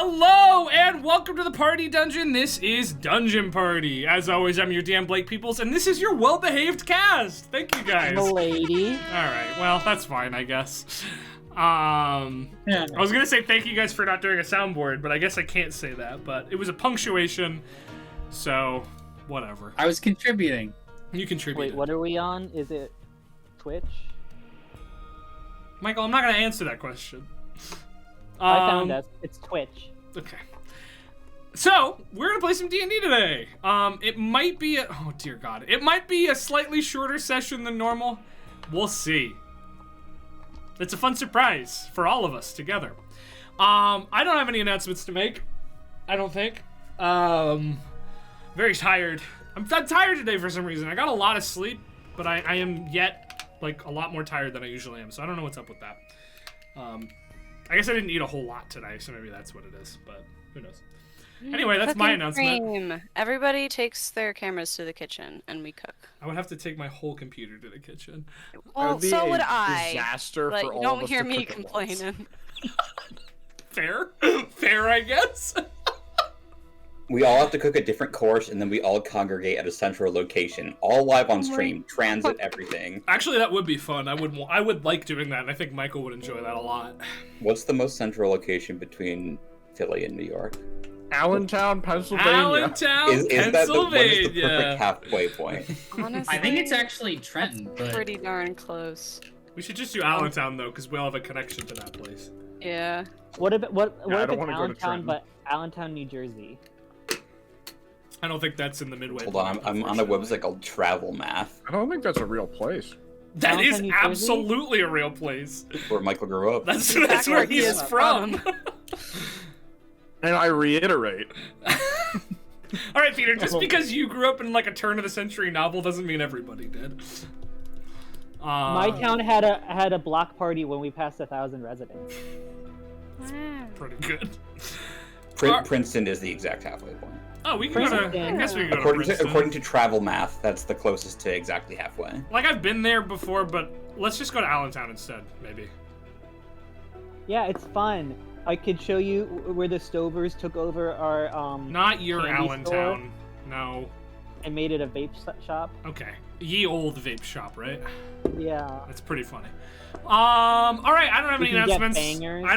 Hello and welcome to the party dungeon. This is Dungeon Party. As always, I'm your DM Blake Peoples, and this is your well-behaved cast. Thank you guys. Lady. All right, well that's fine, I guess. I was gonna say thank you guys for not doing a soundboard, but I guess I can't say that. But it was a punctuation, so whatever. I was contributing. You contributed. Wait, what are we on? Is it Twitch? Michael, I'm not gonna answer that question. I found us. It's Twitch. Okay. So, we're gonna play some D&D today. It might be oh dear God. It might be a slightly shorter session than normal. We'll see. It's a fun surprise for all of us together. I don't have any announcements to make. I don't think. Very tired. I'm tired today for some reason. I got a lot of sleep, but I am yet, like, a lot more tired than I usually am, so I don't know what's up with that. I guess I didn't eat a whole lot today, so maybe that's what it is, but who knows. Anyway, that's my announcement. Cream. Everybody takes their cameras to the kitchen, and we cook. I would have to take my whole computer to the kitchen. Well, so would I. Disaster but for you all don't of us hear to me cook at once. complaining. Fair? Fair, I guess. We all have to cook a different course, and then we all congregate at a central location, all live on stream, transit, everything. Actually, that would be fun. I would like doing that, and I think Michael would enjoy that a lot. What's the most central location between Philly and New York? Allentown, Pennsylvania. Allentown, Is Pennsylvania. that what is the perfect halfway point? Honestly, I think it's actually Trenton, but pretty darn close. We should just do Allentown, though, because we all have a connection to that place. Yeah. What if I it's don't wanna go to Allentown, Trenton. but Allentown, New Jersey? I don't think that's in the Midway. Hold on, I'm on a website called Travel Math, I don't think that's a real place. That is Allentown, New Jersey? absolutely a real place. where Michael grew up. That's Exactly where where he he's is from. And I reiterate, All right, Peter. Just because you grew up in like a turn-of-the-century novel doesn't mean everybody did. My town had a block party when we passed 1,000 residents. Pretty good. Princeton is the exact halfway point. Oh, we can go to. I Princeton. guess we can go to Princeton. According to Travel Math, that's the closest to exactly halfway. Like I've been there before, but let's just go to Allentown instead, maybe. Yeah, it's fun. I could show you where the Stovers took over our Not your candy Allentown. store No. and made it a vape shop. Okay. Ye old vape shop, right? Yeah. That's pretty funny. All right. I don't have You any can get announcements. bangers. I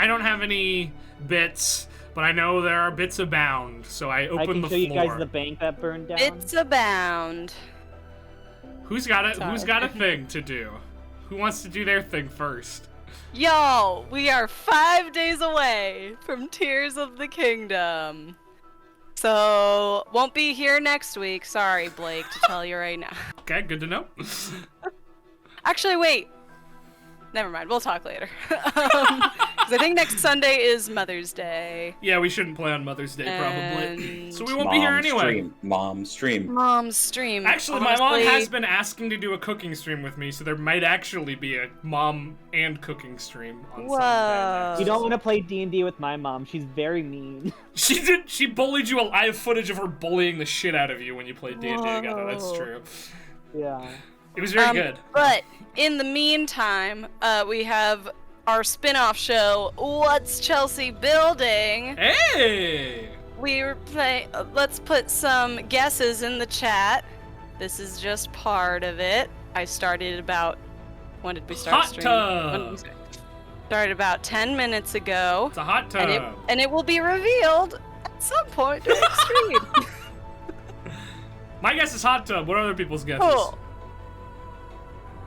don't have any bits, but I know there are bits abound. So I I open can the show you floor. guys the bank that burned down. It's abound. Who's got it? Sorry. Who's got a thing to do? Who wants to do their thing first? Yo, we are 5 days away from Tears of the Kingdom. So, won't be here next week. Sorry, Blake, to tell you right now. Okay, good to know. Actually, wait. Never mind. We'll talk later. 'Cause I think next Sunday is Mother's Day. Yeah, we shouldn't play on Mother's Day probably. And So we won't be here anyway. Mom stream. Mom's stream. Actually, my mom Honestly, has been asking to do a cooking stream with me, so there might actually be a mom and cooking stream on Whoa. Sunday. You don't want to play D&D with my mom. She's very mean. She bullied you. I have footage of her bullying the shit out of you when you played D&D together. That's Whoa. true. Yeah. It was very good. But in the meantime, we have our spin-off show, What's Chelsea Building? Hey! Let's put some guesses in the chat. This is just part of it. I started about, when did we start Hot streaming? When did we tub. start? Started about 10 minutes ago. It's a hot tub. And it will be revealed at some point during the stream. My guess is hot tub. What are other people's guesses? Cool.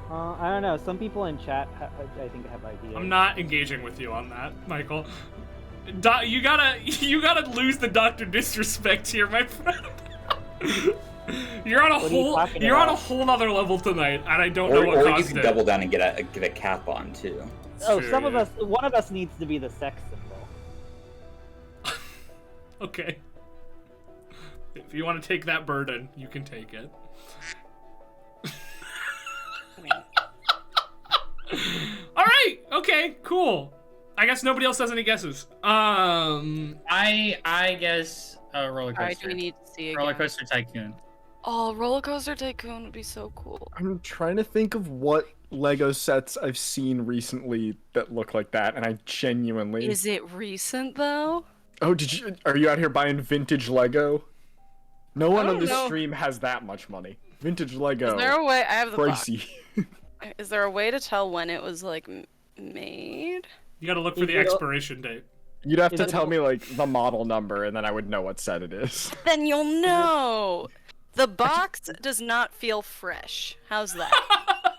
I don't know. Some people in chat, I think, have ideas. I'm not engaging with you on that, Michael. You gotta lose the Dr. Disrespect here, my friend. You're on a What are you talking you're on a about? whole nother level tonight, and I don't know Or what you caused can it. double down and get a cap on too. Oh, Sure, some of yeah. us, one of us needs to be the sex symbol. Okay. If you want to take that burden, you can take it. All right. Okay. Cool. I guess nobody else has any guesses. I guess roller coaster. Alright, do we need to see again? Roller coaster tycoon. Oh, Roller Coaster Tycoon would be so cool. I'm trying to think of what Lego sets I've seen recently that look like that, and I genuinely. Is it recent though? Oh, are you out here buying vintage Lego? No one on don't this know. stream has that much money. Vintage Lego. Is there a way? I have the box. Pricey. Is there a way to tell when it was like made? You gotta look for the expiration date. You'd have Is to it tell all- me like the model number, and then I would know what set it is. Then you'll know. The box does not feel fresh. How's that?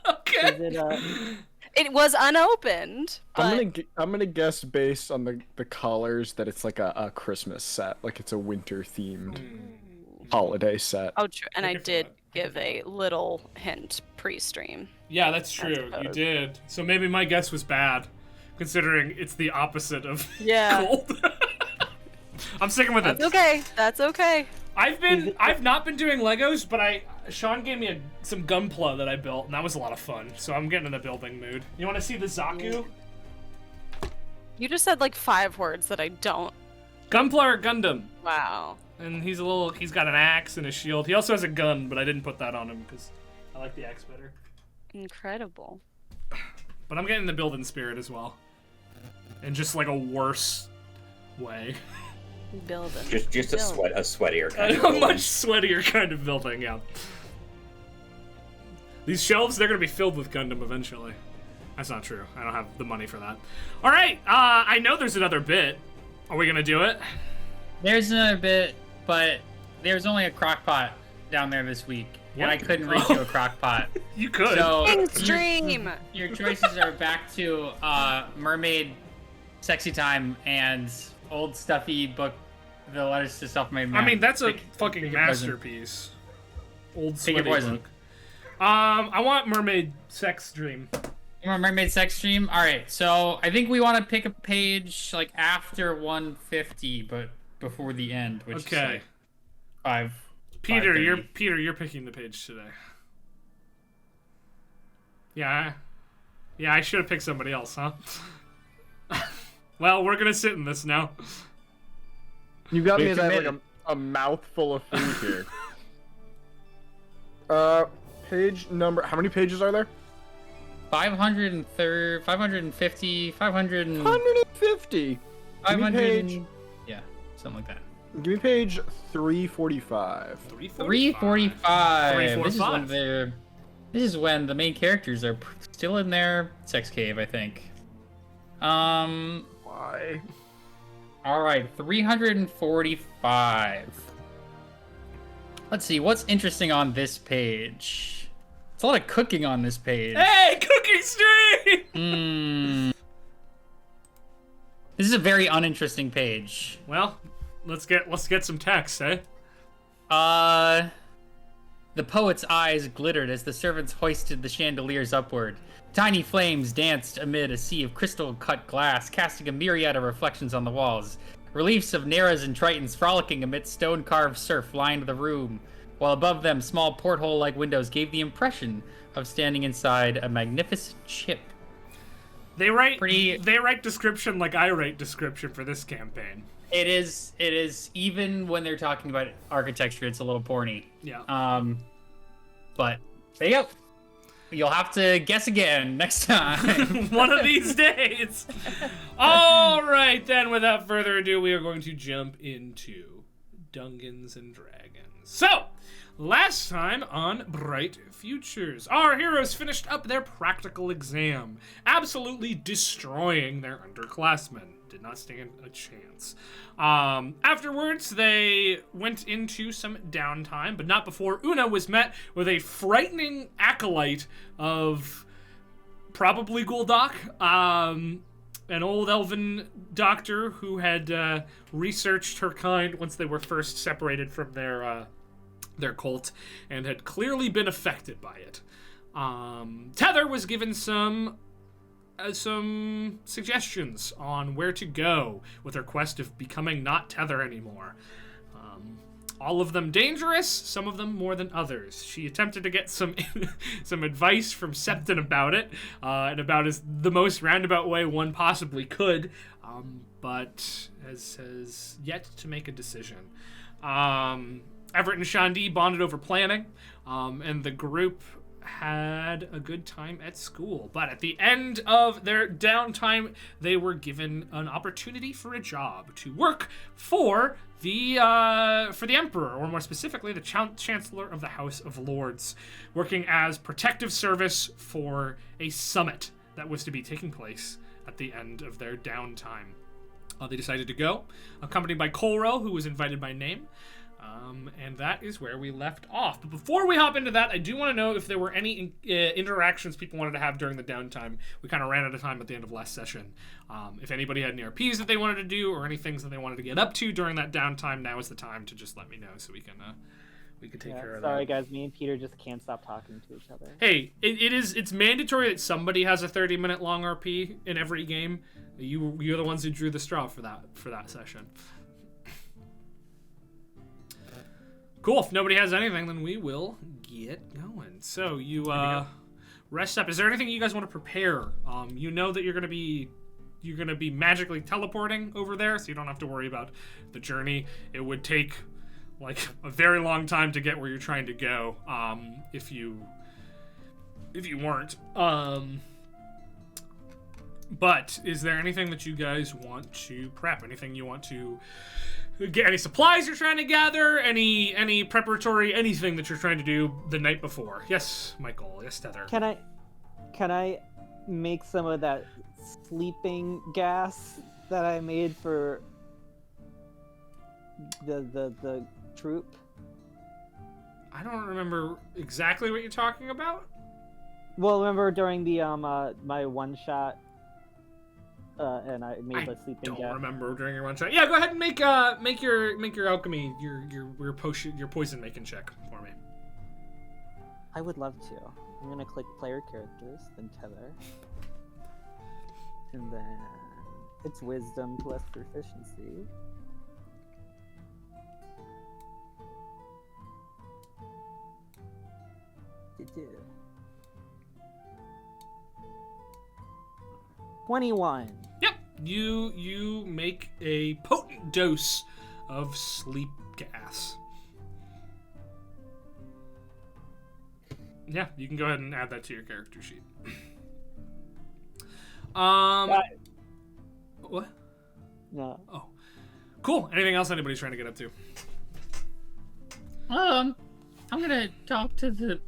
Okay. Is it It was unopened. But I'm gonna guess based on the colors that it's like a Christmas set, like it's a winter themed holiday set. Oh, true. And I Looking for did that. give a little hint pre-stream. Yeah, that's true. You suppose. did. So maybe my guess was bad, considering it's the opposite of Yeah. gold. I'm sticking with it. That's okay. That's okay. I've not been doing Legos, but Sean gave me some Gunpla that I built, and that was a lot of fun. So I'm getting in the building mood. You want to see the Zaku? You just said like 5 words that I don't. Gunpla or Gundam? Wow. And he's got an axe and a shield. He also has a gun, but I didn't put that on him because I like the axe better. Incredible. But I'm getting the building spirit as well. In just like a worse way. Building. Just a sweatier A kind of much building. sweatier kind of building, yeah. These shelves, they're gonna be filled with Gundam eventually. That's not true. I don't have the money for that. Alright, I know there's another bit. Are we gonna do it? There's another bit, but there's only a crock pot down there this week, and I What? couldn't reach you a crock pot. You could. So Stream. your choices are back to Mermaid, Sexy Time, and old stuffy book, The Letters to Self-Made Man. I mean, that's a Pick- fucking pick your poison. masterpiece. Old Pick your sweaty poison. book. I want Mermaid Sex Dream. You want Mermaid Sex Stream? Alright, so I think we want to pick a page like after 150, but before the end, which is Okay. like 5. Peter, 5:30. you're picking the page today. Yeah. Yeah, I should have picked somebody else, huh? Well, we're gonna sit in this now. You got me We as I have like committed. a mouthful of food here. Page number. How many pages are there? 530, 550, 500, 150. Give me 500. page. Yeah, something like that. Give me page 345. 345. This is 345. when they're. This is when the main characters are still in their sex cave, I think. Why? All right, 345. Let's see what's interesting on this page. It's a lot of cooking on this page. Hey, cooking stream! This is a very uninteresting page. Well, let's get some text, eh? The poet's eyes glittered as the servants hoisted the chandeliers upward. Tiny flames danced amid a sea of crystal-cut glass, casting a myriad of reflections on the walls. Reliefs of Neras and Tritons frolicking amidst stone-carved surf lined the room, while above them small porthole-like windows gave the impression of standing inside a magnificent ship. They write Pretty- description like I write description for this campaign. It is, even when they're talking about architecture, it's a little porny. Yeah. But there you go. You'll have to guess again next time. One of these days. All right, then, without further ado, we are going to jump into Dungeons and Dragons. So, last time on Bright Futures, our heroes finished up their practical exam, absolutely destroying their underclassmen. Did not stand a chance. Afterwards, they went into some downtime, but not before Una was met with a frightening acolyte of probably Gul'dak, an old elven doctor who had researched her kind once they were first separated from their cult and had clearly been affected by it. Tether was given some suggestions on where to go with her quest of becoming not Tether anymore. All of them dangerous, some of them more than others. She attempted to get some advice from Septon about it, in about the most roundabout way one possibly could, but has yet to make a decision. Everett and Shandi bonded over planning, and the group had a good time at school. But at the end of their downtime, they were given an opportunity for a job to work for the Emperor, or more specifically, the Chancellor of the House of Lords, working as protective service for a summit that was to be taking place at the end of their downtime. They decided to go, accompanied by Colro, who was invited by name. And that is where we left off. But before we hop into that, I do want to know if there were any interactions people wanted to have during the downtime. We kind of ran out of time at the end of last session. If anybody had any RPs that they wanted to do, or any things that they wanted to get up to during that downtime, now is the time to just let me know so we can take care of that. Sorry guys, me and Peter just can't stop talking to each other. Hey, it's mandatory that somebody has a 30-minute long RP in every game. You're the ones who drew the straw for that session. Cool. If nobody has anything, then we will get going. So you rest up. Is there anything you guys want to prepare? You know that you're gonna be magically teleporting over there, so you don't have to worry about the journey. It would take like a very long time to get where you're trying to go. If you weren't. But is there anything that you guys want to prep? Anything you want to get? Any supplies you're trying to gather? Any preparatory anything that you're trying to do the night before? Yes, Michael. Yes, Tether. Can I make some of that sleeping gas that I made for the troop? I don't remember exactly what you're talking about. Well, remember during the my one shot. And I made the sleeping gas. I don't remember during your one shot. Yeah, go ahead and make your alchemy, your poison making check for me. I would love to. I'm gonna click player characters, then Tether, and then it's wisdom plus proficiency. Do 21. Yep. You make a potent dose of sleep gas. Yeah, you can go ahead and add that to your character sheet. What? No. Oh. Cool. Anything else anybody's trying to get up to? I'm gonna talk to the...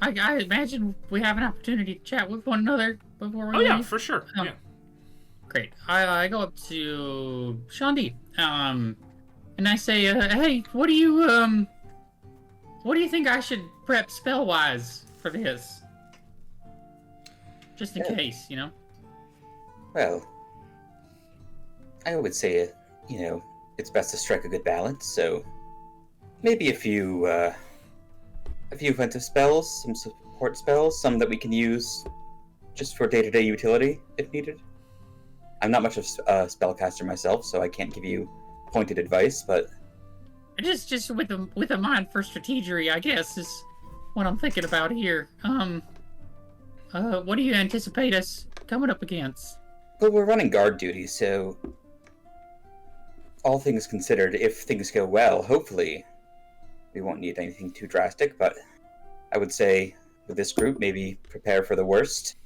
I imagine we have an opportunity to chat with one another before we leave. Yeah, for sure. Yeah. Great. I go up to Shandi, and I say, hey, what do you think I should prep spell-wise for this? Just in case, you know? Well, I would say, it's best to strike a good balance, so maybe a few offensive spells, some support spells, some that we can use just for day-to-day utility if needed. I'm not much of a spellcaster myself, so I can't give you pointed advice, but just with a mind for strategery, I guess, is what I'm thinking about here. What do you anticipate us coming up against? Well, we're running guard duty, so all things considered, if things go well, hopefully we won't need anything too drastic, but I would say with this group, maybe prepare for the worst.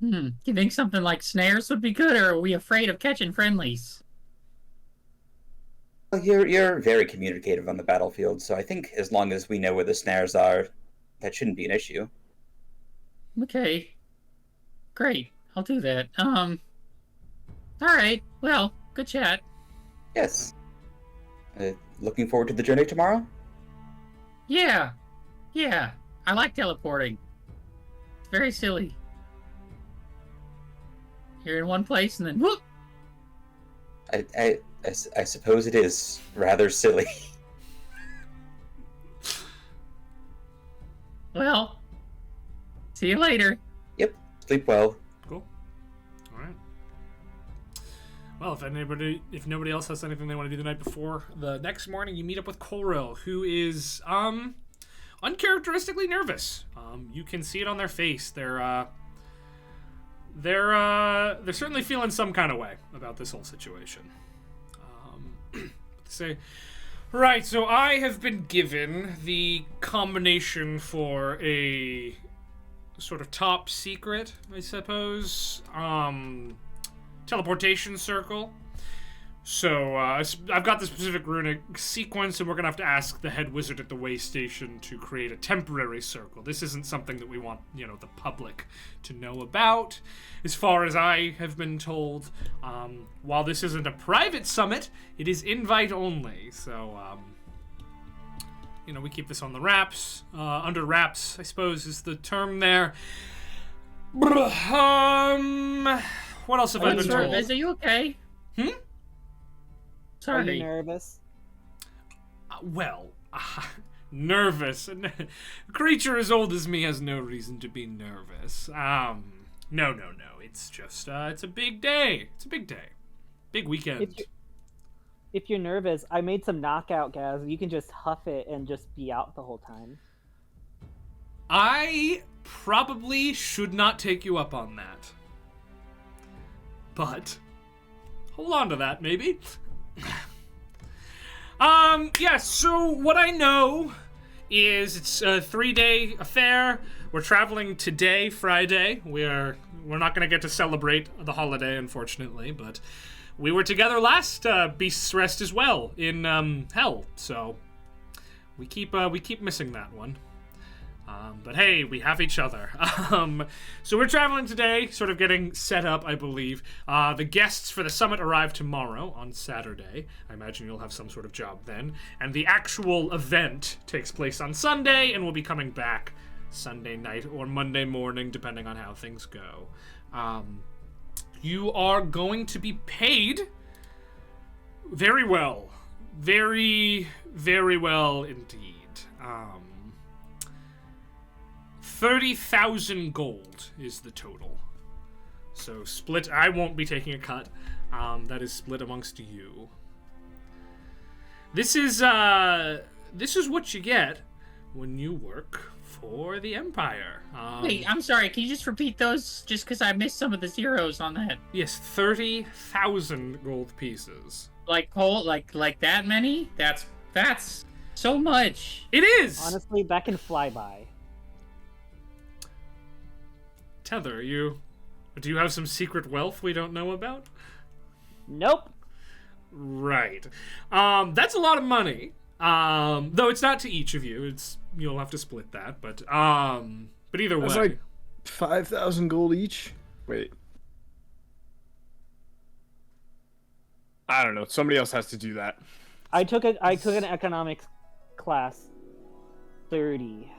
Do you think something like snares would be good, or are we afraid of catching friendlies? Well, you're very communicative on the battlefield, so I think as long as we know where the snares are, that shouldn't be an issue. Okay. Great. I'll do that. Alright. Well, good chat. Yes. Looking forward to the journey tomorrow? Yeah. Yeah. I like teleporting. It's very silly. You're in one place and then whoop! I suppose it is rather silly. Well, see you later. Yep. Sleep well. Cool. All right. Well, if nobody else has anything they want to do the night before, the next morning you meet up with Colrell, who is uncharacteristically nervous. You can see it on their face. They're certainly feeling some kind of way about this whole situation. They say, Right, so I have been given the combination for a sort of top secret, I suppose, teleportation circle. So, I've got the specific runic sequence, and we're gonna have to ask the head wizard at the way station to create a temporary circle. This isn't something that we want, the public to know about, as far as I have been told. While this isn't a private summit, it is invite only, so, we keep this on the wraps, under wraps, I suppose is the term there. What else have I been told? Are you okay? Sorry. Are you nervous? Nervous. A creature as old as me has no reason to be nervous. No. It's just, it's a big day. It's a big day. Big weekend. If you're nervous, I made some knockout gas. You can just huff it and just be out the whole time. I probably should not take you up on that. But, hold on to that, maybe. Yes, so what I know is it's a 3-day affair. We're traveling today, Friday. We're not going to get to celebrate the holiday, unfortunately, but we were together last Beast's Rest as well in Hell, so we keep missing that one. But hey, we have each other. So we're traveling today, sort of getting set up, I believe. The guests for the summit arrive tomorrow on Saturday. I imagine you'll have some sort of job then. And the actual event takes place on Sunday, and we'll be coming back Sunday night or Monday morning, depending on how things go. You are going to be paid very well. Very, very well indeed. 30,000 gold is the total. So split, I won't be taking a cut. That is split amongst you. This is what you get when you work for the Empire. Wait, I'm sorry, can you just repeat those? Just because I missed some of the zeros on that. Yes, 30,000 gold pieces. Like that many? That's so much. It is! Honestly, that can fly by. Tether, do you have some secret wealth we don't know about? Nope. Right. That's a lot of money. Though it's not to each of you. You'll have to split that, but either way. That's like 5,000 gold each. Wait. I don't know. Somebody else has to do that. I took an economics class 30.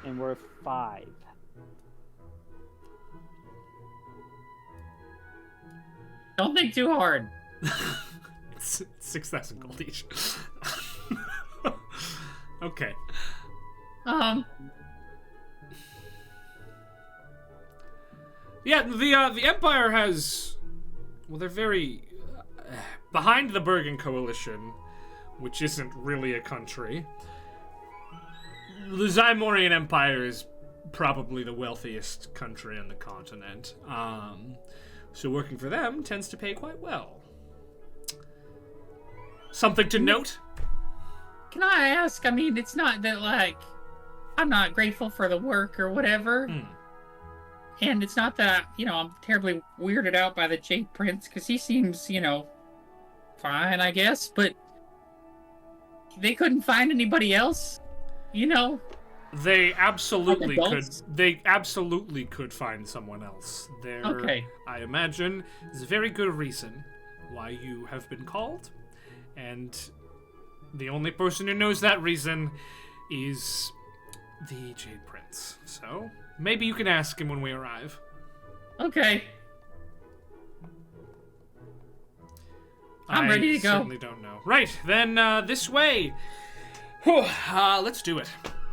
And we're 5. Don't think too hard. It's 6,000 gold each. Okay. Yeah, the Empire has... Well, they're very... behind the Bergen Coalition, which isn't really a country. The Zymorian Empire is probably the wealthiest country on the continent. So working for them tends to pay quite well. Something to note? Can I ask? I mean, it's not that, like, I'm not grateful for the work or whatever. And it's not that, I'm terribly weirded out by the Jade Prince, because he seems, fine, I guess. But they couldn't find anybody else, They absolutely could. adults? They absolutely could find someone else. There, Okay. I imagine, is a very good reason why you have been called, and the only person who knows that reason is the Jade Prince. So maybe you can ask him when we arrive. Okay. I'm ready to go. I certainly don't know. Right, then this way. Whew, let's do it.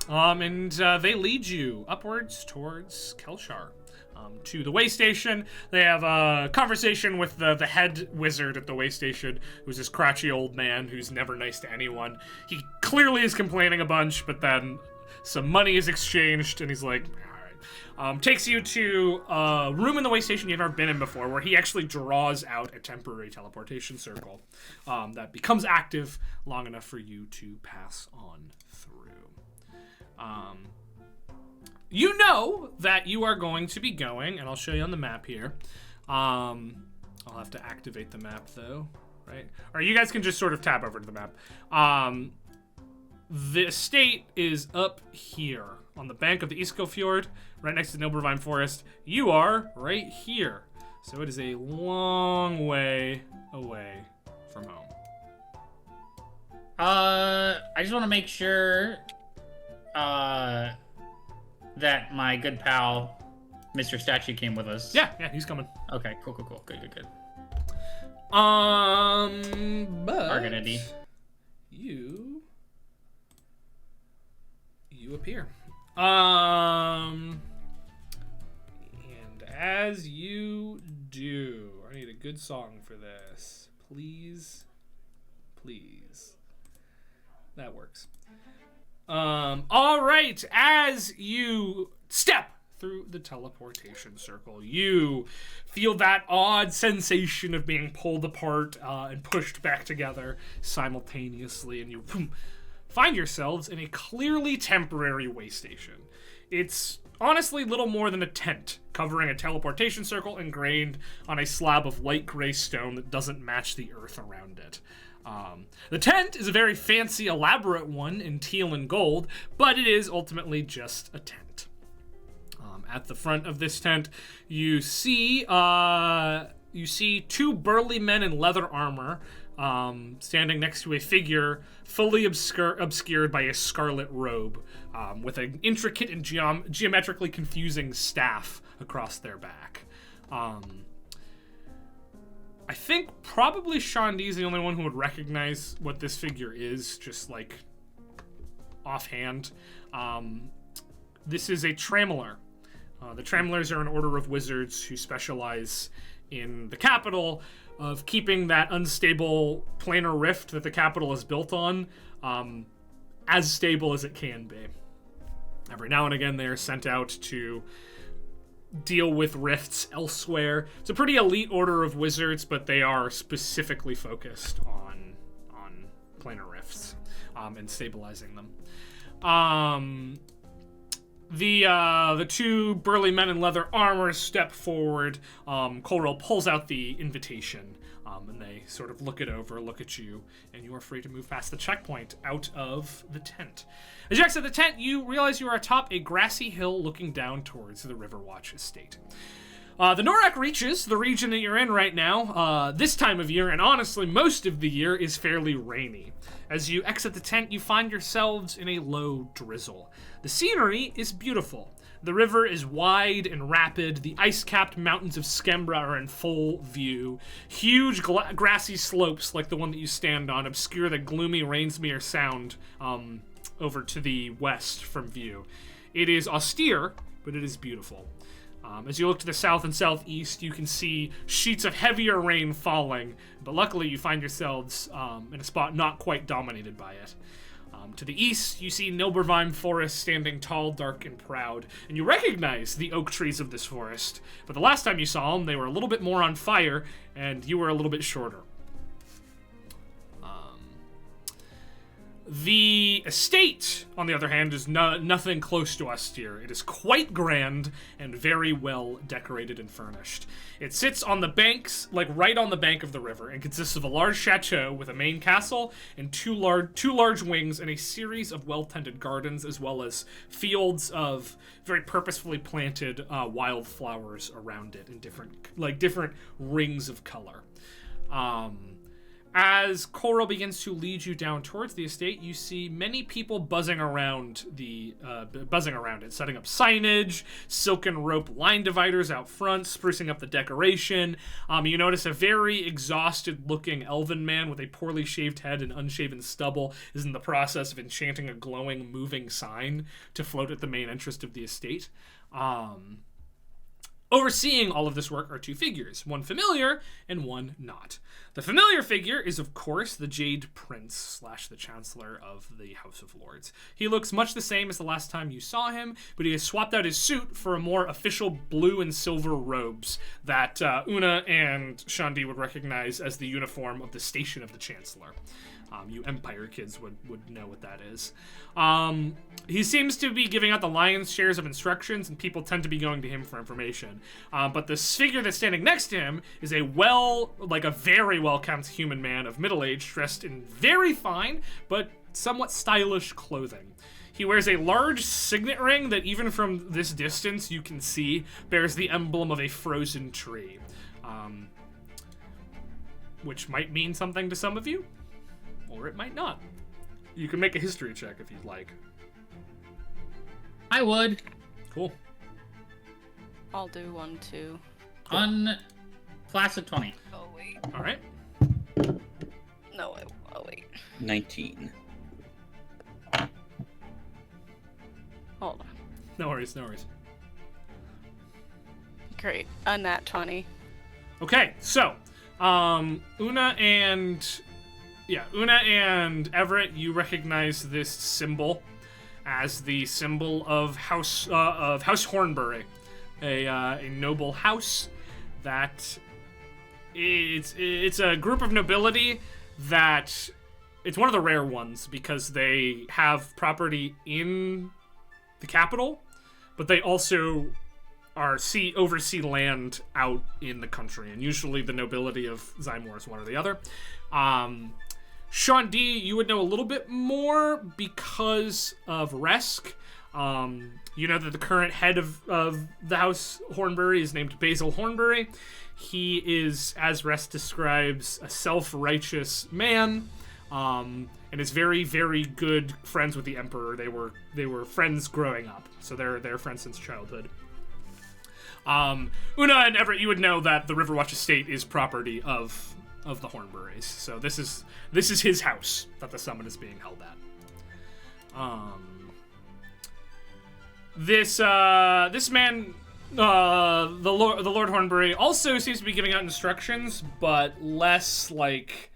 And they lead you upwards towards Kelshar, to the way station. They have a conversation with the head wizard at the way station, who's this crotchety old man who's never nice to anyone. He clearly is complaining a bunch, but then some money is exchanged, and he's like, all right, Takes you to a room in the way station you've never been in before, where he actually draws out a temporary teleportation circle that becomes active long enough for you to pass on through. You know that you are going to be going, and I'll show you on the map here. I'll have to activate the map though, right? Or you guys can just sort of tab over to the map. The estate is up here on the bank of the Isco Fjord, right next to Nilbervine Forest. You are right here. So it is a long way away from home. I just want to make sure that my good pal, Mr. Statue, came with us. Yeah, he's coming. Okay, cool. Good. But Argonity. You appear. And as you do, I need a good song for this. Please. That works. All right, as you step through the teleportation circle, you feel that odd sensation of being pulled apart and pushed back together simultaneously, and you find yourselves in a clearly temporary way station. It's honestly little more than a tent, covering a teleportation circle ingrained on a slab of light gray stone that doesn't match the earth around it. The tent is a very fancy, elaborate one in teal and gold, but it is ultimately just a tent. At the front of this tent, you see two burly men in leather armor standing next to a figure fully obscured by a scarlet robe, with an intricate and geometrically confusing staff across their back. I think probably Shandi's the only one who would recognize what this figure is, just like offhand. This is a Trameler. The Tramelers are an order of wizards who specialize in the capital of keeping that unstable planar rift that the capital is built on as stable as it can be. Every now and again, they are sent out to deal with rifts elsewhere. It's a pretty elite order of wizards, but they are specifically focused on planar rifts and stabilizing them. The two burly men in leather armor step forward. Colrell pulls out the invitation, and they sort of look at you, and you are free to move past the checkpoint out of the tent. As you exit the tent, you realize you are atop a grassy hill looking down towards the Riverwatch Estate. The Norak reaches, the region that you're in right now, this time of year, and honestly most of the year, is fairly rainy. As you exit the tent, you find yourselves in a low drizzle. The scenery is beautiful. The river is wide and rapid. The ice-capped mountains of Skembra are in full view. Huge grassy slopes, like the one that you stand on, obscure the gloomy Rainsmere Sound over to the west from view. It is austere, but it is beautiful. As you look to the south and southeast, you can see sheets of heavier rain falling, but luckily you find yourselves in a spot not quite dominated by it. To the east, you see Nilbervine Forest standing tall, dark, and proud, and you recognize the oak trees of this forest, but the last time you saw them, they were a little bit more on fire, and you were a little bit shorter. The estate, on the other hand, is nothing close to austere. It is quite grand and very well decorated and furnished. It sits on the banks, like right on the bank of the river, and consists of a large chateau with a main castle and two large wings and a series of well-tended gardens, as well as fields of very purposefully planted wildflowers around it in different rings of color. As Coral begins to lead you down towards the estate, you see many people buzzing around it, setting up signage, silken rope line dividers out front, sprucing up the decoration. You notice a very exhausted-looking elven man with a poorly shaved head and unshaven stubble is in the process of enchanting a glowing, moving sign to float at the main entrance of the estate. Overseeing all of this work are 2 figures, one familiar and one not. The familiar figure is, of course, the Jade Prince / the Chancellor of the House of Lords. He looks much the same as the last time you saw him, but he has swapped out his suit for a more official blue and silver robes that Una and Shandi would recognize as the uniform of the Station of the Chancellor. You Empire kids would know what that is. He seems to be giving out the lion's shares of instructions, and people tend to be going to him for information. But the figure that's standing next to him is a very well-kept human man of middle age, dressed in very fine but somewhat stylish clothing. He wears a large signet ring that even from this distance you can see bears the emblem of a frozen tree. Which might mean something to some of you. Or it might not. You can make a history check if you'd like. I would. Cool. I'll do 1, 2. Placid 20. Oh, wait. All right. No, oh, wait. 19. Hold on. No worries, no worries. Great. A nat 20. Okay, so, Una and Everett, you recognize this symbol as the symbol of House Hornbury, a noble house that it's a group of nobility that it's one of the rare ones because they have property in the capital, but they also oversee land out in the country, and usually the nobility of Zymor is one or the other. Sean D, you would know a little bit more because of Resk. You know that the current head of the House Hornbury is named Basil Hornbury. He is, as Resk describes, a self-righteous man, and is very, very good friends with the Emperor. They were friends growing up, so they're friends since childhood. Una and Everett, you would know that the Riverwatch Estate is property of the Hornburys. So this is his house that the summit is being held at. This man, the Lord Hornbury, also seems to be giving out instructions, but less like,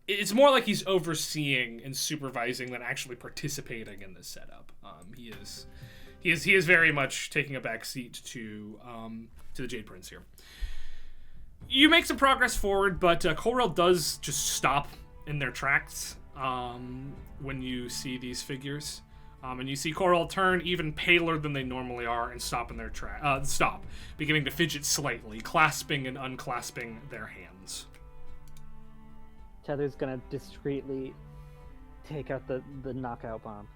it's more like he's overseeing and supervising than actually participating in this setup. He is very much taking a back seat to the Jade Prince here. You make some progress forward, but Corel does just stop in their tracks when you see these figures. And you see Corel turn even paler than they normally are and stop in their stop, beginning to fidget slightly, clasping and unclasping their hands. Tether's gonna discreetly take out the knockout bomb.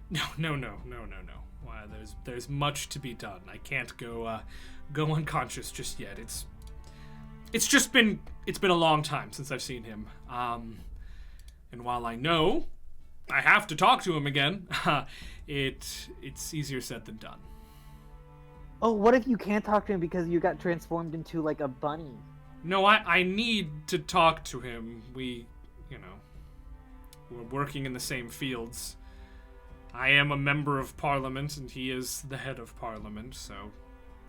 No. Why, there's much to be done. I can't go unconscious just yet. It's been a long time since I've seen him. And while I know I have to talk to him again, it's easier said than done. Oh, what if you can't talk to him because you got transformed into like a bunny? No, I need to talk to him. We're working in the same fields. I am a member of Parliament, and he is the head of Parliament, so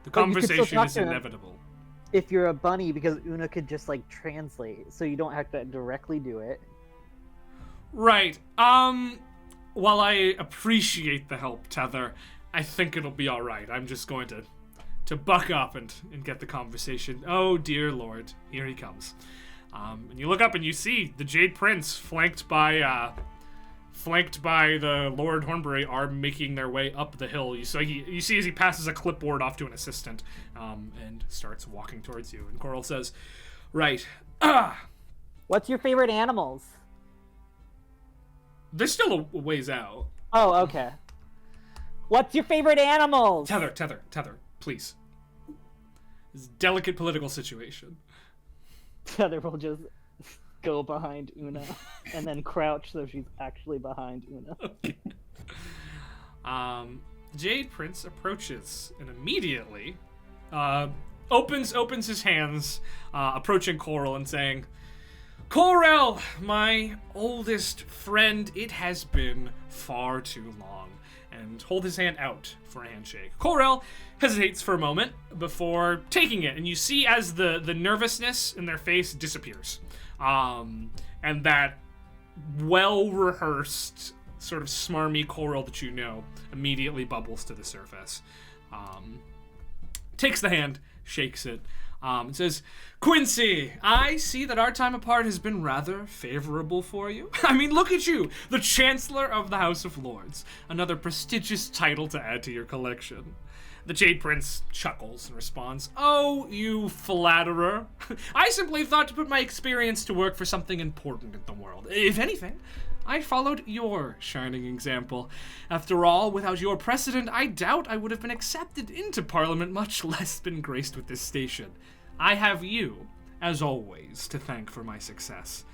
the conversation is inevitable. If you're a bunny, because Una could just, like, translate, so you don't have to directly do it. Right. While I appreciate the help, Tether, I think it'll be alright. I'm just going to buck up and get the conversation. Oh, dear Lord. Here he comes. And you look up and you see the Jade Prince flanked by the Lord Hornbury are making their way up the hill. You see as he passes a clipboard off to an assistant and starts walking towards you. And Coral says, right. What's your favorite animals? They're still a ways out. Oh, okay. What's your favorite animals? Tether, please. This is a delicate political situation. Tether will just go behind Una and then crouch so she's actually behind Una. Okay. Jade Prince approaches and immediately opens his hands, approaching Coral and saying, Corel, my oldest friend, it has been far too long. and hold his hand out for a handshake. Corel hesitates for a moment before taking it, and you see as the nervousness in their face disappears. And that well-rehearsed, sort of smarmy Corel that you know immediately bubbles to the surface. Takes the hand, shakes it, and says, Quincy, I see that our time apart has been rather favorable for you. I mean, look at you, the Chancellor of the House of Lords. Another prestigious title to add to your collection. The Jade Prince chuckles and responds, Oh, you flatterer. I simply thought to put my experience to work for something important in the world. If anything, I followed your shining example. After all, without your precedent, I doubt I would have been accepted into Parliament, much less been graced with this station. I have you, as always, to thank for my success.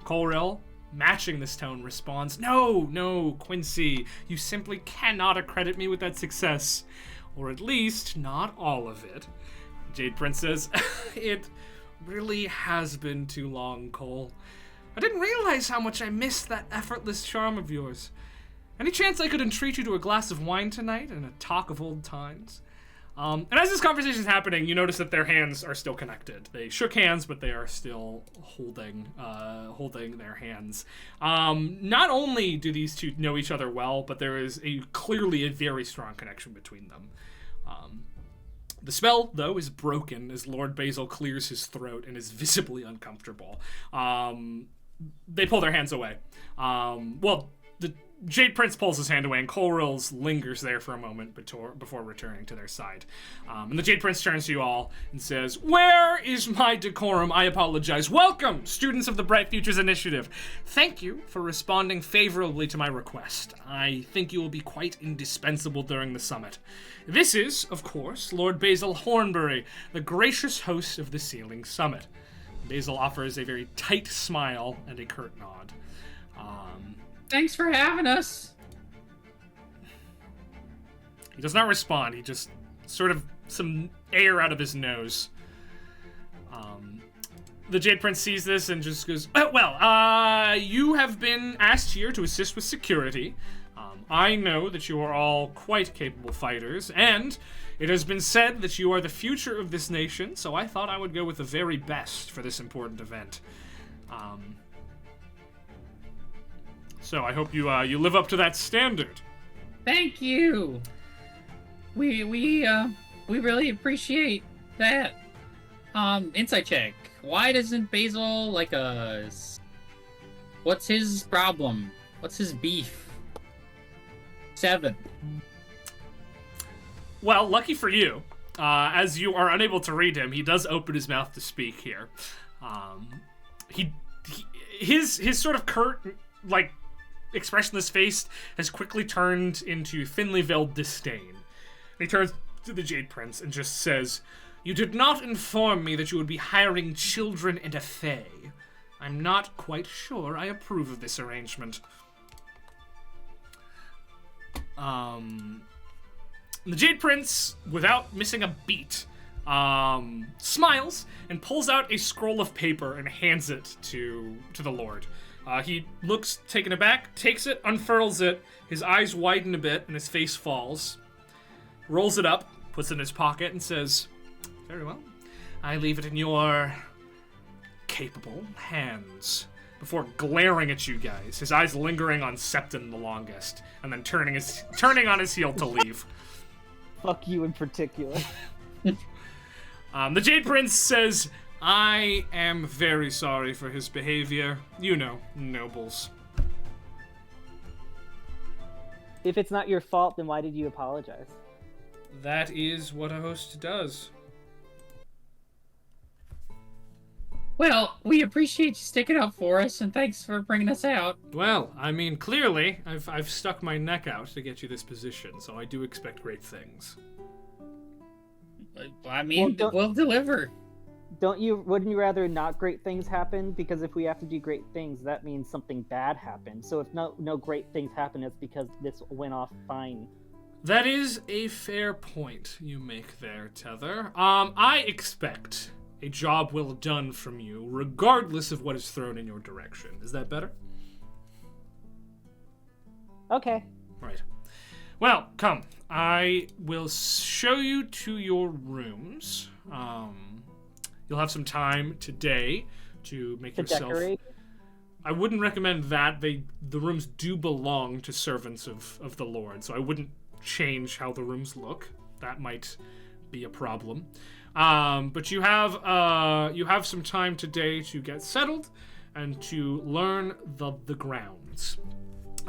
Corel, matching this tone, responds, No, Quincy, you simply cannot accredit me with that success. Or at least, not all of it. Jade Prince says, It really has been too long, Cole. I didn't realize how much I missed that effortless charm of yours. Any chance I could entreat you to a glass of wine tonight and a talk of old times? And as this conversation is happening, you notice that their hands are still connected. They shook hands, but they are still holding their hands. Not only do these two know each other well, but there is clearly a very strong connection between them. The spell, though, is broken as Lord Basil clears his throat and is visibly uncomfortable. They pull their hands away. The Jade Prince pulls his hand away, and Corel's lingers there for a moment before returning to their side. And the Jade Prince turns to you all and says, Where is my decorum? I apologize. Welcome, students of the Bright Futures Initiative. Thank you for responding favorably to my request. I think you will be quite indispensable during the summit. This is, of course, Lord Basil Hornbury, the gracious host of the Sealing Summit. Basil offers a very tight smile and a curt nod. Thanks for having us. He does not respond. He just sort of some air out of his nose. The Jade Prince sees this and just goes, you have been asked here to assist with security. I know that you are all quite capable fighters, and it has been said that you are the future of this nation, so I thought I would go with the very best for this important event. So I hope you live up to that standard. Thank you. We really appreciate that. Insight check. Why doesn't Basil like us? What's his problem? What's his beef? 7. Well, lucky for you, as you are unable to read him, he does open his mouth to speak here. His sort of curt, expressionless face has quickly turned into thinly veiled disdain. And he turns to the Jade Prince and just says, You did not inform me that you would be hiring children and a fae. I'm not quite sure I approve of this arrangement. The Jade Prince, without missing a beat, smiles and pulls out a scroll of paper and hands it to the Lord. He looks taken aback, takes it, unfurls it, his eyes widen a bit, and his face falls. Rolls it up, puts it in his pocket, and says, Very well. I leave it in your capable hands. Before glaring at you guys, his eyes lingering on Septon the longest, and then turning on his heel to leave. Fuck you in particular. The Jade Prince says, I am very sorry for his behavior. You know, nobles. If it's not your fault, then why did you apologize? That is what a host does. Well, we appreciate you sticking up for us, and thanks for bringing us out. Well, I mean, clearly, I've stuck my neck out to get you this position, so I do expect great things. I mean, we'll deliver. Wouldn't you rather not great things happen? Because if we have to do great things, that means something bad happened. So if no great things happen, it's because this went off fine. That is a fair point you make there, Tether. I expect a job well done from you, regardless of what is thrown in your direction. Is that better? Okay. Right. Well, come. I will show you to your rooms. You'll have some time today to make yourself... Decorate? I wouldn't recommend that. The rooms do belong to servants of the Lord, so I wouldn't change how the rooms look. That might be a problem. But you have some time today to get settled and to learn the grounds.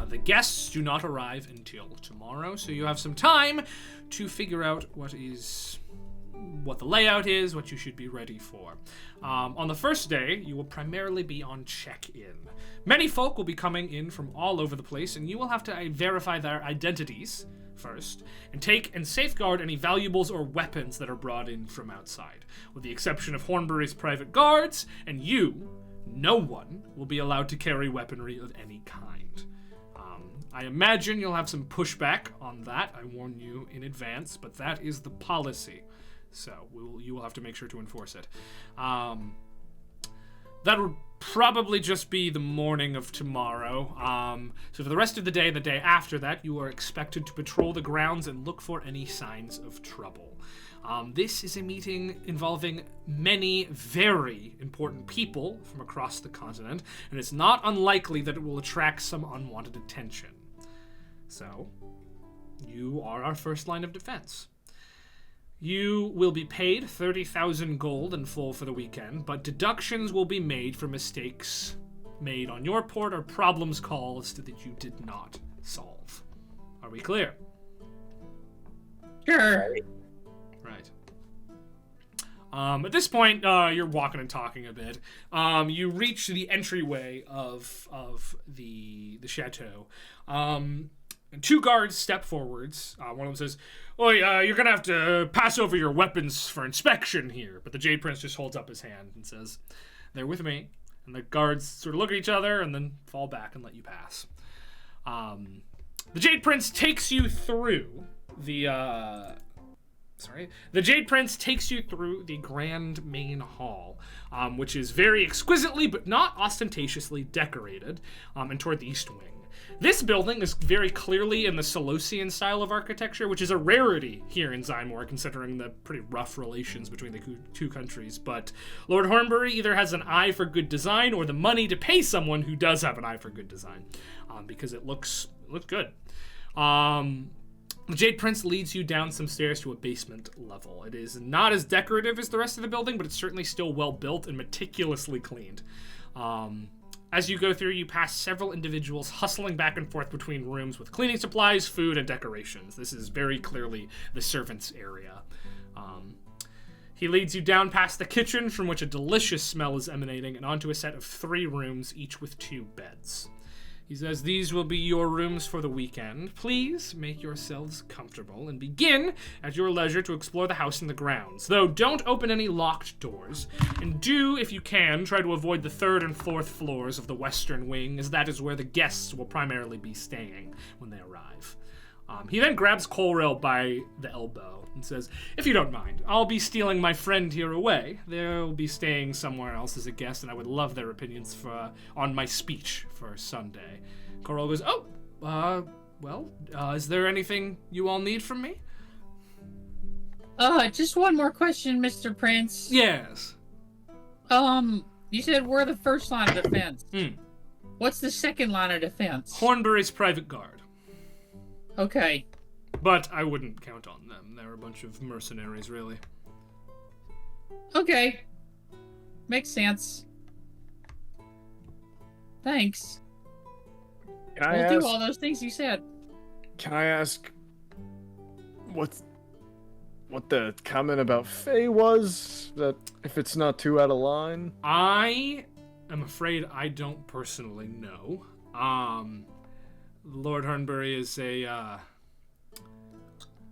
The guests do not arrive until tomorrow, so you have some time to figure out what the layout is, what you should be ready for. On the first day, you will primarily be on check-in. Many folk will be coming in from all over the place, and you will have to verify their identities first, and take and safeguard any valuables or weapons that are brought in from outside. With the exception of Hornbury's private guards, and you, no one will be allowed to carry weaponry of any kind. I imagine you'll have some pushback on that, I warn you in advance, but that is the policy. So you will have to make sure to enforce it. That'll probably just be the morning of tomorrow. So for the rest of the day after that, you are expected to patrol the grounds and look for any signs of trouble. This is a meeting involving many very important people from across the continent, and it's not unlikely that it will attract some unwanted attention. So, you are our first line of defense. You will be paid 30,000 gold in full for the weekend, but deductions will be made for mistakes made on your part or problems caused that you did not solve. Are we clear? Sure. Right. At this point, you're walking and talking a bit. You reach the entryway of the chateau. And two guards step forwards. One of them says, "Oi, you're gonna have to pass over your weapons for inspection here." But the Jade Prince just holds up his hand and says, "They're with me." And the guards sort of look at each other and then fall back and let you pass. The Jade Prince takes you through the Jade Prince takes you through the grand main hall, which is very exquisitely but not ostentatiously decorated, and toward the east wing. This building is very clearly in the Seleucian style of architecture, which is a rarity here in Zymor, considering the pretty rough relations between the two countries. But Lord Hornbury either has an eye for good design or the money to pay someone who does have an eye for good design, because it looks good. The Jade Prince leads you down some stairs to a basement level. It is not as decorative as the rest of the building, but it's certainly still well built and meticulously cleaned. As you go through, you pass several individuals hustling back and forth between rooms with cleaning supplies, food, and decorations. This is very clearly the servants' area. He leads you down past the kitchen, from which a delicious smell is emanating, and onto a set of 3 rooms, each with 2 beds. He says, "These will be your rooms for the weekend. Please make yourselves comfortable and begin at your leisure to explore the house and the grounds. Though don't open any locked doors, and do, if you can, try to avoid the 3rd and 4th floors of the western wing, as that is where the guests will primarily be staying when they arrive." He then grabs Colrail by the elbow and says, "If you don't mind, I'll be stealing my friend here away. They'll be staying somewhere else as a guest, and I would love their opinions on my speech for Sunday." Colrail goes, is there anything you all need from me?" Just one more question, Mr. Prince. "Yes." You said we're the first line of defense. What's the second line of defense? Hornbury's private guard. Okay. But I wouldn't count on them. They're a bunch of mercenaries, really. Okay. Makes sense. Thanks. We'll do all those things you said. Can I ask what the comment about Faye was? That if it's not too out of line? I am afraid I don't personally know. Lord Hornbury is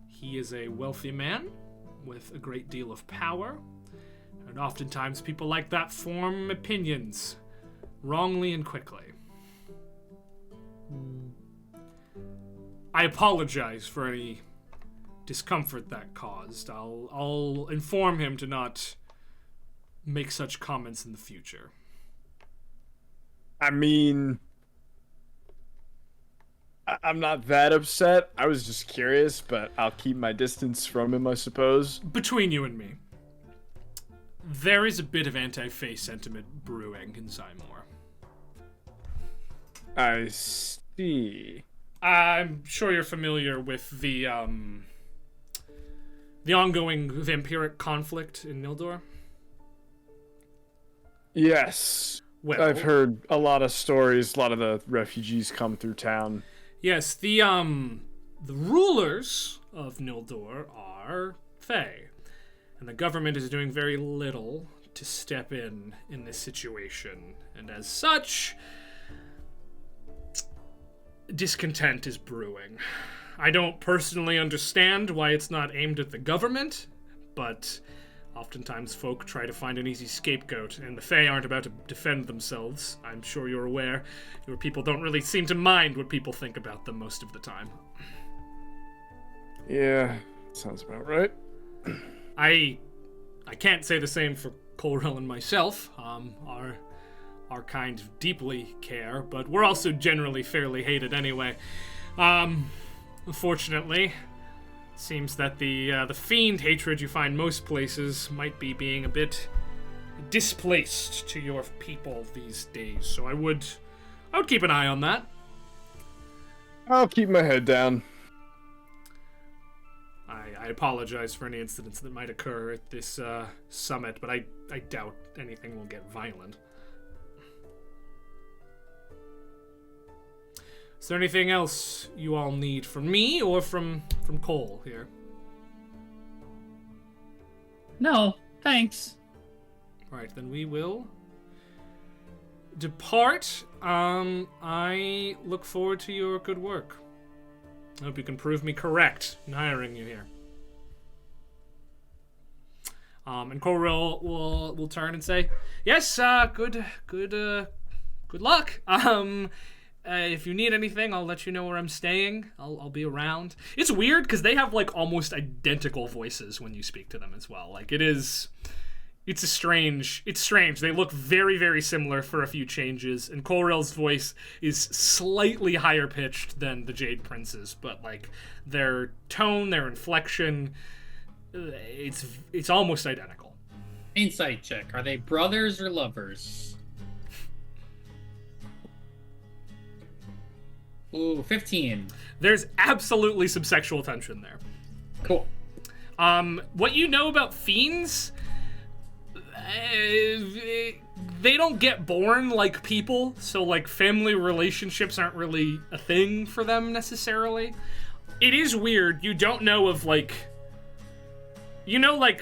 he is a wealthy man with a great deal of power, and oftentimes people like that form opinions wrongly and quickly. I apologize for any discomfort that caused. I'll inform him to not make such comments in the future. I mean, I'm not that upset. I was just curious, but I'll keep my distance from him, I suppose. Between you and me, there is a bit of anti-Fae sentiment brewing in Zymor. I see. I'm sure you're familiar with the ongoing vampiric conflict in Nildor. Yes. Well, I've heard a lot of stories. A lot of the refugees come through town. Yes, the rulers of Nildor are Fae, and the government is doing very little to step in this situation, and as such, discontent is brewing. I don't personally understand why it's not aimed at the government, but oftentimes folk try to find an easy scapegoat, and the Fae aren't about to defend themselves. I'm sure you're aware. Your people don't really seem to mind what people think about them most of the time. Yeah, sounds about right. I can't say the same for Colrell and myself. Our kind deeply care, but we're also generally fairly hated anyway. Unfortunately, seems that the fiend hatred you find most places might be being a bit displaced to your people these days. So I would keep an eye on that. I'll keep my head down. I apologize for any incidents that might occur at this summit, but I doubt anything will get violent. Is there anything else you all need from me or from Cole here? No, thanks. Right, then we will depart. I look forward to your good work. I hope you can prove me correct in hiring you here. And Coril will turn and say, "Yes, good luck. If you need anything, I'll let you know where I'm staying. I'll be around." It's weird because they have like almost identical voices when you speak to them as well. Like it's strange. They look very, very similar for a few changes, and Colrell's voice is slightly higher pitched than the Jade Prince's, but like their tone, their inflection, it's almost identical. Insight check. Are they brothers or lovers? Ooh, 15. There's absolutely some sexual tension there. Cool. What you know about fiends, they don't get born like people, so like family relationships aren't really a thing for them necessarily. It is weird. You don't know of like, like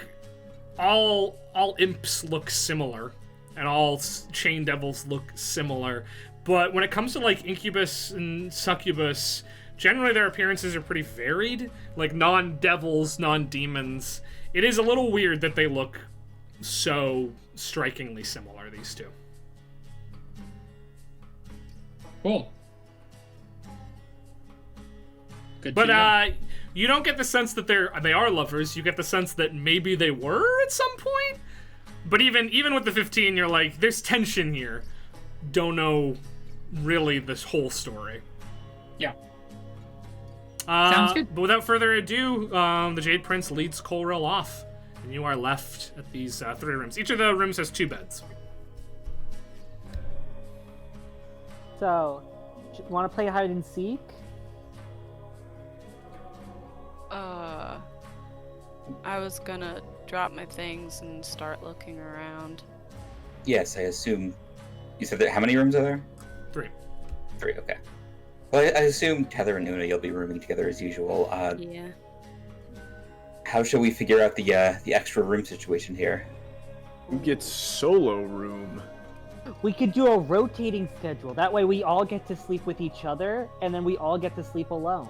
all imps look similar and all chain devils look similar. But when it comes to like incubus and succubus, generally their appearances are pretty varied. Like non-devils, non-demons. It is a little weird that they look so strikingly similar, these two. Cool. Good. But you don't get the sense that they are lovers. You get the sense that maybe they were at some point. But even with the 15, you're like, there's tension here. Don't know really this whole story. Yeah. Sounds good. But without further ado, the Jade Prince leads Colrell off, and you are left at these 3 rooms. Each of the rooms has 2 beds. So, want to play hide and seek? I was gonna drop my things and start looking around. Yes, I assume. You said that how many rooms are there? 3. 3, okay. Well, I assume Tether and Una, you'll be rooming together as usual. Yeah. How shall we figure out the extra room situation here? Who gets solo room? We could do a rotating schedule. That way we all get to sleep with each other, and then we all get to sleep alone.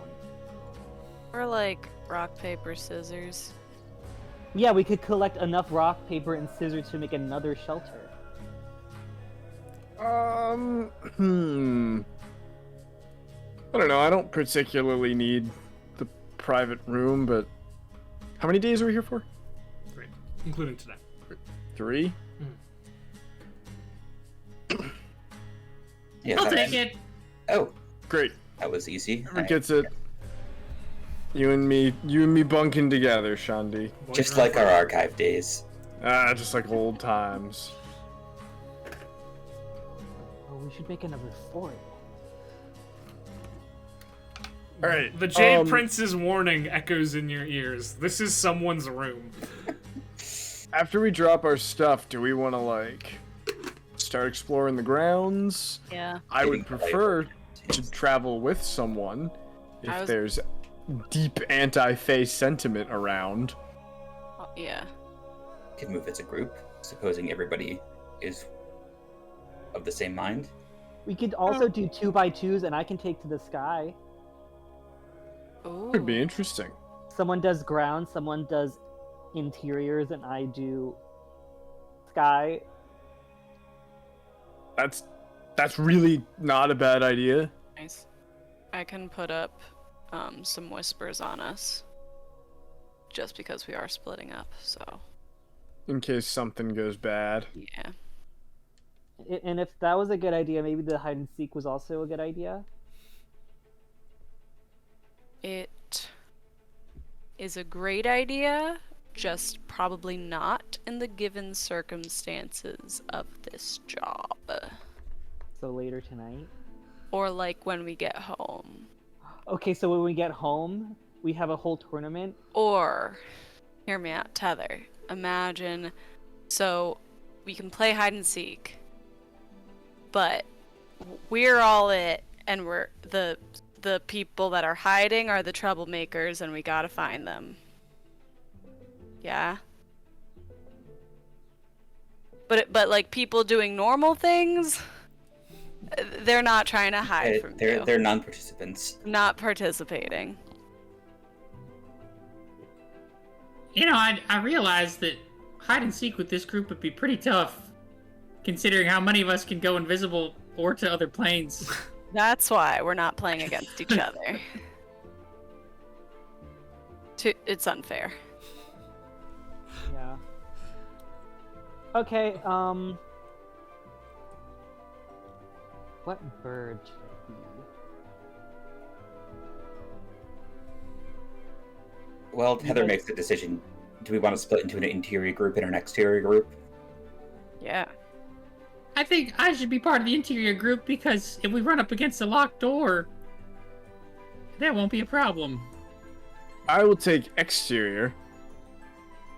Or like rock, paper, scissors. Yeah, we could collect enough rock, paper, and scissors to make another shelter. I don't know. I don't particularly need the private room, but how many days are we here for? 3, including today. 3? Yes, I'll take it. Oh, Great. That was easy. Whoever gets it. You and me bunking together, Shandi. Just like our archive days. Just like old times. Oh, we should make another fort. All right. The Jade Prince's warning echoes in your ears. This is someone's room. After we drop our stuff, do we want to like start exploring the grounds? Yeah. I would prefer to travel with someone if there's deep anti-Fae sentiment around. Yeah. Could move as a group, supposing everybody is of the same mind. We could also do 2x2s, and I can take to the sky. Ooh. Could be interesting. Someone does ground, someone does interiors, and I do sky. That's really not a bad idea. Nice. I can put up some whispers on us. Just because we are splitting up, so. In case something goes bad. Yeah. And if that was a good idea, maybe the hide and seek was also a good idea. It is a great idea, just probably not in the given circumstances of this job. So later tonight. Or like when we get home. Okay, so when we get home, we have a whole tournament. Or, hear me out, Tether. Imagine, so we can play hide and seek, but we're all it, and we're the people that are hiding are the troublemakers, and we gotta find them. Yeah. But like people doing normal things, they're not trying to hide from you. They're non-participants. Not participating. You know, I realized that hide and seek with this group would be pretty tough, considering how many of us can go invisible or to other planes. That's why we're not playing against each other. It's unfair. Yeah. Okay, what bird should it be? Well, Heather makes the decision. Do we want to split into an interior group and an exterior group? Yeah. I think I should be part of the interior group because if we run up against a locked door, that won't be a problem. I will take exterior.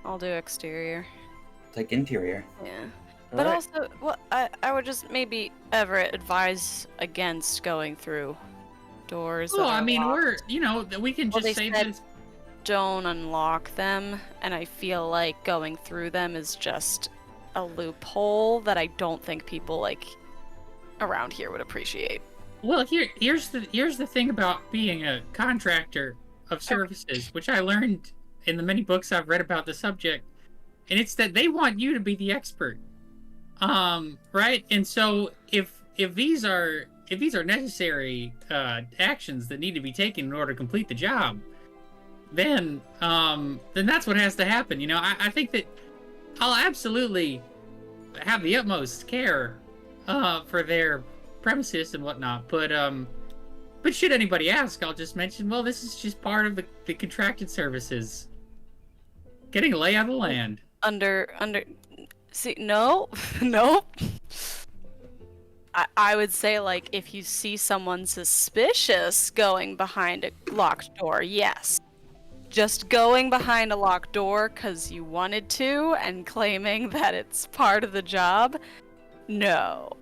I'll do exterior. Like interior. Yeah. But Alright. also, well, I would just maybe Everett advise against going through doors. Well, that I are mean, locked. we can Well, just they say said- that it's... Don't unlock them, and I feel like going through them is just a loophole that I don't think people like around here would appreciate. Well, here's the thing about being a contractor of services, which I learned in the many books I've read about the subject, and it's that they want you to be the expert, right? And so if these are necessary actions that need to be taken in order to complete the job, then that's what has to happen. You know, I think that I'll absolutely have the utmost care for their premises and whatnot, but should anybody ask, I'll just mention, well, this is just part of the contracted services. Getting a lay of the land. See, no, nope. I would say, like, if you see someone suspicious going behind a locked door, yes. Just going behind a locked door because you wanted to and claiming that it's part of the job, no.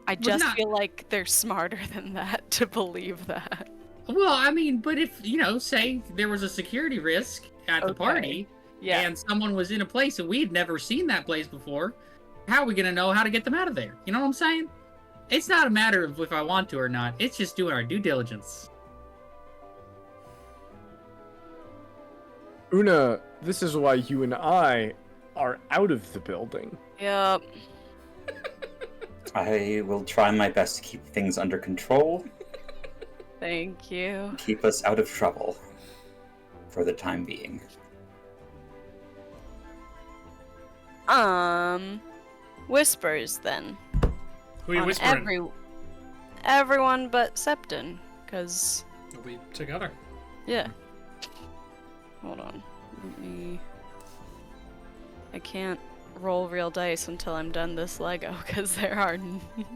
I just feel like they're smarter than that to believe that. Well, I mean, but if, say there was a security risk at the party, Yeah. and someone was in a place and we had never seen that place before, how are we going to know how to get them out of there? You know what I'm saying? It's not a matter of if I want to or not. It's just doing our due diligence. Una, this is why you and I are out of the building. Yep. I will try my best to keep things under control. Thank you. Keep us out of trouble. For the time being. Whispers then. Who are you On whispering? everyone but Septon, because... We'll be together. Yeah. Hold on. I can't roll real dice until I'm done this Lego, because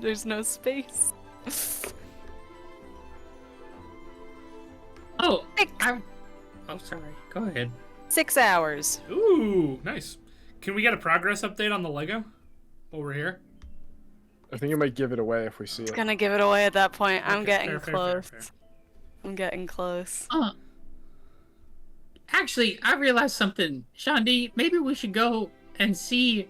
there's no space. Oh, oh, sorry. Go ahead. 6 hours. Ooh, nice. Can we get a progress update on the Lego while we're here? I think it might give it away if we see it. Gonna give it away at that point. I'm Okay, getting fair, close. fair. I'm getting close. Actually, I realized something. Shandi, maybe we should go and see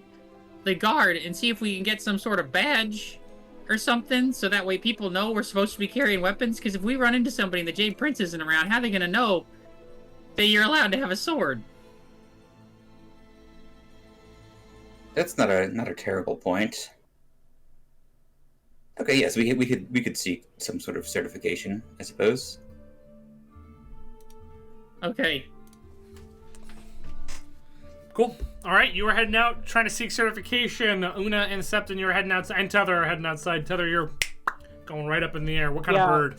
the guard and see if we can get some sort of badge or something, so that way people know we're supposed to be carrying weapons. Because if we run into somebody and the Jade Prince isn't around, how are they going to know that you're allowed to have a sword? That's not a terrible point. Okay, yes, we could seek some sort of certification, I suppose. Okay. Cool. All right, you were heading out, trying to seek certification. Una and Septon, you were heading outside, and Tether are heading outside. Tether, you're going right up in the air. What kind of bird?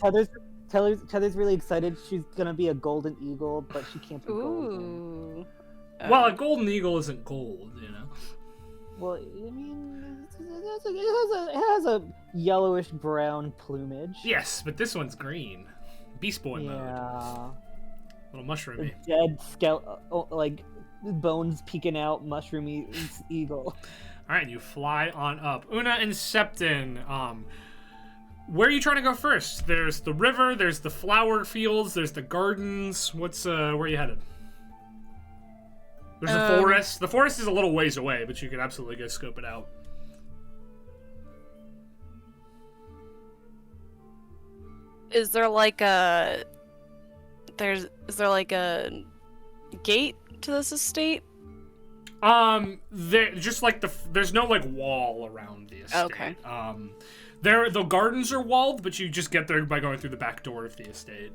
Tether's really excited. She's gonna be a golden eagle, but she can't be golden. Ooh. Well, a golden eagle isn't gold, you know. Well, I mean, it has a yellowish brown plumage. Yes, but this one's green. Beast Boy mode. Yeah. Little mushroomy. A dead skeleton, like bones peeking out, mushroomy eagle. All right, you fly on up. Una and Septon, where are you trying to go first? There's the river, there's the flower fields, there's the gardens. Where are you headed? There's the forest. The forest is a little ways away, but you could absolutely go scope it out. Is there like a gate to this estate? There's no like wall around the estate. Okay. The gardens are walled, but you just get there by going through the back door of the estate.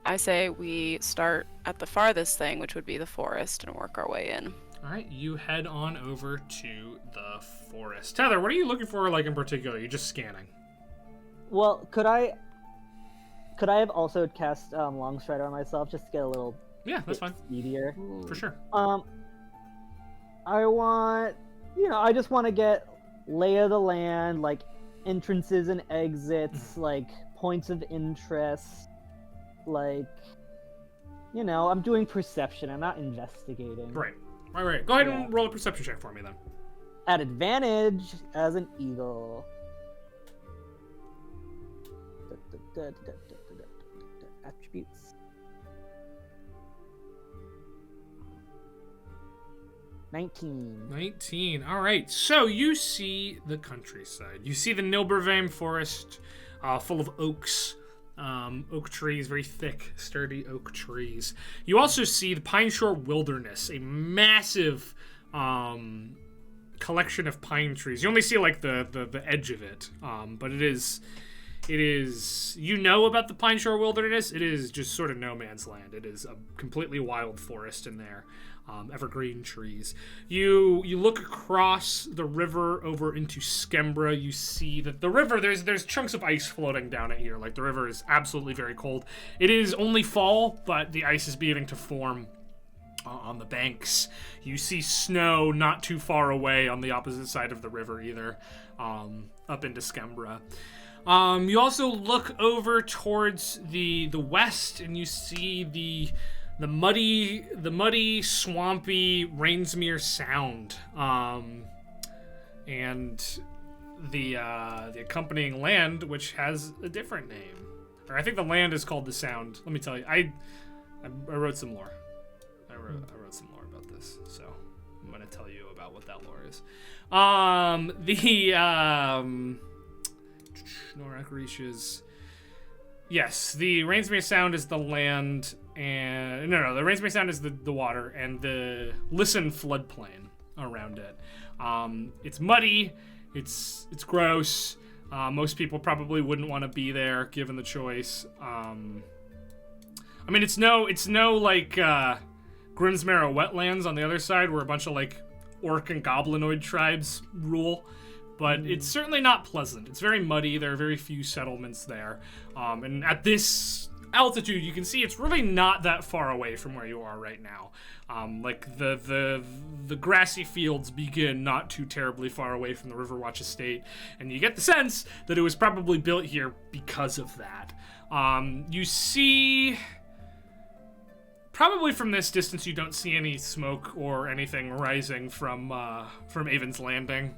I say we start at the farthest thing, which would be the forest, and work our way in. All right, you head on over to the forest. Tether, what are you looking for, like in particular? You're just scanning. Well, could I have also cast Longstrider on myself just to get a little That's fine. speedier? For sure. I just want to get lay of the land, like entrances and exits, like points of interest, like, I'm doing perception. I'm not investigating. Right. Go ahead and roll a perception check for me then. At advantage as an eagle. Attributes. 19. All right. So you see the countryside. You see the Nilbervame forest, full of oaks. Oak trees, very thick, sturdy oak trees. You also see the Pine Shore Wilderness, a massive collection of pine trees. You only see like the edge of it, but it is about the Pine Shore Wilderness. It is just sort of no man's land. It is a completely wild forest in there. Evergreen trees. You look across the river over into Skembra. You see that the river, there's chunks of ice floating down it here. Like, the river is absolutely very cold. It is only fall, but the ice is beginning to form on the banks. You see snow not too far away on the opposite side of the river either, up into Skembra. You also look over towards the west, and you see the muddy, swampy Rainsmere Sound, and the accompanying land, which has a different name. Or I think the land is called the Sound. Let me tell you, I wrote some lore. I wrote some lore about this, so I'm gonna tell you about what that lore is. Norak Risha's. Yes, the Rainsmere Sound is the land, and the Rainsmere Sound is the water, and the Listen floodplain around it. It's muddy, it's gross. Most people probably wouldn't want to be there given the choice. It's no like Grimsmarrow wetlands on the other side, where a bunch of like orc and goblinoid tribes rule. but it's certainly not pleasant. It's very muddy. There are very few settlements there. And at this altitude, you can see it's really not that far away from where you are right now. Like the grassy fields begin not too terribly far away from the Riverwatch Estate, and you get the sense that it was probably built here because of that. You see, probably from this distance, you don't see any smoke or anything rising from Avon's Landing.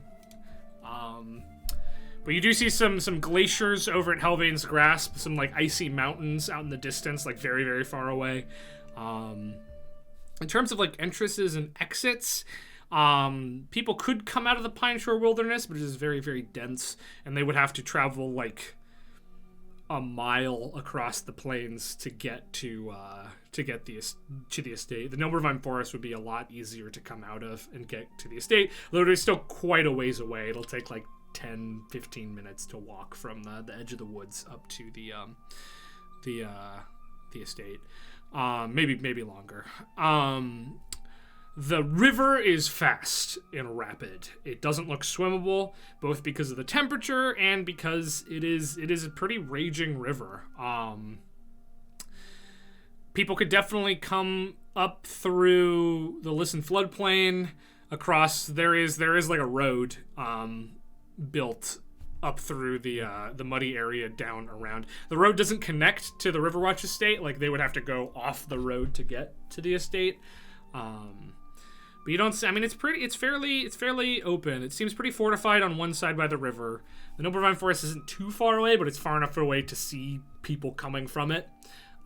But you do see some glaciers over at Helvain's Grasp, some like icy mountains out in the distance, like very, very far away. In terms of like entrances and exits, people could come out of the Pine Shore Wilderness, but it is very, very dense, and they would have to travel like a mile across the plains to get to the estate. The Noblevine Forest would be a lot easier to come out of and get to the estate, though it is still quite a ways away. It'll take like 10-15 minutes to walk from the edge of the woods up to the estate. Maybe longer. The river is fast and rapid. It doesn't look swimmable, both because of the temperature and because it is a pretty raging river. People could definitely come up through the Listen floodplain across. There is like a road built up through the muddy area down around. The road doesn't connect to the Riverwatch Estate. Like, they would have to go off the road to get to the estate. But you don't see, I mean, it's fairly open. It seems pretty fortified on one side by the river. The Noblevine Forest isn't too far away, but it's far enough away to see people coming from it.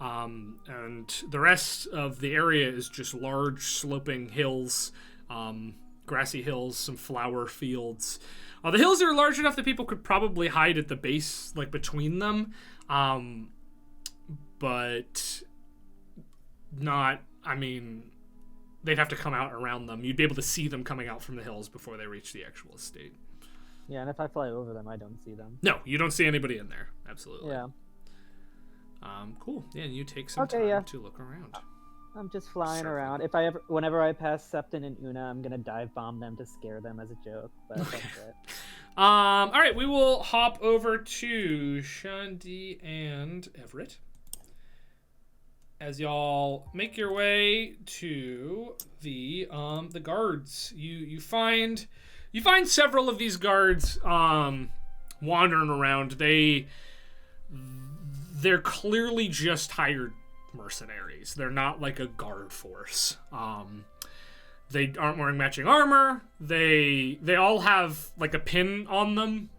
And the rest of the area is just large sloping hills, grassy hills, some flower fields. The hills are large enough that people could probably hide at the base, like between them, but not, I mean, they'd have to come out around them. You'd be able to see them coming out from the hills before they reach the actual estate. Yeah, and if I fly over them, I don't see them. No, you don't see anybody in there. Absolutely. Yeah. Cool. Yeah, and you take some time to look around. I'm just flying Sure. around. Whenever I pass Septon and Una, I'm gonna dive bomb them to scare them as a joke. But that's it. All right, we will hop over to Shandi and Everett as y'all make your way to the guards. You find several of these guards wandering around. They're clearly just hired mercenaries. They're not like a guard force. They aren't wearing matching armor. They all have like a pin on them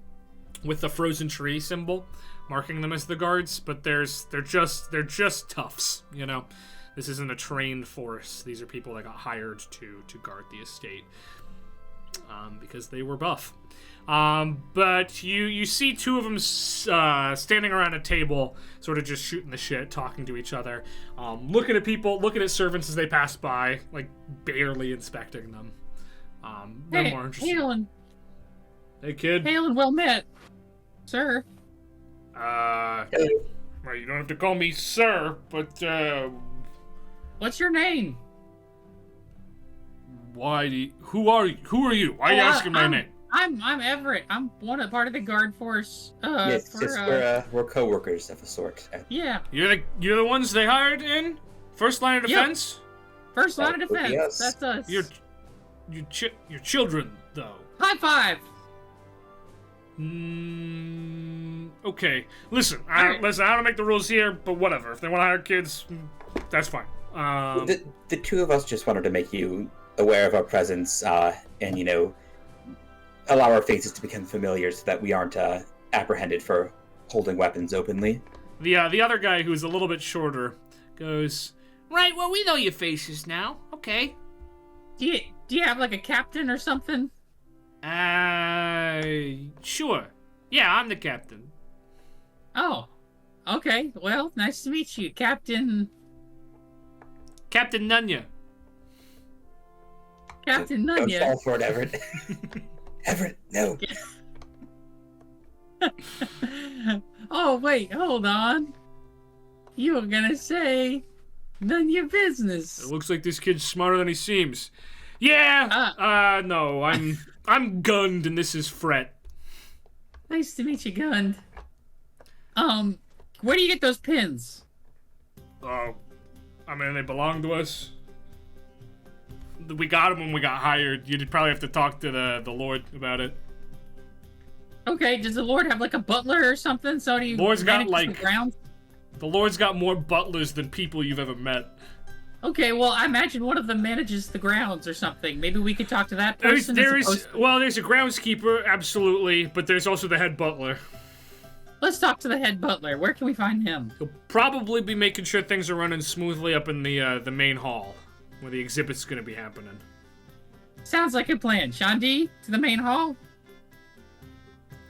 with the frozen tree symbol marking them as the guards, but they're just toughs, you know. This isn't a trained force. These are people that got hired to guard the estate because they were buff. But you see two of them standing around a table, sort of just shooting the shit, talking to each other, looking at people, looking at servants as they pass by, like barely inspecting them. They're more interested. Halen. Hey, kid. Halen, well met, sir. Well, you don't have to call me sir, but What's your name? who are you? Why are you asking my name? I'm Everett. I'm part of the guard force. Yes, we're co-workers of a sort. Yeah. You're the ones they hired in? First line of defense? First line of That would be defense. us. That's us. Your children, though. High five. Okay. Listen, I don't make the rules here, but whatever. If they want to hire kids, that's fine. The two of us just wanted to make you aware of our presence, and allow our faces to become familiar so that we aren't apprehended for holding weapons openly. The other guy, who's a little bit shorter, goes, right, well, we know your faces now. Okay. Do you have like a captain or something? Sure. Yeah, I'm the captain. Oh. Okay. Well, nice to meet you, Captain Nunya. Captain Don't Nunya. fall for it, Everett. Everett, no. Oh, wait, hold on. You were gonna say none of your business. It looks like this kid's smarter than he seems. Yeah. No, I'm gunned, and this is Fret. Nice to meet you, Gund. Where do you get those pins? Oh, I mean, they belong to us. We got them when we got hired. You'd probably have to talk to the Lord about it. Okay, does the Lord have like a butler or something? So do you Lord's got, manage like- the grounds? The Lord's got more butlers than people you've ever met. Okay, well, I imagine one of them manages the grounds or something. Maybe we could talk to that There's person. as opposed- there's a groundskeeper, absolutely, but there's also the head butler. Let's talk to the head butler. Where can we find him? He'll probably be making sure things are running smoothly up in the main hall, where the exhibit's gonna be happening. Sounds like a plan. Shandi, to the main hall?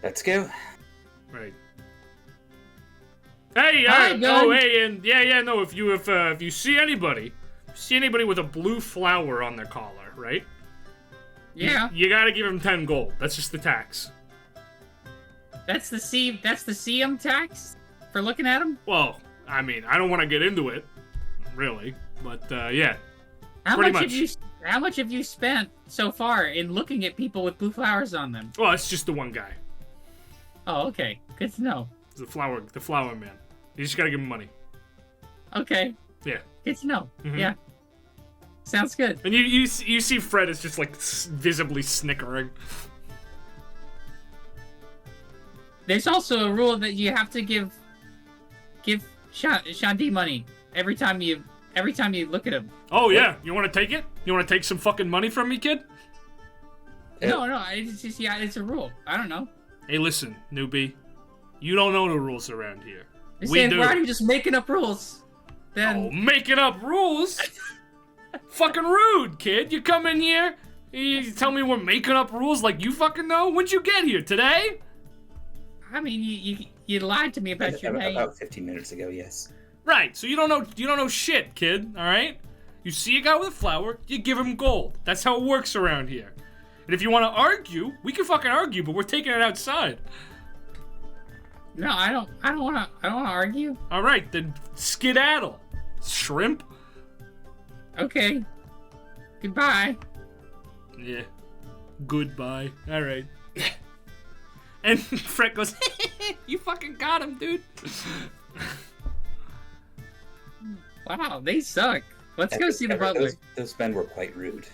Let's go. Right. Hey, Hi, Gun. hey, and no, if you see anybody with a blue flower on their collar, right? Yeah. You gotta give them 10 gold. That's just the tax. That's the CM tax for looking at him? Well, I mean, I don't want to get into it, really, but yeah. How Pretty much have you spent so far in looking at people with blue flowers on them? Well, it's just the one guy, Oh, okay. Good to know. the flower man. You just gotta give him money. Okay. Yeah. Good to know. Mhm. Yeah. Sounds good. And you see Fred is just like visibly snickering. There's also a rule that you have to give Shandi money every time you look at him. Oh yeah, you want to take it? You want to take some fucking money from me, kid? No, it's just it's a rule. I don't know. Hey, listen, newbie. You don't know the rules around here. You're We saying do. we're already just making up rules. Then Oh, making up rules? Fucking rude, kid. You come in here, you tell me we're making up rules like you fucking know? When'd you get here, today? I mean, you lied to me about your name. About 15 minutes ago, yes. Right, so you don't know shit, kid, alright? You see a guy with a flower, you give him gold. That's how it works around here. And if you want to argue, we can fucking argue, but we're taking it outside. No, I don't want to argue. Alright, then skedaddle. Shrimp? Okay. Goodbye. Yeah. Goodbye. Alright. And Fred goes, you fucking got him, dude. Wow, they suck. Let's go see the butler. Those men were quite rude.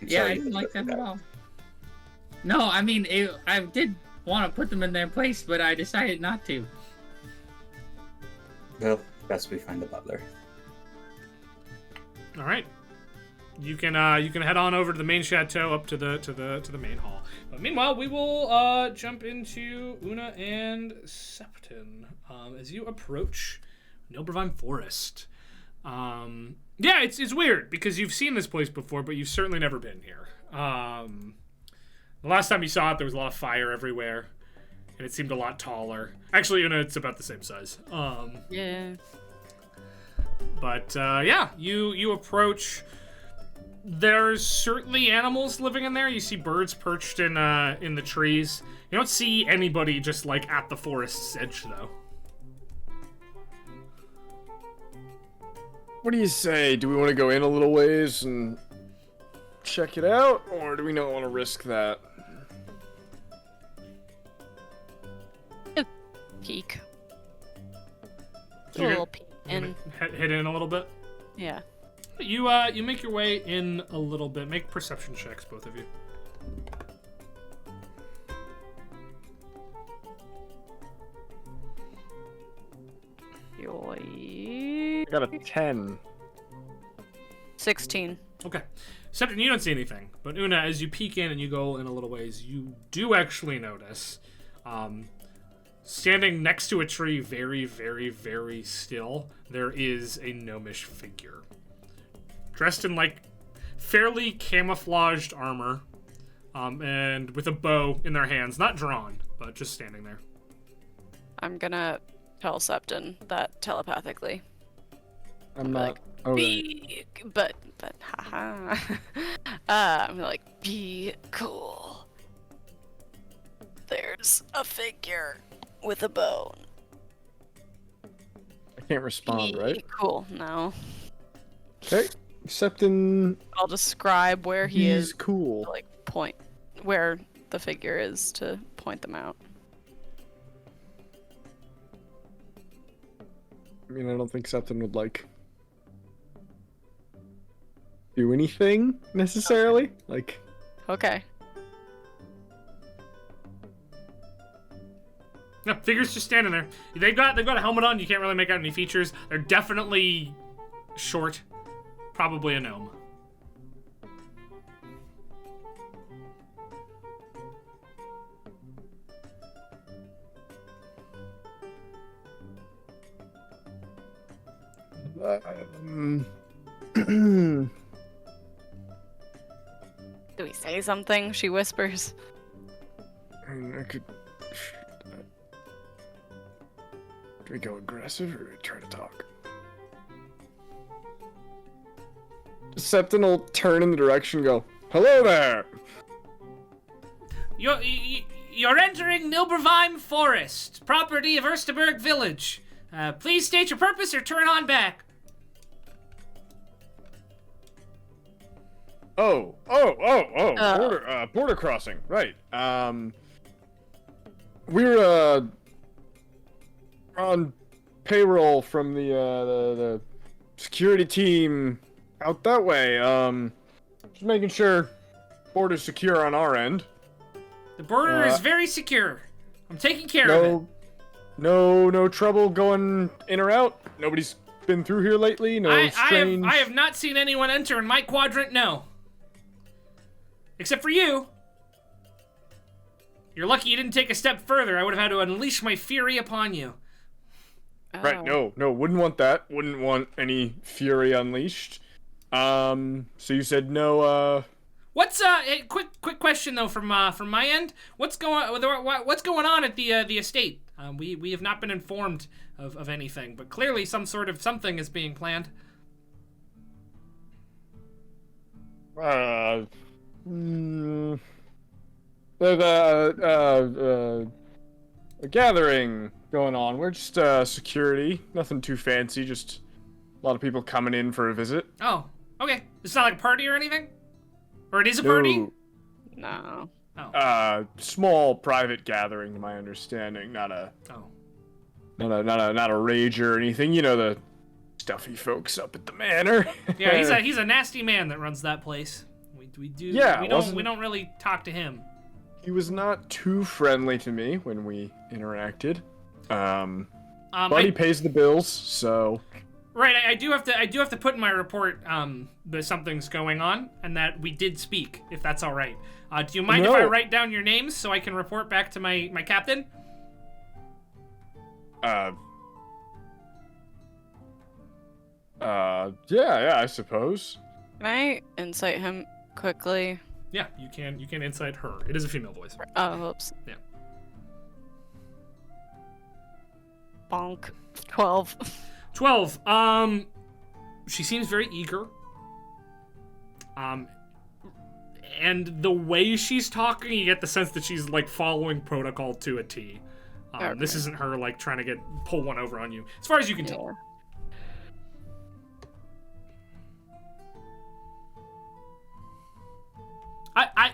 I'm Yeah, sorry I you didn't like put them at that. all. No, I mean, I did want to put them in their place, but I decided not to. Well, best we find the butler. All right. You can head on over to the main chateau, up to the main hall. But meanwhile, we will jump into Una and Septon as you approach Nilbrevine Forest. Yeah, it's weird because you've seen this place before, but you've certainly never been here. The last time you saw it, there was a lot of fire everywhere, and it seemed a lot taller. Actually, Una, it's about the same size. Yeah. But yeah, you approach. There's certainly animals living in there. You see birds perched in the trees. You don't see anybody just like at the forest's edge though. What do you say? Do we want to go in a little ways and check it out, or do we not want to risk that? Peek. So you're A little peek. And head in a little bit. yeah. You make your way in a little bit. Make perception checks, both of you. I got a 10. 16. Okay. Septon, you don't see anything. But Una, as you peek in and you go in a little ways, you do actually notice, standing next to a tree, very, very, very still, there is a gnomish figure. Dressed in, like, fairly camouflaged armor, and with a bow in their hands. Not drawn, but just standing there. I'm gonna tell Septon that telepathically. I'm not. Like, Oh, right. be, but, haha. I'm like, be cool. There's a figure with a bone. I can't respond, Be right? cool. No. Okay. Septon. I'll describe where he He's is. cool. Like, point where the figure is to point them out. I mean, I don't think Septon would, do anything, necessarily. Okay. No, figure's just standing there. They've got a helmet on. You can't really make out any features. They're definitely short. Probably a gnome. Do we say something? She whispers. I mean, I could... Do we go aggressive or do we try to talk? Septon will turn in the direction and go, "Hello there!" You're entering Nilbervheim Forest, property of Ersteberg Village. Please state your purpose or turn on back. Oh. Border crossing, right. We're, on payroll from the security team out that way. Just making sure border's secure on our end. The border is very secure. I'm taking care of it. No trouble going in or out? Nobody's been through here lately? Strange... I have not seen anyone enter in my quadrant, no. Except for you. You're lucky you didn't take a step further. I would have had to unleash my fury upon you. Right, no, wouldn't want that. Wouldn't want any fury unleashed. So you said no, What's a quick question though from my end? What's going on at the estate? We have not been informed of anything, but clearly something is being planned. There's a gathering going on. We're just security, nothing too fancy. Just a lot of people coming in for a visit. Oh, okay. It's not like a party or anything, or it is a party? No. Oh. Small private gathering, to my understanding. Not a rage or anything. You know, the stuffy folks up at the manor. Yeah, he's a nasty man that runs that place. We don't really talk to him. He was not too friendly to me when we interacted. But he pays the bills, so. Right, I do have to put in my report that something's going on and that we did speak, if that's all right. Do you mind if I write down your names so I can report back to my captain? Yeah, I suppose. Can I insight him quickly? Yeah, you can insight her. It is a female voice. Oh, oops. Yeah. Bonk. 12. 12. She seems very eager. And the way she's talking, you get the sense that she's like following protocol to a T. Okay. This isn't her like trying to pull one over on you, as far as you can tell.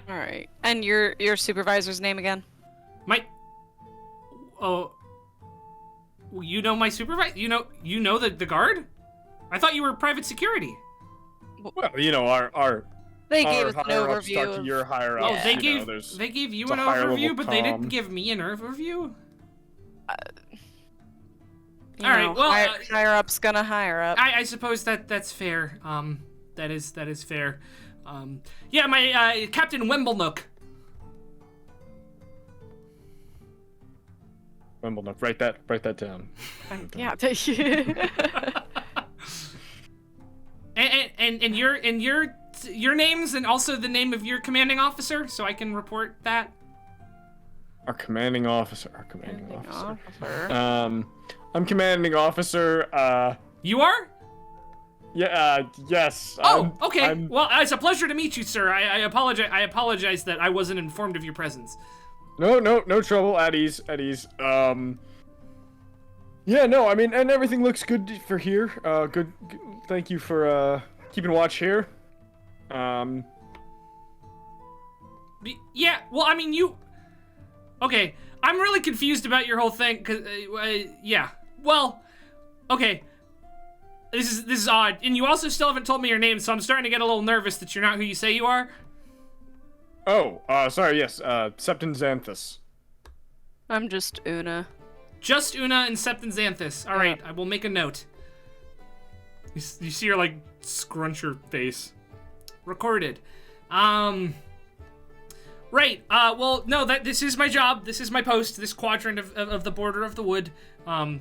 All right. And your supervisor's name again? You know my supervisor? You know the guard? I thought you were private security. Well, you know, our They gave us an higher-ups talk overview. to your higher Oh, ups. they you gave you it's an a higher overview, level but they didn't comm. give me an overview. You All right, know, well, higher up's gonna higher up. I suppose that's fair. That is fair. Yeah, my Captain Wemblenook. Wimbledon, write that down. Yeah. and your names and also the name of your commanding officer, so I can report that. Our commanding officer. I'm commanding officer. You are? Yeah. Yes. Oh, okay. Well, it's a pleasure to meet you, sir. I apologize that I wasn't informed of your presence. No trouble. At ease. Yeah, no, I mean, and everything looks good for here. Good. Thank you for keeping watch here. Yeah. Well, I mean, you. Okay, I'm really confused about your whole thing. Yeah. Well, Okay. This is odd. And you also still haven't told me your name, so I'm starting to get a little nervous that you're not who you say you are. Oh, sorry, yes, Septon Xanthus. I'm just Una. Just Una and Septon Xanthus. All right, I will make a note. You see her, like, scrunch her face. Recorded. Right, well, no, this is my job. This is my post, this quadrant of the border of the wood.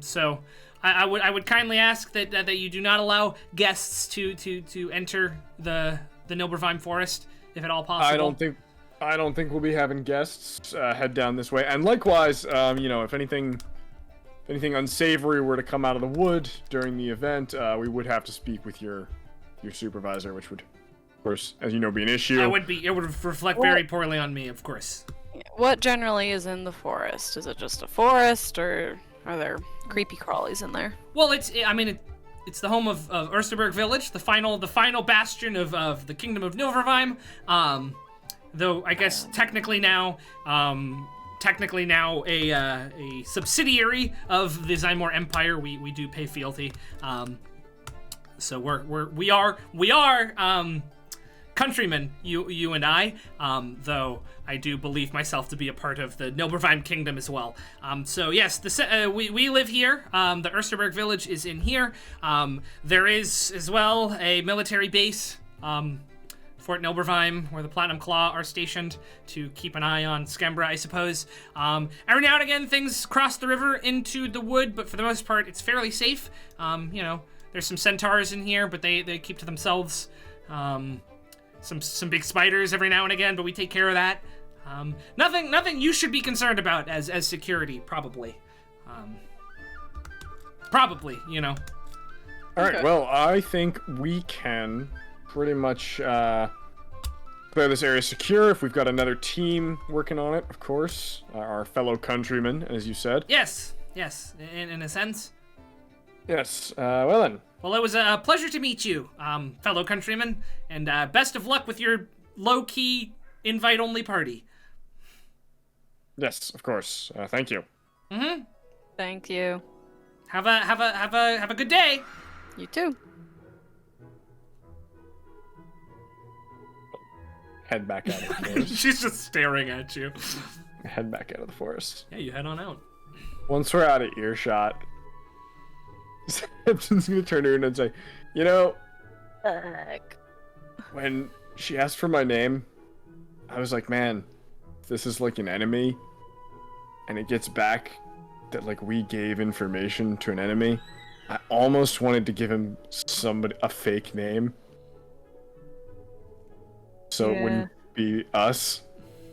So I would kindly ask that you do not allow guests to enter the Nilbervheim forest, if at all possible. I don't think we'll be having guests head down this way. And likewise, if anything unsavory were to come out of the wood during the event, we would have to speak with your supervisor, which would, of course, as you know, be an issue. It would reflect very poorly on me, of course. What generally is in the forest? Is it just a forest, or are there creepy crawlies in there? Well, it's the home of Ersterberg Village, the final bastion of the Kingdom of Nilvervheim. Though I guess technically now a subsidiary of the Zymor Empire, we do pay fealty. So we are countrymen, you and I. Though I do believe myself to be a part of the Nilbervheim Kingdom as well. So yes, we live here. The Ersterberg Village is in here. There is as well a military base. Fort Nilbervheim, where the Platinum Claw are stationed to keep an eye on Skembra, I suppose. Every now and again, things cross the river into the wood, but for the most part, it's fairly safe. There's some centaurs in here, but they keep to themselves. Some big spiders every now and again, but we take care of that. Nothing you should be concerned about as security, probably. Probably. All right, well, I think we can pretty much clear this area secure if we've got another team working on it, of course. Our fellow countrymen, as you said. Yes, in a sense. Yes, well then. Well, it was a pleasure to meet you, fellow countrymen, and best of luck with your low-key, invite-only party. Yes, of course. Thank you. Mm-hmm. Thank you. Have a good day. You too. Head back out of the forest. She's just staring at you. Head back out of the forest. Yeah, you head on out. Once we're out of earshot, Simpson's gonna turn to her and say, when she asked for my name, I was like, man, if this is like an enemy, and it gets back that like we gave information to an enemy, I almost wanted to give him a fake name. So it wouldn't be us,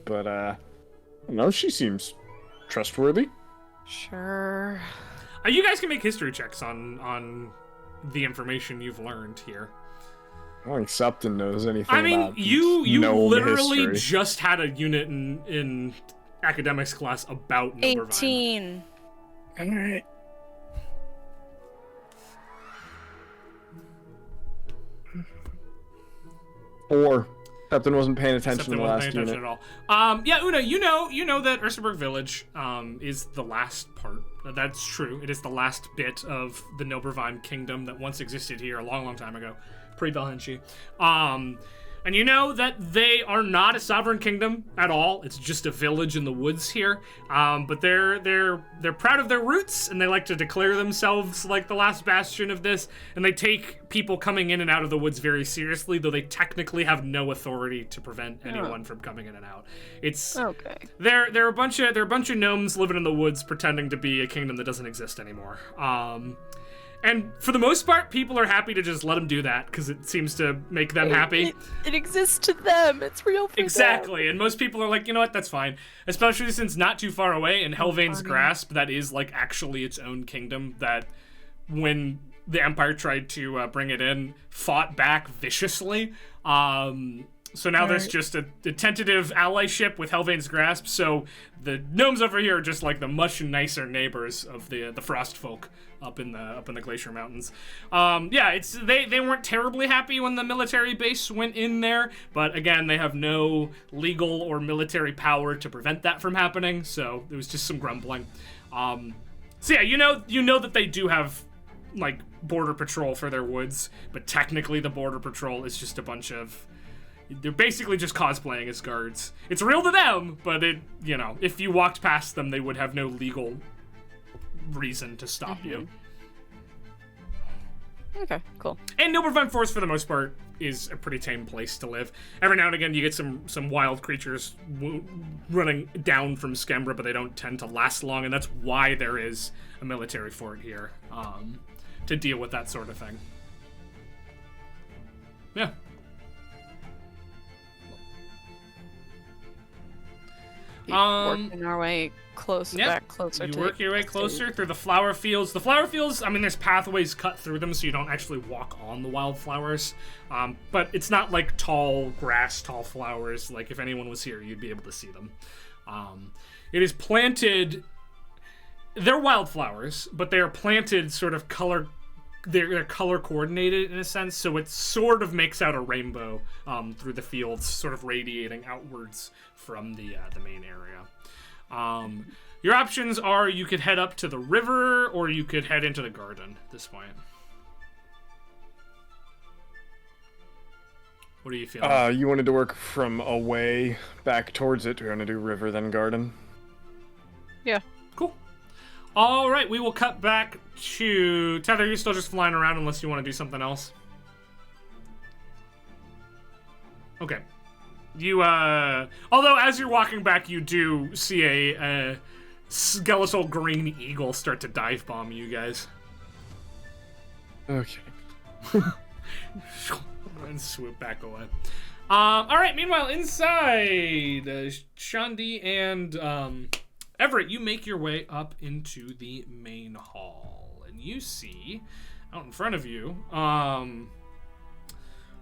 but she seems trustworthy. Sure. You guys can make history checks on the information you've learned here. I don't think Septon knows anything. I mean, about you literally history. just had a unit in academics class about Nilbervheim. 18. All right. Or Septon wasn't paying attention to the last unit. At all. Yeah, Una, you know that Ersterberg Village is the last part. That's true. It is the last bit of the Nilbervheim Kingdom that once existed here a long, long time ago, pre-Belhenshi. And you know that they are not a sovereign kingdom at all. It's just a village in the woods here. But they're proud of their roots, and they like to declare themselves like the last bastion of this. And they take people coming in and out of the woods very seriously, though they technically have no authority to prevent anyone from coming in and out. It's okay. They're a bunch of gnomes living in the woods, pretending to be a kingdom that doesn't exist anymore. And for the most part, people are happy to just let them do that because it seems to make them happy. It exists to them. It's real for Exactly. them. And most people are like, you know what, that's fine. Especially since not too far away in Helvain's Grasp, that is like actually its own kingdom that when the Empire tried to bring it in, fought back viciously. So now there's just a tentative allyship with Helvain's Grasp, so the gnomes over here are just like the much nicer neighbors of the frost folk up in the Glacier Mountains. It's they weren't terribly happy when the military base went in there, but again, they have no legal or military power to prevent that from happening, so there was just some grumbling. You know that they do have like border patrol for their woods, but technically the border patrol is just a bunch of, they're basically just cosplaying as guards. It's real to them, but it, you know, if you walked past them, they would have no legal reason to stop you. Okay, cool. And Noblevine Forest, for the most part, is a pretty tame place to live. Every now and again, you get some wild creatures running down from Skembra, but they don't tend to last long, and that's why there is a military fort here, to deal with that sort of thing. Yeah. Working our way closer, Yep. back closer to You work your way closer through the flower fields. The flower fields, I mean, there's pathways cut through them so you don't actually walk on the wildflowers. But it's not like tall grass, tall flowers. Like, if anyone was here, you'd be able to see them. It is planted... They're wildflowers, but they are planted sort of color... They're color coordinated in a sense, so it sort of makes out a rainbow through the fields, sort of radiating outwards from the main area. Your options are you could head up to the river, or you could head into the garden at this point. What are you feeling? You wanted to work from away back towards it. We're gonna do river then garden. Yeah. Cool. All right, we will cut back to Tether. You're still just flying around unless you want to do something else. Okay. You, although as you're walking back, you do see a skeletal green eagle start to dive bomb you guys. Okay. And swoop back away. All right, meanwhile, inside, Shandi and, Everett, you make your way up into the main hall, and you see, out in front of you,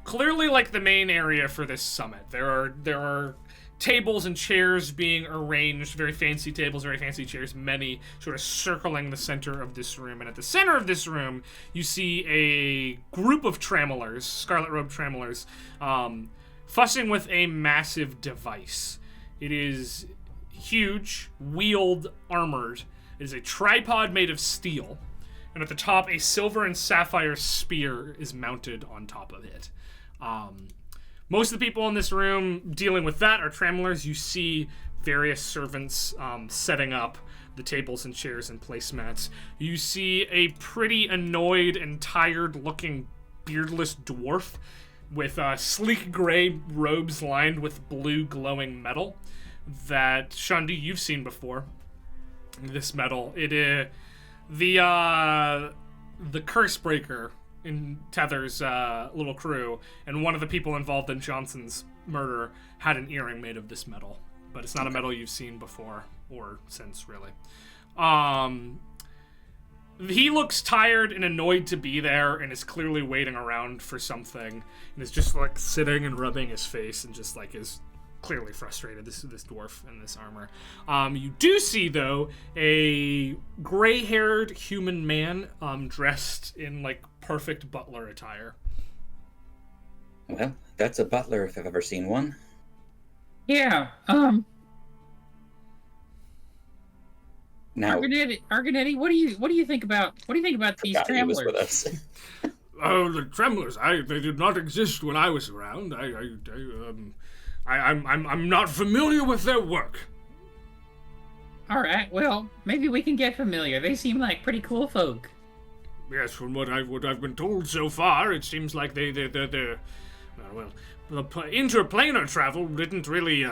clearly like the main area for this summit. There are tables and chairs being arranged, very fancy tables, very fancy chairs, many sort of circling the center of this room. And at the center of this room, you see a group of trammelers, scarlet-robed trammelers, fussing with a massive device. It is huge, wheeled, armored. It is a tripod made of steel, and at the top, a silver and sapphire spear is mounted on top of it. Most of the people in this room dealing with that are trammelers. You see various servants setting up the tables and chairs and placemats. You see a pretty annoyed and tired-looking beardless dwarf with sleek gray robes lined with blue glowing metal that, Shandi, you've seen before. This metal. The Cursebreaker in Tether's little crew, and one of the people involved in Johnson's murder had an earring made of this metal. But it's not a metal you've seen before, or since, really. He looks tired and annoyed to be there, and is clearly waiting around for something, and is just, like, sitting and rubbing his face, and just, like, is clearly frustrated, this dwarf in this armor. You do see, though, a gray-haired human man dressed in, like, perfect butler attire. Well, that's a butler if I've ever seen one. Yeah, Now, Argonetti, what do you think about these forgot he was with trammelers? us. Oh, the tremblers! They did not exist when I was around. I'm not familiar with their work. All right, well, maybe we can get familiar. They seem like pretty cool folk. Yes, from what I've been told so far, it seems like they're well, the interplanar travel didn't really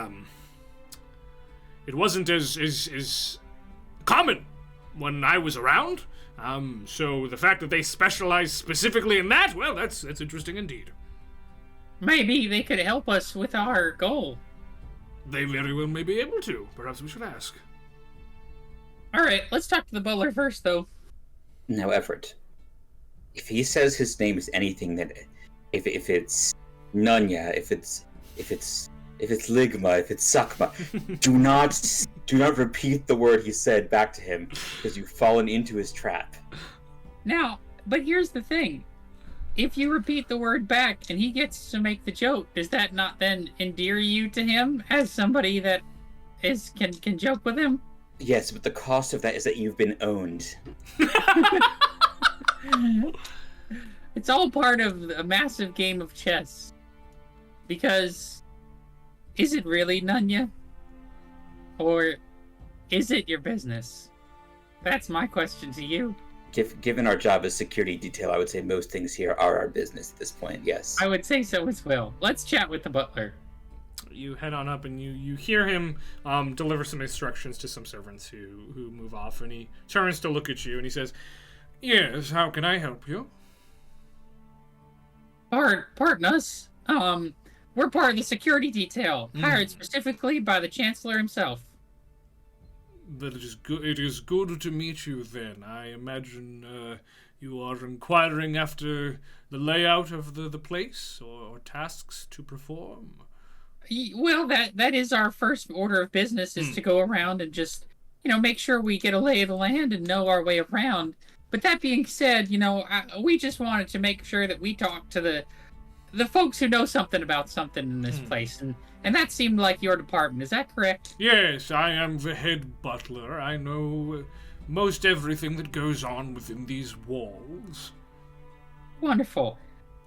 it wasn't as common when I was around. So the fact that they specialize specifically in that, well, that's interesting indeed. Maybe they could help us with our goal. They very well may be able to. Perhaps we should ask. All right, let's talk to the butler first, though. Now, Everett, if he says his name is anything that, if it's Nunya, if it's Ligma, if it's Sakma, do not repeat the word he said back to him, because you've fallen into his trap. Now, but here's the thing. If you repeat the word back and he gets to make the joke, does that not then endear you to him as somebody that can joke with him? Yes, but the cost of that is that you've been owned. It's all part of a massive game of chess. Because, is it really, Nunya? Or is it your business? That's my question to you. Given our job as security detail, I would say most things here are our business at this point, yes. I would say so as well. Let's chat with the butler. You head on up and you hear him deliver some instructions to some servants who move off, and he turns to look at you and he says, "Yes, how can I help you?" Pardon us. We're part of the security detail, hired specifically by the Chancellor himself. That it is good. It is good to meet you. Then I imagine you are inquiring after the layout of the place or tasks to perform. Well, that is our first order of business, is to go around and just, make sure we get a lay of the land and know our way around. But that being said, we just wanted to make sure that we talk to the folks who know something about something in this place, and that seemed like your department. Is that correct? Yes, I am the head butler. I know most everything that goes on within these walls. Wonderful.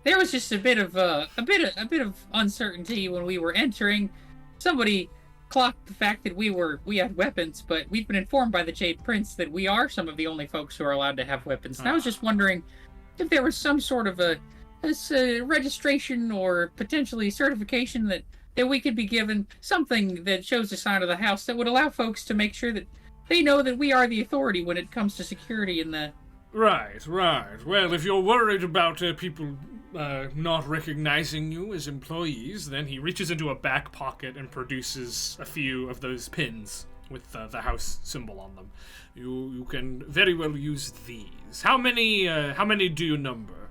There was just a bit of uncertainty when we were entering. Somebody clocked the fact that we had weapons, but we've been informed by the Jade Prince that we are some of the only folks who are allowed to have weapons. And I was just wondering if there was some sort of a registration or potentially certification that we could be given, something that shows the sign of the house that would allow folks to make sure that they know that we are the authority when it comes to security in the... Right. Well, if you're worried about people not recognizing you as employees, then he reaches into a back pocket and produces a few of those pins with the house symbol on them. You can very well use these. How many do you number?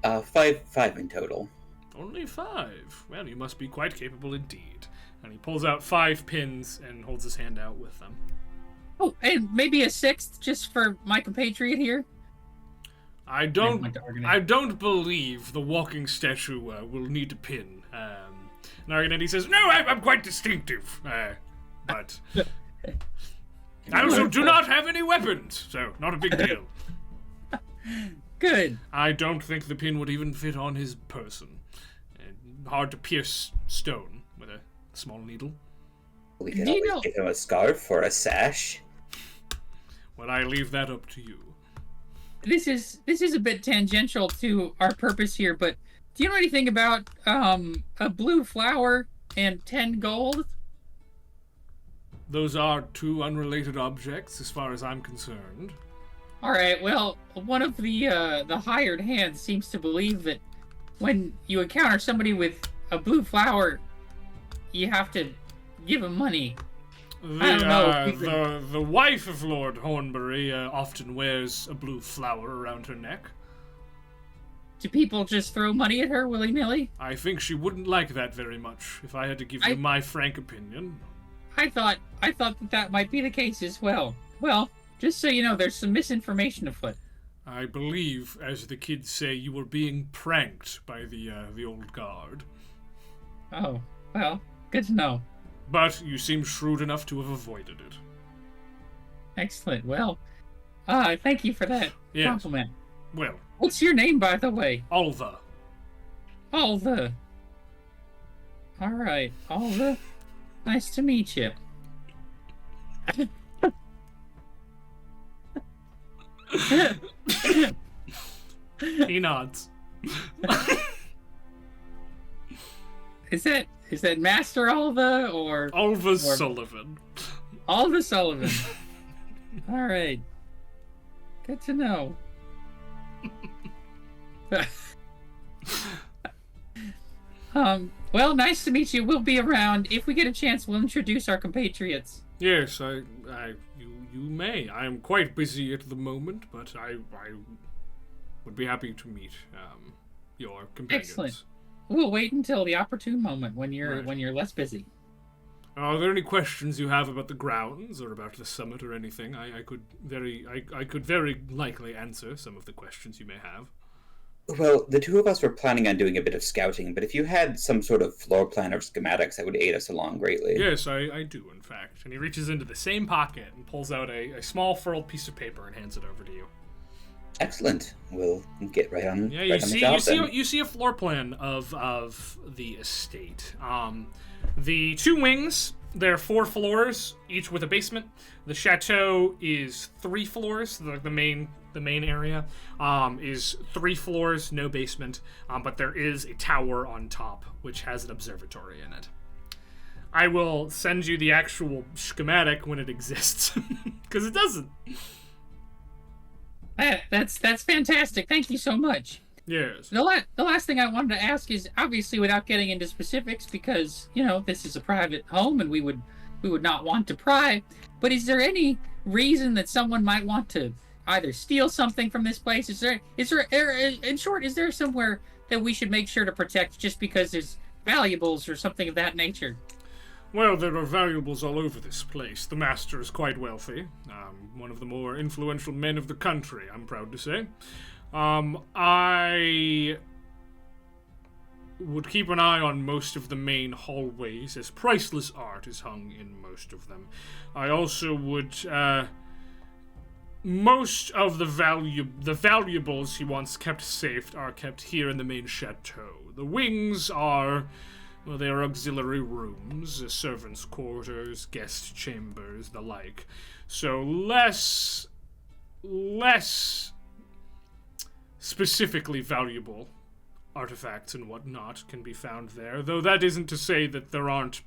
5 in total. Only 5. Well, you must be quite capable indeed. And he pulls out 5 pins and holds his hand out with them. Oh, and maybe a 6th just for my compatriot here? I don't believe the walking statue will need a pin. Narganetti says, "No, I'm quite distinctive. But I also do not have any weapons, so not a big deal." Good. I don't think the pin would even fit on his person. Hard to pierce stone with a small needle. We can always give him a scarf or a sash. Well, I leave that up to you. This is a bit tangential to our purpose here, but do you know anything about a blue flower and 10 gold? Those are 2 unrelated objects, as far as I'm concerned. All right. Well, one of the hired hands seems to believe that when you encounter somebody with a blue flower, you have to give them money. I don't know. The wife of Lord Hornbury often wears a blue flower around her neck. Do people just throw money at her willy-nilly? I think she wouldn't like that very much, if I had to give you my frank opinion. I thought that might be the case as well. Well, just so you know, there's some misinformation afoot. I believe, as the kids say, you were being pranked by the old guard. Oh, well, good to know. But you seem shrewd enough to have avoided it. Excellent. Well, thank you for that compliment. Well. What's your name, by the way? Alva. Alva. All right, Alva. Nice to meet you. He nods. Is that Master Alva or Alva Sullivan? Alva Sullivan. All right. Good to know. Well, nice to meet you. We'll be around. If we get a chance, we'll introduce our compatriots. Yes, you may. I am quite busy at the moment, but I would be happy to meet your companions. Excellent. We'll wait until the opportune moment when you're less busy. Are there any questions you have about the grounds or about the summit or anything? I could very likely answer some of the questions you may have. Well, the 2 of us were planning on doing a bit of scouting, but if you had some sort of floor plan or schematics, that would aid us along greatly. Yes, I do, in fact. And he reaches into the same pocket and pulls out a small furled piece of paper and hands it over to you. Excellent. We'll get right on. Yeah, right you on the see, job you see, then. you see a floor plan of the estate. The two wings. There are 4 floors, each with a basement. The chateau is 3 floors. The main area is 3 floors, no basement. But there is a tower on top, which has an observatory in it. I will send you the actual schematic when it exists, because it doesn't. That's fantastic. Thank you so much. Yes. The last thing I wanted to ask is, obviously without getting into specifics, because this is a private home and we would not want to pry, but is there any reason that someone might want to either steal something from this place? Is there in short, is there somewhere that we should make sure to protect just because there's valuables or something of that nature? Well, there are valuables all over this place. The master is quite wealthy. One of the more influential men of the country, I'm proud to say. I would keep an eye on most of the main hallways, as priceless art is hung in most of them. I also would, most of the valuables he wants kept safe are kept here in the main chateau. The wings are... well, they are auxiliary rooms, servants' quarters, guest chambers, the like. So less specifically valuable artifacts and whatnot can be found there, though that isn't to say that there aren't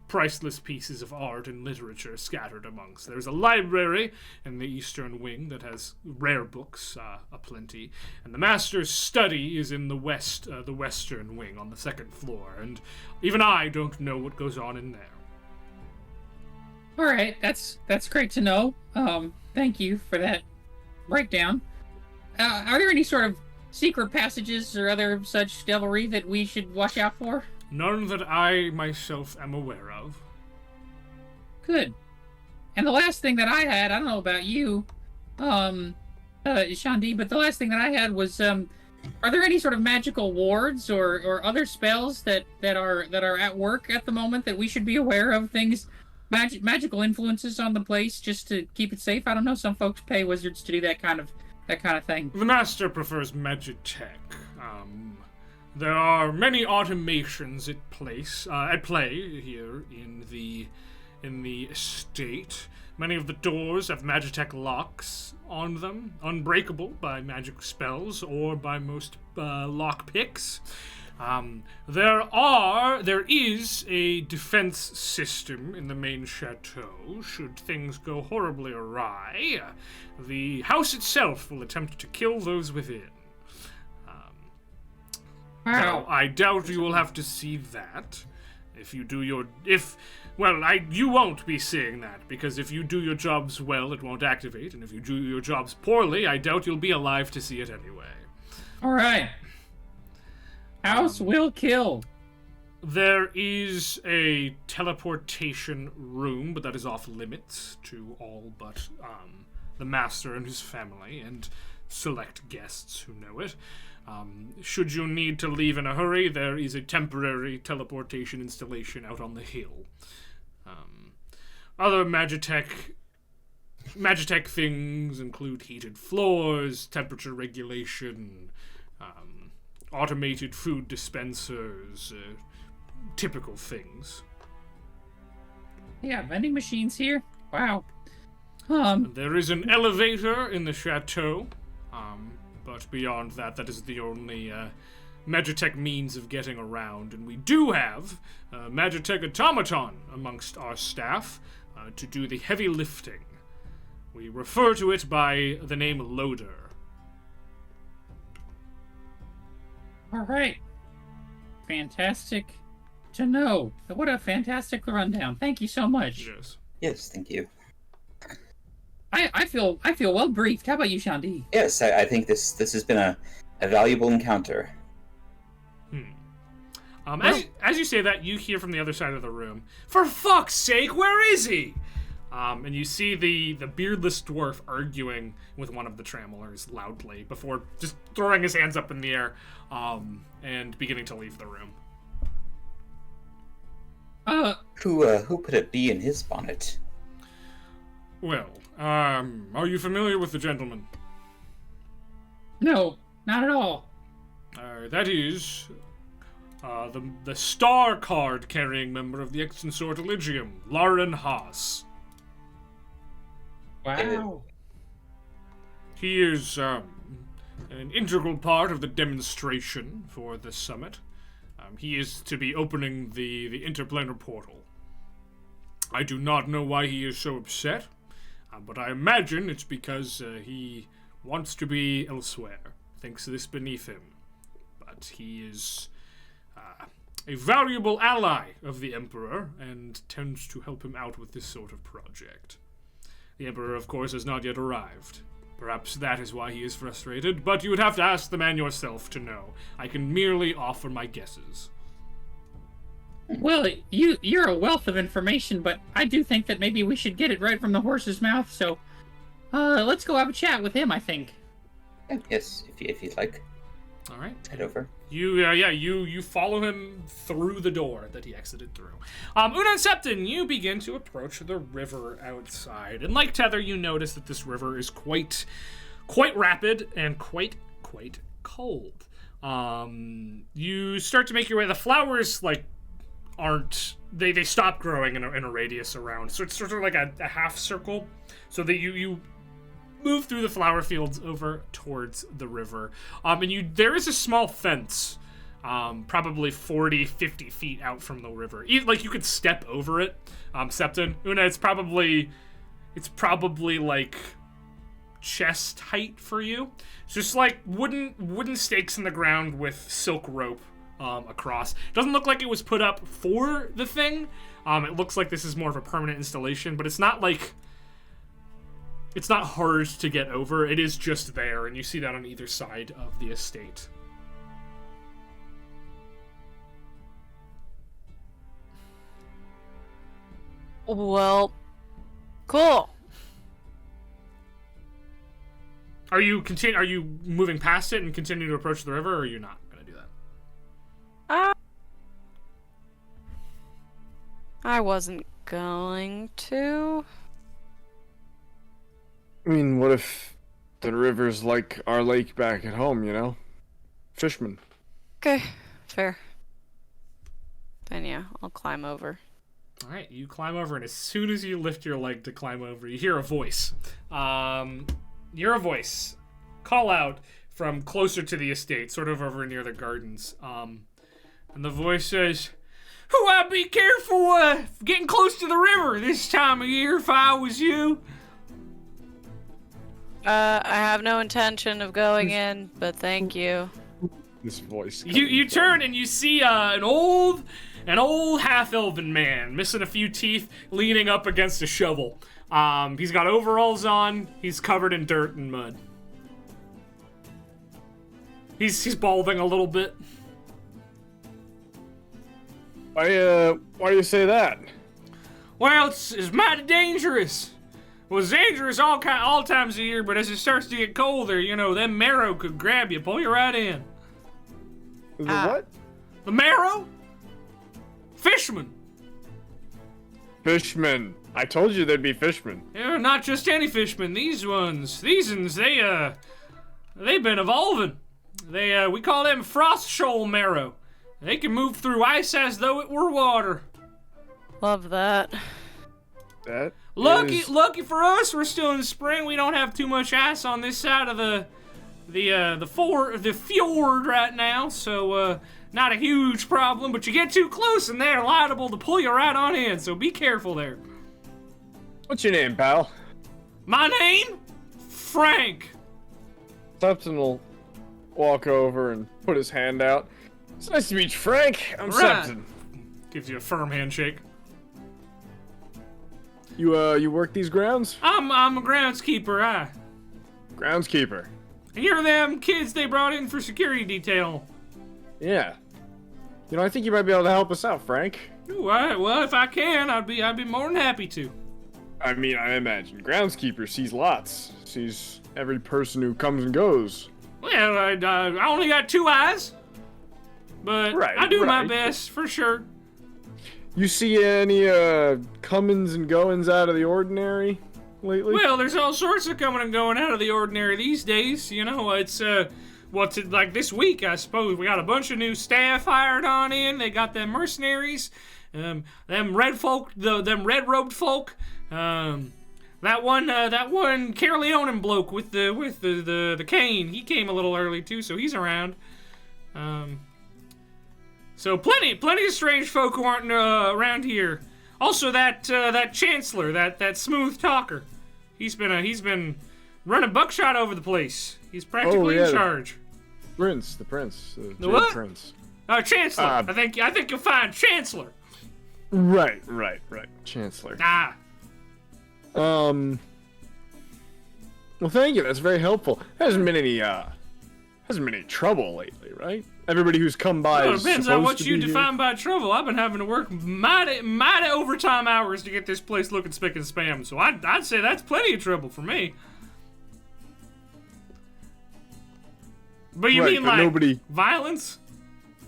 priceless pieces of art and literature scattered amongst. There's a library in the eastern wing that has rare books aplenty, and the master's study is in the western wing on the 2nd floor, and even I don't know what goes on in there. All right, that's great to know. Thank you for that breakdown. Are there any sort of secret passages or other such devilry that we should watch out for? None that I myself am aware of. Good. And the last thing that I had, I don't know about you, Shandi, but the last thing that I had was, are there any sort of magical wards or other spells that are at work at the moment that we should be aware of? Things, magical influences on the place just to keep it safe? I don't know. Some folks pay wizards to do that kind of thing. The master prefers magic tech. There are many automations at play here in the estate. Many of the doors have magitech locks on them, unbreakable by magic spells or by most lock picks. There is a defense system in the main chateau. Should things go horribly awry, the house itself will attempt to kill those within. Now, I doubt you will have to see that. You won't be seeing that, because if you do your jobs well, it won't activate, and if you do your jobs poorly, I doubt you'll be alive to see it anyway. All right. House will kill. There is a teleportation room, but that is off limits to all but the master and his family, and select guests who know it. Should you need to leave in a hurry, there is a temporary teleportation installation out on the hill. Other Magitech things include heated floors, temperature regulation, automated food dispensers, typical things. Yeah, vending machines here? Wow. There is an elevator in the chateau, but beyond that, that is the only Magitech means of getting around. And we do have a Magitech automaton amongst our staff to do the heavy lifting. We refer to it by the name Loader. All right. Fantastic to know. What a fantastic rundown. Thank you so much. Yes. Yes, thank you. I feel well briefed. How about you, Shandi? Yes, I think this has been a valuable encounter. As you say that, you hear from the other side of the room, "For fuck's sake, where is he?" And you see the beardless dwarf arguing with one of the trammellers loudly before just throwing his hands up in the air and beginning to leave the room. Who put a bee in his bonnet? Well, are you familiar with the gentleman? No, not at all. That is the star card carrying member of the Exconsortilegium, Lauren Haas. Wow. He is an integral part of the demonstration for the summit. He is to be opening the interplanar portal. I do not know why he is so upset, but I imagine it's because he wants to be elsewhere, thinks this beneath him. But he is a valuable ally of the Emperor and tends to help him out with this sort of project. The Emperor, of course, has not yet arrived. Perhaps that is why he is frustrated, but you would have to ask the man yourself to know. I can merely offer my guesses. Well, you're a wealth of information, but I do think that maybe we should get it right from the horse's mouth, so let's go have a chat with him, I think. Yes, if you'd like. All right. Head over. You follow him through the door that he exited through. Una and Septon, you begin to approach the river outside, and like Tether, you notice that this river is quite rapid and quite cold. You start to make your way. The flowers aren't they stop growing in a radius around, so it's sort of like a half circle, so that you move through the flower fields over towards the river. And there is a small fence, probably 40-50 feet out from the river. You could step over it. Septon, Una, it's probably like chest height for you. It's just like wooden stakes in the ground with silk rope across. It doesn't look like it was put up for the thing. It looks like this is more of a permanent installation, but it's not hard to get over. It is just there, and you see that on either side of the estate. Well, cool. Are you moving past it and continue to approach the river, or are you not going to do that? I wasn't going to. I mean, what if the river's like our lake back at home, you know? Fishermen. Okay, fair. Then yeah, I'll climb over. All right, you climb over, and as soon as you lift your leg to climb over, you hear a voice. Call out from closer to the estate, sort of over near the gardens. And the voice says, I'd be careful getting close to the river this time of year if I was you. I have no intention of going in, but thank you. This voice. You turn and you see an old half-elven man, missing a few teeth, leaning up against a shovel. He's got overalls on. He's covered in dirt and mud. He's balding a little bit. Why do you say that? Well, it's mighty dangerous. Well, it's dangerous all times of year, but as it starts to get colder, them marrow could grab you, pull you right in. Is it what? The marrow? Fishermen. Fishermen. I told you there'd be fishermen. Yeah, not just any fishermen. These ones, they've been evolving. We call them frost shoal marrow. They can move through ice as though it were water. Love that. Lucky for us, we're still in the spring. We don't have too much ice on this side of the fjord right now, so not a huge problem. But you get too close and they're liable to pull you right on in. So be careful there. What's your name, pal? My name, Frank. Septon will walk over and put his hand out. It's nice to meet you, Frank. I'm Right. Septon. Gives you a firm handshake. You work these grounds? I'm a groundskeeper, Groundskeeper. And you're them kids they brought in for security detail. Yeah. I think you might be able to help us out, Frank. Ooh, well, if I can, I'd be more than happy to. I mean, I imagine. Groundskeeper sees lots. Sees every person who comes and goes. Well, I only got 2 eyes. But I do my best, for sure. You see any comings and goings out of the ordinary? lately? Well, there's all sorts of coming and going out of the ordinary these days. You know, it's what's it like this week? I suppose we got a bunch of new staff hired on in. They got them mercenaries, them red folk, them red robed folk. That one Carleonin bloke with the cane. He came a little early too, so he's around. So plenty of strange folk who aren't around here. Also, that chancellor, that smooth talker, he's been running buckshot over the place. He's practically in charge. The prince. The what? Prince. Chancellor. I think you'll find chancellor. Right. Chancellor. Ah. Well, thank you. That's very helpful. Hasn't been any trouble lately, right? Everybody who's come by Well, it is depends on what supposed to you be here. define by trouble. I've been having to work mighty overtime hours to get this place looking spick and spam, so I'd say that's plenty of trouble for me. But you mean but like nobody... violence?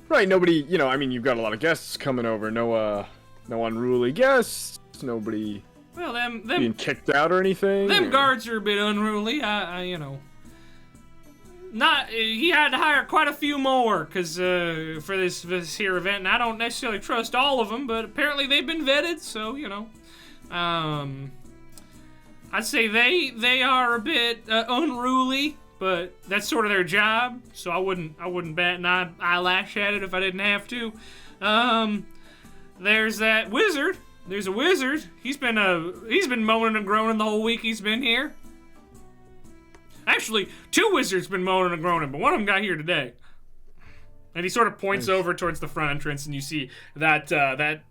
Right, nobody, I mean, you've got a lot of guests coming over. No unruly guests. Nobody Well, them being kicked out or anything. them guards are a bit unruly. He had to hire quite a few more for this here event, and I don't necessarily trust all of them, but apparently they've been vetted, so I'd say they are a bit unruly, but that's sort of their job, so I wouldn't bat an eyelash at it if I didn't have to. There's that wizard. There's a wizard. He's been moaning and groaning the whole week he's been here. Actually, two wizards been moaning and groaning, but one of them got here today. And he sort of points over towards the front entrance, and you see that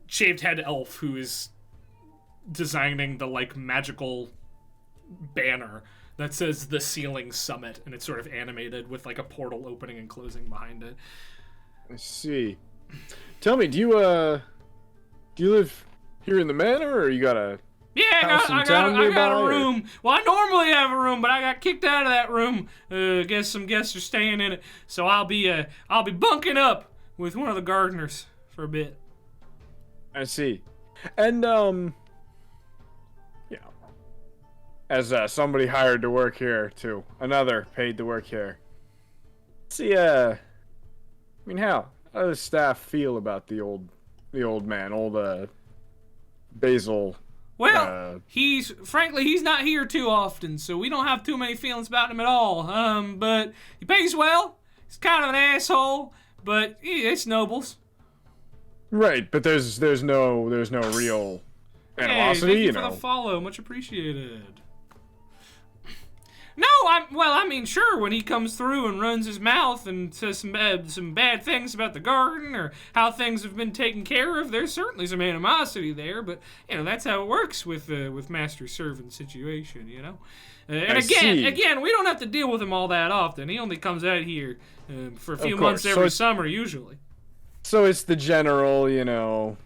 shaved head elf who is designing the magical banner that says the Ceiling Summit, and it's sort of animated with a portal opening and closing behind it. I see. Tell me, do you live here in the manor, or you got a Yeah, house in I town got nearby, a or- room. Well, I normally have a room, but I got kicked out of that room. Guess some guests are staying in it, so I'll be bunking up with one of the gardeners for a bit. I see. And as somebody hired to work here too, another paid to work here. See, how does the staff feel about the old man, Basil? Well, he's not here too often, so we don't have too many feelings about him at all. But he pays well. He's kind of an asshole, but it's nobles. Right, but there's no real animosity, Hey, thank you for the follow, much appreciated. No, sure, when he comes through and runs his mouth and says some bad things about the garden or how things have been taken care of, there's certainly some animosity there, but, that's how it works with master-servant situation, And again, we don't have to deal with him all that often. He only comes out here for a few months every summer, usually. So it's the general,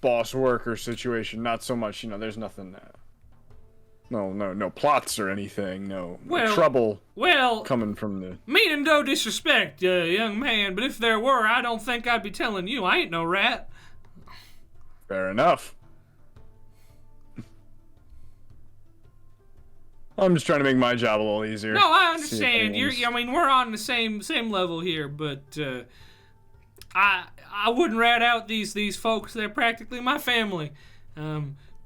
boss worker situation, not so much, there's nothing... No plots or anything. No trouble. Coming from the. Meaning no disrespect, young man, but if there were, I don't think I'd be telling you. I ain't no rat. Fair enough. I'm just trying to make my job a little easier. No, I understand. We're on the same level here, but I wouldn't rat out these folks. They're practically my family,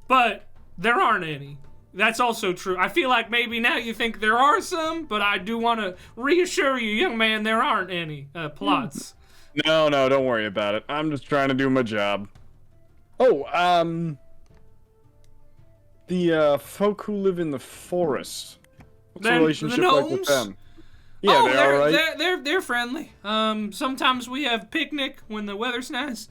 but there aren't any. That's also true. I feel like maybe now you think there are some, but I do want to reassure you, young man, there aren't any plots. No, don't worry about it. I'm just trying to do my job. Oh, the folk who live in the forest. What's the relationship like with them? Yeah, they're all right. They're friendly. Sometimes we have picnic when the weather's nice.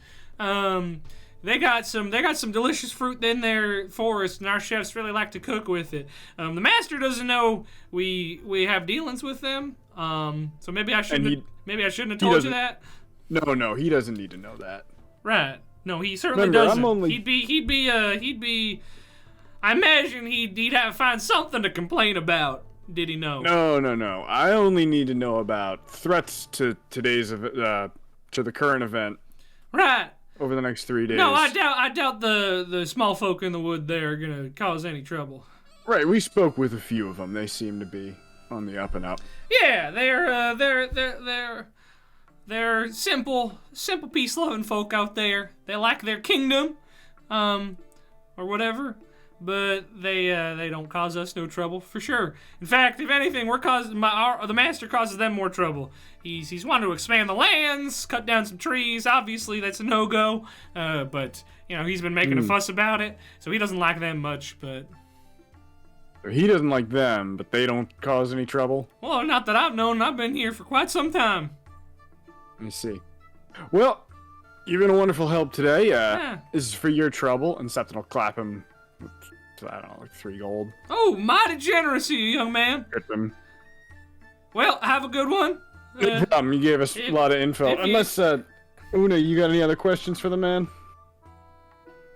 They got some delicious fruit in their forest, and our chefs really like to cook with it. The master doesn't know we have dealings with them. So maybe I shouldn't have told you that. No, he doesn't need to know that. Right. No, he certainly Remember, doesn't. He'd be. I imagine he'd have to find something to complain about. Did he know? No. I only need to know about threats to today's to the current event. Right. over the next 3 days. No, I doubt the small folk in the wood there are gonna cause any trouble. Right, we spoke with a few of them. They seem to be on the up and up. Yeah, they're simple, peace-loving folk out there. They like their kingdom, or whatever. But they don't cause us no trouble for sure. In fact, if anything, the master causes them more trouble. He's wanted to expand the lands, cut down some trees. Obviously, that's a no-go. But he's been making a fuss about it, so he doesn't like them much. But He doesn't like them, but they don't cause any trouble. well, not that I've known. I've been here for quite some time. Let me see. Well, you've been a wonderful help today. Yeah. This is for your trouble, and Septon will clap him. I don't know, like 3 gold. Oh, mighty generous of you, young man. Get them. Well, have a good one. No problem. You gave us a lot of info. Unless, Una, you got any other questions for the man?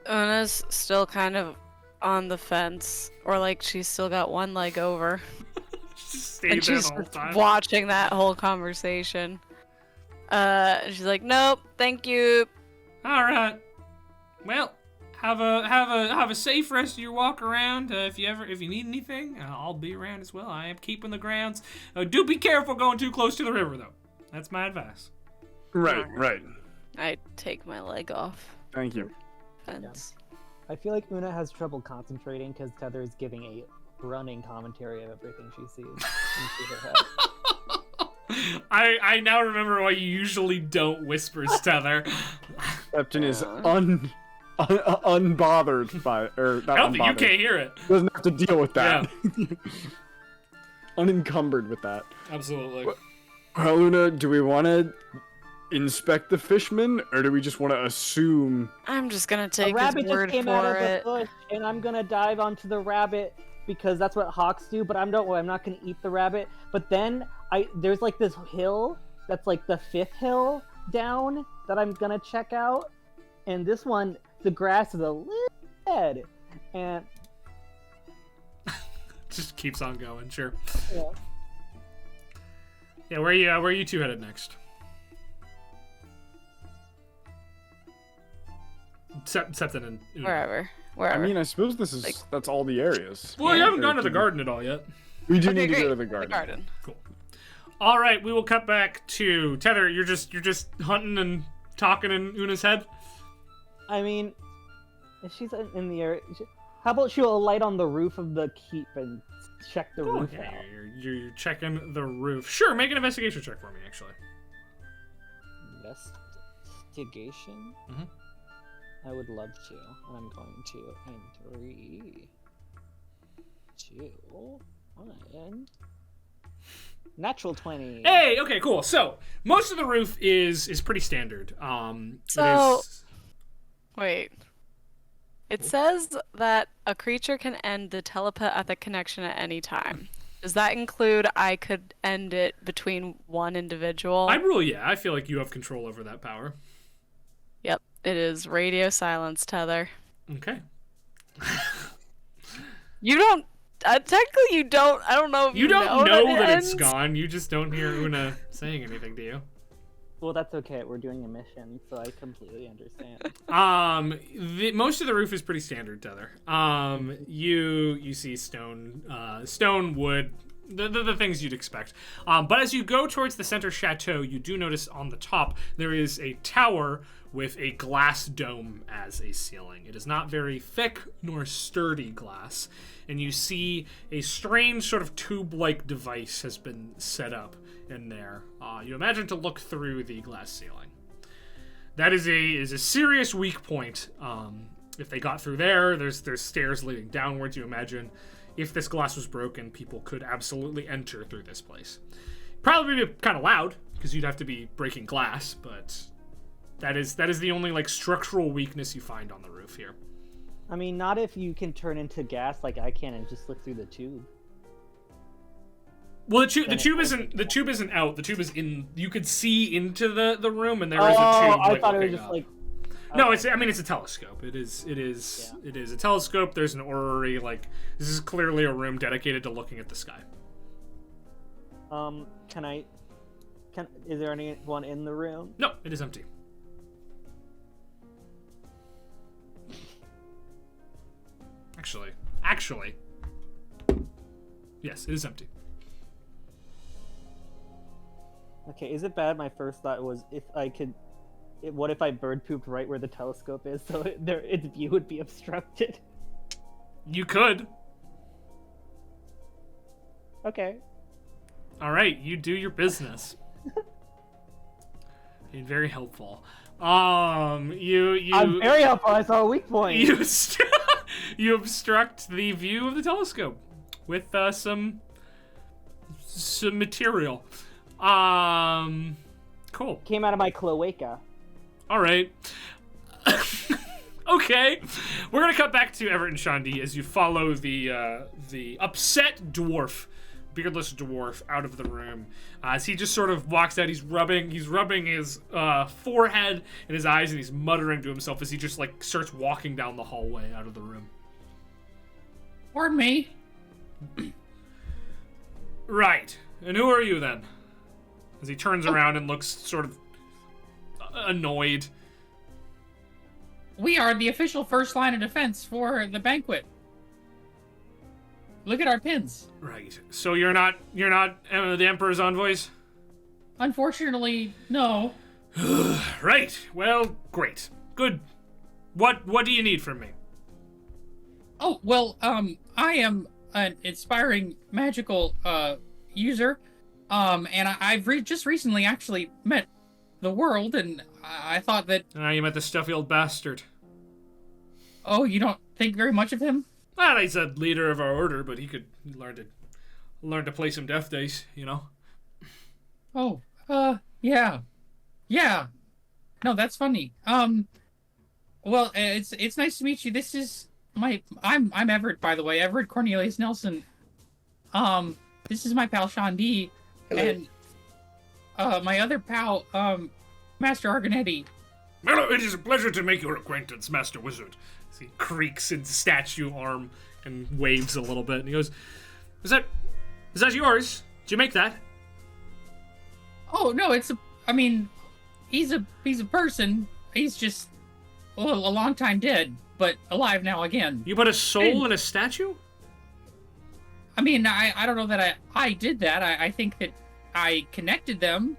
Una's still kind of on the fence, or like she's still got one leg over, Just stayed and there she's the whole time. watching that whole conversation. She's like, "Nope, thank you." All right. Well, have a safe rest of your walk around. If you need anything, I'll be around as well. I am keeping the grounds. Do be careful going too close to the river, though. That's my advice. Right. I take my leg off Thank you. fence. I feel like Una has trouble concentrating because Tether is giving a running commentary of everything she sees into her head. I now remember why you usually don't whisper, Tether. Septon is unbothered by, or not Healthy, you unbothered. can't hear it. Doesn't have to deal with that. Unencumbered with that. Absolutely. Well, Luna, do we want to inspect the fishman, or do we just want to assume? I'm just gonna A take his rabbit just word came out for of the it. bush, and I'm gonna dive onto the rabbit because that's what hawks do. But I'm not gonna eat the rabbit. But then there's like this hill that's like the 5th hill down that I'm gonna check out, and this one, the grass is a little red, and Just keeps on going. Sure. yeah. Yeah. Where are you two headed next? Septon and Una. Wherever. I mean, I suppose this is Like- that's all the areas. Well, you haven't Or gone to the do- garden at all yet. We do Okay, need to great. go to the garden. Cool. All right, we will cut back to Tether. You're just hunting and talking in Una's head. I mean, if she's in the area, how about she'll alight on the roof of the keep and check the roof Yeah, out? you're checking the roof. Sure, make an investigation check for me, actually. Investigation? Mhm. I would love to, and I'm going to in 3, 2, 1. Natural 20. Hey, okay, cool. So most of the roof is pretty standard. So- Wait. It says that a creature can end the telepathic connection at any time. Does that include I could end it between one individual? I'd rule, yeah. I feel like you have control over that power. Yep, it is radio silence tether. Okay. You don't. Technically, you don't. I don't know if You don't know that that it it's ends. gone. You just don't hear Una saying anything to you. Well, that's okay. We're doing a mission, so I completely understand. Most of the roof is pretty standard, Tether. You see stone, wood, the things you'd expect. But as you go towards the center chateau, you do notice on the top there is a tower with a glass dome as a ceiling. It is not very thick nor sturdy glass, and you see a strange sort of tube-like device has been set up in there. You imagine to look through the glass ceiling. That is a serious weak point. If they got through there's stairs leading downwards. You imagine if this glass was broken, people could absolutely enter through this place. Probably be kind of loud because you'd have to be breaking glass, but that is the only like structural weakness you find on the roof here. I mean, not if you can turn into gas like I can and just look through the tube. Well, the tube isn't out. The tube is in. You could see into the room, and there is a tube. I thought it was looking just up. like. No, Okay. it's a telescope. It is a telescope. There's an orrery. Like, this is clearly a room dedicated to looking at the sky. Is there anyone in the room? No, it is empty. actually. Yes, it is empty. Okay, is it bad? My first thought was what if I bird pooped right where the telescope is, so its view would be obstructed? You could. Okay. All right, you do your business. You're very helpful. I'm very helpful. I saw a weak point. You obstruct the view of the telescope with some material. Cool. Came out of my cloaca. All right. Okay. We're gonna cut back to Everett and Shandi as you follow the upset dwarf, beardless dwarf, out of the room. As he just sort of walks out, he's rubbing his forehead and his eyes, and he's muttering to himself as he just like starts walking down the hallway out of the room. Pardon me. Right. And who are you then? As he turns around and looks sort of annoyed. We are the official first line of defense for the banquet. Look at our pins. Right. So you're not the Emperor's envoys? Unfortunately, no. Right. Well, great. Good. What do you need from me? Oh, well, I am an inspiring magical user. And I've just recently actually met the world, and I thought that... You met the stuffy old bastard. Oh, you don't think very much of him? Well, he's a leader of our order, but he learn to play some death dice, you know? Oh, yeah. Yeah. No, that's funny. Well, it's nice to meet you. This is I'm Everett, by the way. Everett Cornelius Nelson. This is my pal Shandi. Hello. And my other pal, Master Argonetti. Well, it is a pleasure to make your acquaintance, Master Wizard. As he creaks his statue arm and waves a little bit, and he goes, Is that yours? Did you make that? Oh no, he's a person. He's just a long time dead, but alive now again. You put a soul in a statue? I mean, I don't know that I did that. I think that I connected them.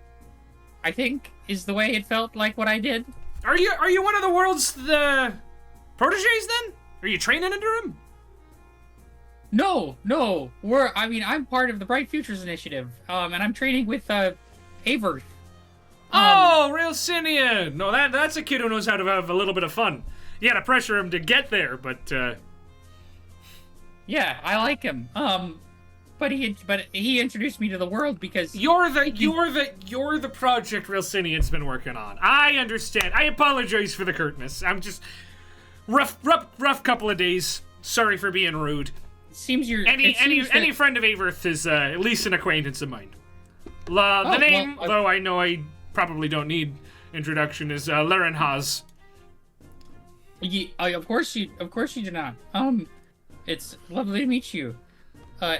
I think is the way it felt like what I did. Are you one of the world's proteges then? Are you training under him? No. I'm part of the Bright Futures Initiative. And I'm training with Averth. Oh, real Sinian. No, that's a kid who knows how to have a little bit of fun. You gotta pressure him to get there, but yeah, I like him. But he introduced me to the world because you're the project Real Sinian's been working on. I understand. I apologize for the curtness. I'm just rough couple of days. Sorry for being rude. Seems you're any friend of Averth is at least an acquaintance of mine. The name, though I know I probably don't need introduction, is Laren Haas. Of course you do not. It's lovely to meet you,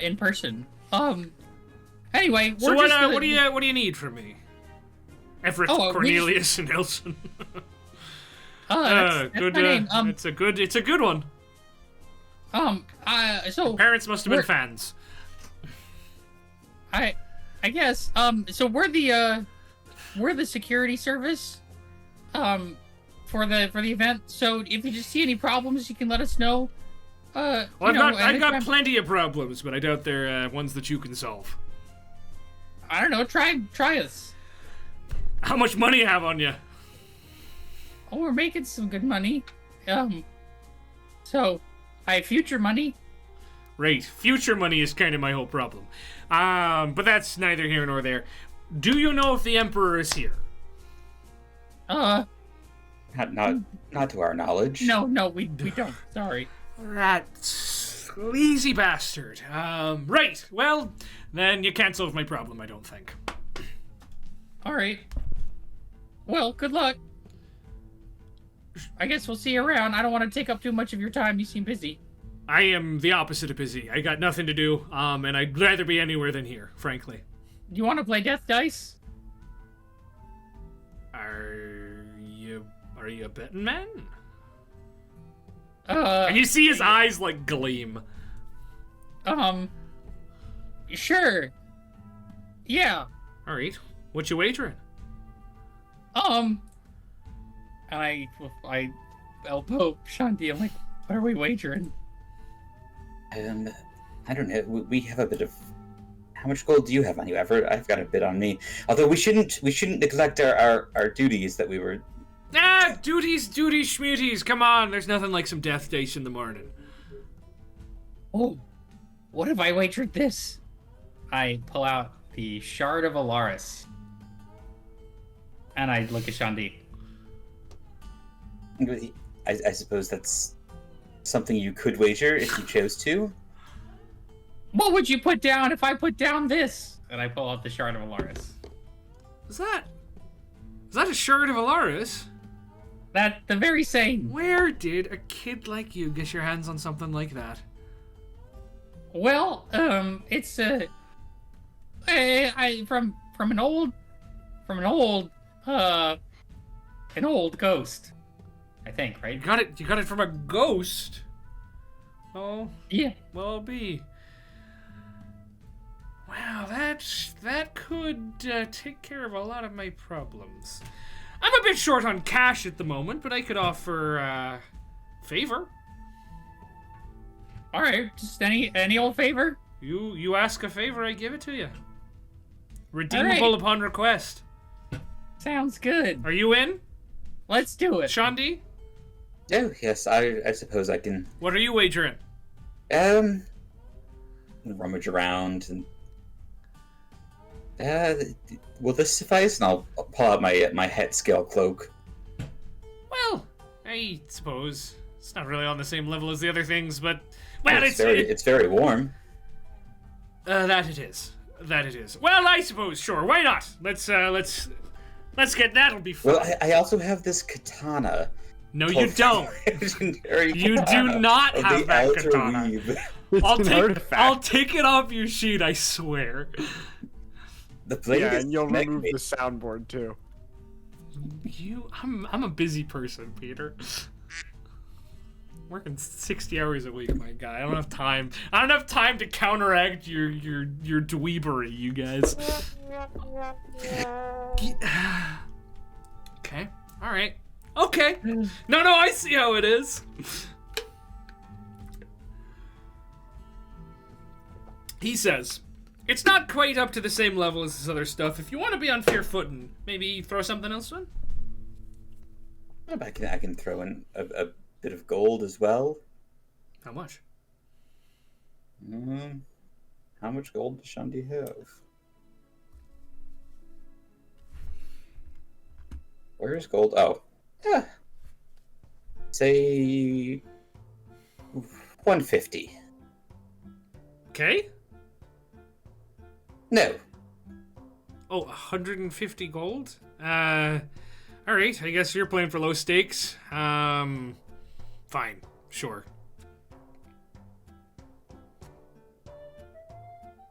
in person. Anyway, so what do you need from me, Everett Cornelius Nelson? That's good. My name. It's a good one. So parents must have been fans. I guess. So we're the security service. For the event. So if you just see any problems, you can let us know. Well, I've got plenty of problems, but I doubt they're ones that you can solve. I don't know. Try us. How much money you have on you? Oh, we're making some good money. So I have future money. Right, future money is kind of my whole problem. But that's neither here nor there. Do you know if the Emperor is here? Not to our knowledge. No, we don't. Sorry. That sleazy bastard. Right. Well, then you can't solve my problem, I don't think. All right. Well, good luck. I guess we'll see you around. I don't want to take up too much of your time. You seem busy. I am the opposite of busy. I got nothing to do, and I'd rather be anywhere than here, frankly. You want to play Death Dice? Are you a betting man? And you see his eyes, like, gleam. Sure. Yeah. Alright. What you wagering? And I elbow Shanti. I'm like, what are we wagering? I don't know. We have a bit of. How much gold do you have on you, Everett? I've got a bit on me. Although we shouldn't neglect our duties that we were. Duties, schmuties. Come on, there's nothing like some death dice in the morning. Oh, what if I wagered this? I pull out the Shard of Alaris. And I look at Shanti. I suppose that's something you could wager if you chose to. What would you put down if I put down this? And I pull out the Shard of Alaris. Is that a Shard of Alaris? That the very same. Where did a kid like you get your hands on something like that? Well, it's from an old ghost, I think, right? You got it from a ghost? Oh, Yeah. well, be. Wow, that could take care of a lot of my problems. I'm a bit short on cash at the moment, but I could offer favor. All right, just any old favor. You ask a favor, I give it to you. Redeemable upon request. Sounds good. Are you in? Let's do it. Shandi? Oh yes, I suppose I can. What are you wagering? Rummage around and. Will this suffice? And I'll pull out my het scale cloak. Well, I suppose it's not really on the same level as the other things, but well, It's very warm. That it is. Well, I suppose sure. Why not? Let's get that'll be fun. Well, I also have this katana. No, you don't. You do not have that katana. I'll take it off your sheet. I swear. The blade is and you'll remove me. the soundboard too. I'm a busy person, Peter. Working 60 hours a week, my guy. I don't have time. I don't have time to counteract your dweebery, you guys. Okay. All right. Okay. No, I see how it is. He says, it's not quite up to the same level as this other stuff. If you want to be on fair footing, maybe throw something else in? I can throw in a bit of gold as well. How much? How much gold does Shanti have? Where is gold? Oh. Yeah. Say 150. Okay. No. Oh, 150 gold? Alright, I guess you're playing for low stakes. Fine, sure.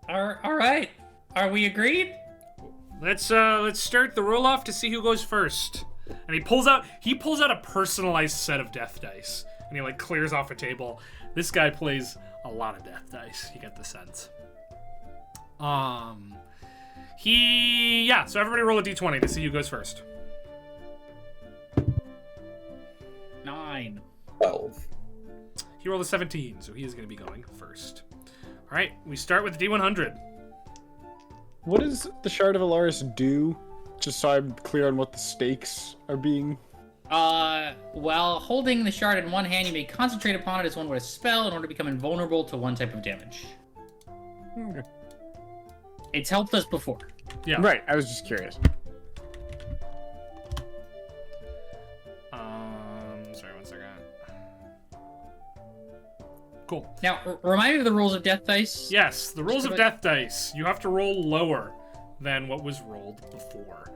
Alright. Are we agreed? Let's start the roll off to see who goes first. And he pulls out a personalized set of death dice. And he like clears off a table. This guy plays a lot of death dice, you get the sense. So everybody roll a d20 to see who goes first. 9. 12. He rolled a 17, so he is going to be going first. All right, we start with the D100. What does the Shard of Alaris do? Just so I'm clear on what the stakes are being. While holding the shard in one hand, you may concentrate upon it as one would a spell in order to become invulnerable to one type of damage. Okay. It's helped us before. Yeah. Right, I was just curious. Sorry, 1 second. Cool. Now, remind me of the rules of death dice. Yes, the rules of death dice. You have to roll lower than what was rolled before.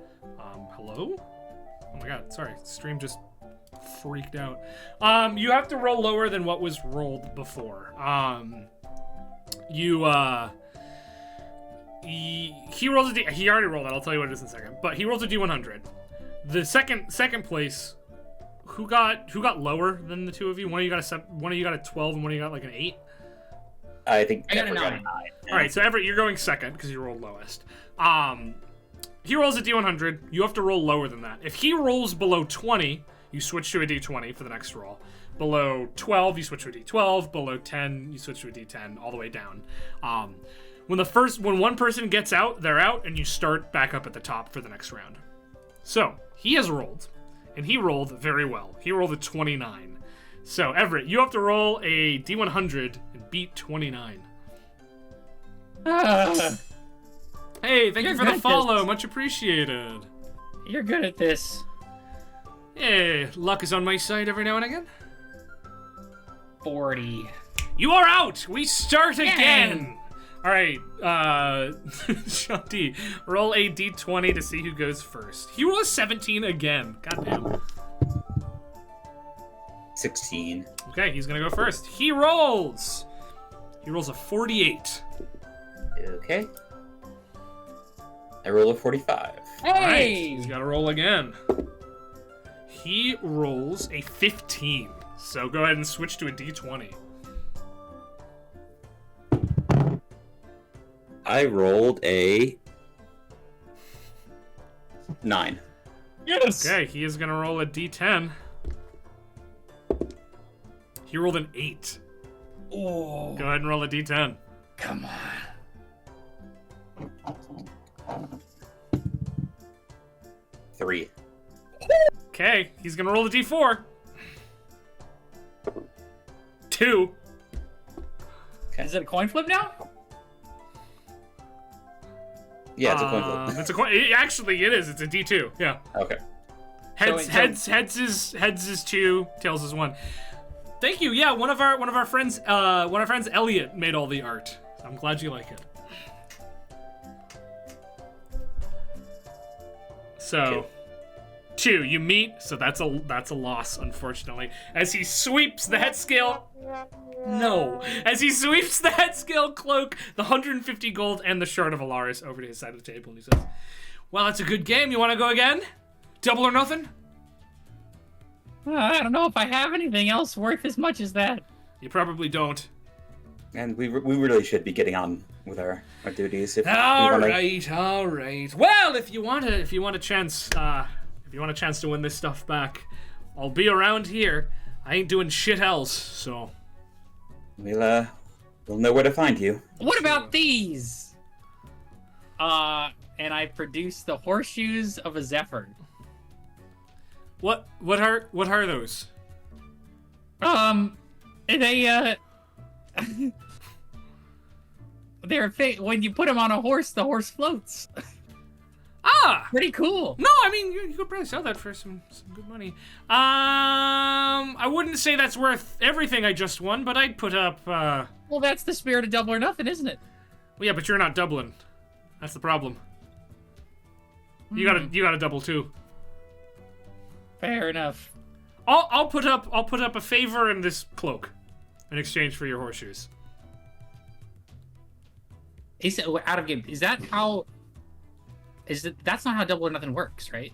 Hello? Oh my god, sorry. Stream just freaked out. You have to roll lower than what was rolled before. He rolls a D. He already rolled that. I'll tell you what it is in a second. But he rolls a D100. The second place. who got lower than the two of you? One of you got a 12, and one of you got like an 8. I think I got a Everett 9. All right, so Everett, you're going second because you rolled lowest. He rolls a D100. You have to roll lower than that. If he rolls below 20, you switch to a D20 for the next roll. Below 12, you switch to a D12. Below 10, you switch to a D10, all the way down. When one person gets out, they're out, and you start back up at the top for the next round. So he has rolled, and he rolled very well. He rolled a 29. So Everett, you have to roll a D100 and beat 29. Hey, thank you for the follow. Much appreciated. You're good at this. Hey, luck is on my side every now and again. 40. You are out! We start again! Alright, Shanti, roll a d20 to see who goes first. He rolls 17 again. Goddamn. 16. Okay, he's gonna go first. He rolls a 48. Okay. I roll a 45. Hey! Alright, he's gotta roll again. He rolls a 15. So go ahead and switch to a d20. I rolled a 9. Yes! Okay, he is gonna roll a d10. He rolled an 8. Oh, Go ahead and roll a d10. come on. 3. Okay, he's gonna roll a d4. 2. Is it a coin flip now? Yeah, it's a coin flip. It's a coin. Actually, it is. It's a d2. Yeah. Okay. Heads is 2. Tails is 1. Thank you. Yeah, one of our friends, Elliot, made all the art. I'm glad you like it. So, 2, you meet. So that's a loss, unfortunately. As he sweeps the head scale. No. As he sweeps the head scale cloak, the 150 gold, and the shard of Alaris over to his side of the table, and he says, "Well, that's a good game. You want to go again? Double or nothing?" I don't know if I have anything else worth as much as that. You probably don't. And we really should be getting on with our duties. If All we wanna... right. Well, if you want a chance to win this stuff back, I'll be around here. I ain't doing shit else, so. We'll know where to find you. What about these? And I produced the horseshoes of a Zephyr. What are those? They they're when you put them on a horse, the horse floats. Ah! Pretty cool. No, I mean you could probably sell that for some good money. I wouldn't say that's worth everything I just won, but I'd put up. Well, that's the spirit of double or nothing, isn't it? Well, yeah, but you're not doubling. That's the problem. You gotta double too. Fair enough. I'll put up a favor in this cloak in exchange for your horseshoes. Is it out of game? Is that how? That's not how double or nothing works, right?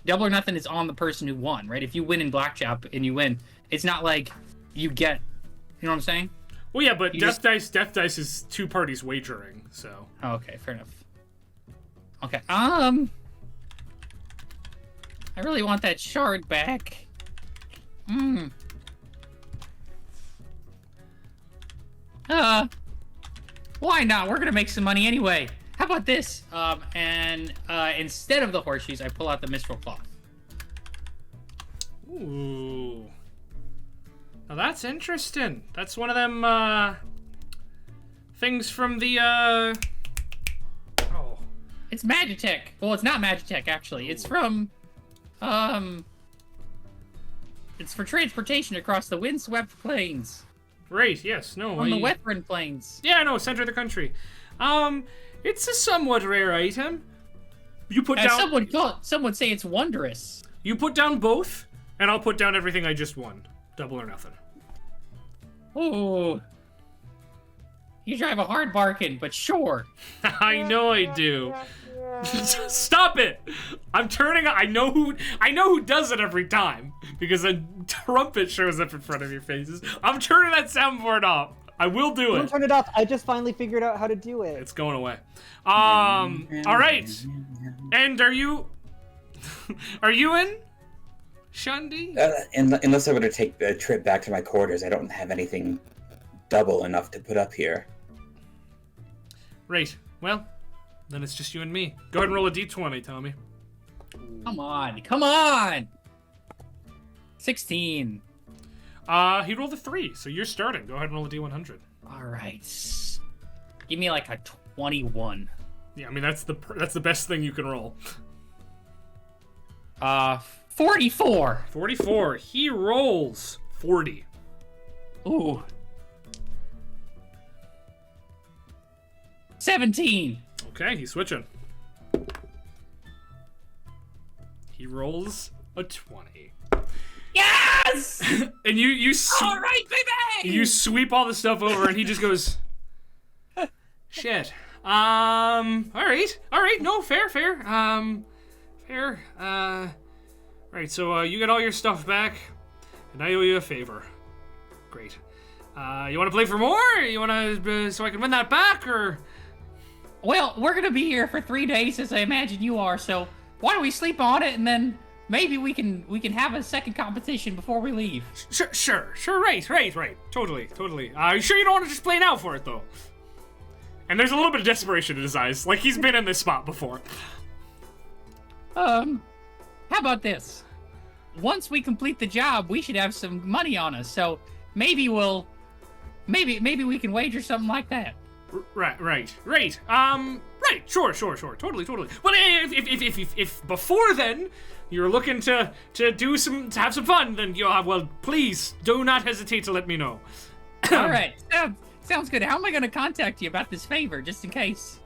Double or nothing is on the person who won, right? If you win in blackjack and you win, it's not like you get. You know what I'm saying? Well, yeah, but Death Dice is two parties wagering, so. Oh, okay, fair enough. Okay, I really want that shard back. Why not? We're gonna make some money anyway. How about this? Instead of the horseshoes, I pull out the Mistral Cloth. Ooh. Now that's interesting. That's one of them, things from the, Oh. It's Magitech. Well, it's not Magitech, actually. It's from, it's for transportation across the windswept plains. Right, yes, no. On the Wethrin Plains. Yeah, no, center of the country. It's a somewhat rare item. You put down... Some would say it's wondrous. You put down both, and I'll put down everything I just won. Double or nothing. Ooh. You drive a hard bargain, but sure. I know I do. Stop it! I'm turning. I know who does it every time because a trumpet shows up in front of your faces. I'm turning that soundboard off. I will do Don't it. turn it off. I just finally figured out how to do it. It's going away. All right. And are you in, Shundi? Unless I were to take a trip back to my quarters, I don't have anything double enough to put up here. Right. Well, then it's just you and me. Go ahead and roll a d20, Tommy. Come on! 16. He rolled a 3, so you're starting. Go ahead and roll a d100. All right. Give me like a 21. Yeah, I mean that's the best thing you can roll. 44. 44. He rolls 40. Ooh. 17. Okay, he's switching. He rolls a 20. Yes! And you All right, baby! you sweep all the stuff over, and he just goes, shit. All right, no, fair. Right, so you get all your stuff back, and I owe you a favor. Great. You want to play for more? You want to so I can win that back, or? Well, we're gonna be here for 3 days, as I imagine you are. So why don't we sleep on it, and then maybe we can have a second competition before we leave. Sure. Right. Totally. You sure you don't want to just play now for it, though? And there's a little bit of desperation in his eyes, like he's been in this spot before. How about this? Once we complete the job, we should have some money on us. So maybe maybe we can wager something like that. Right. Sure. Totally. Well, if before then you're looking to have some fun, then well, please do not hesitate to let me know. All right. Sounds good. How am I going to contact you about this favor, just in case?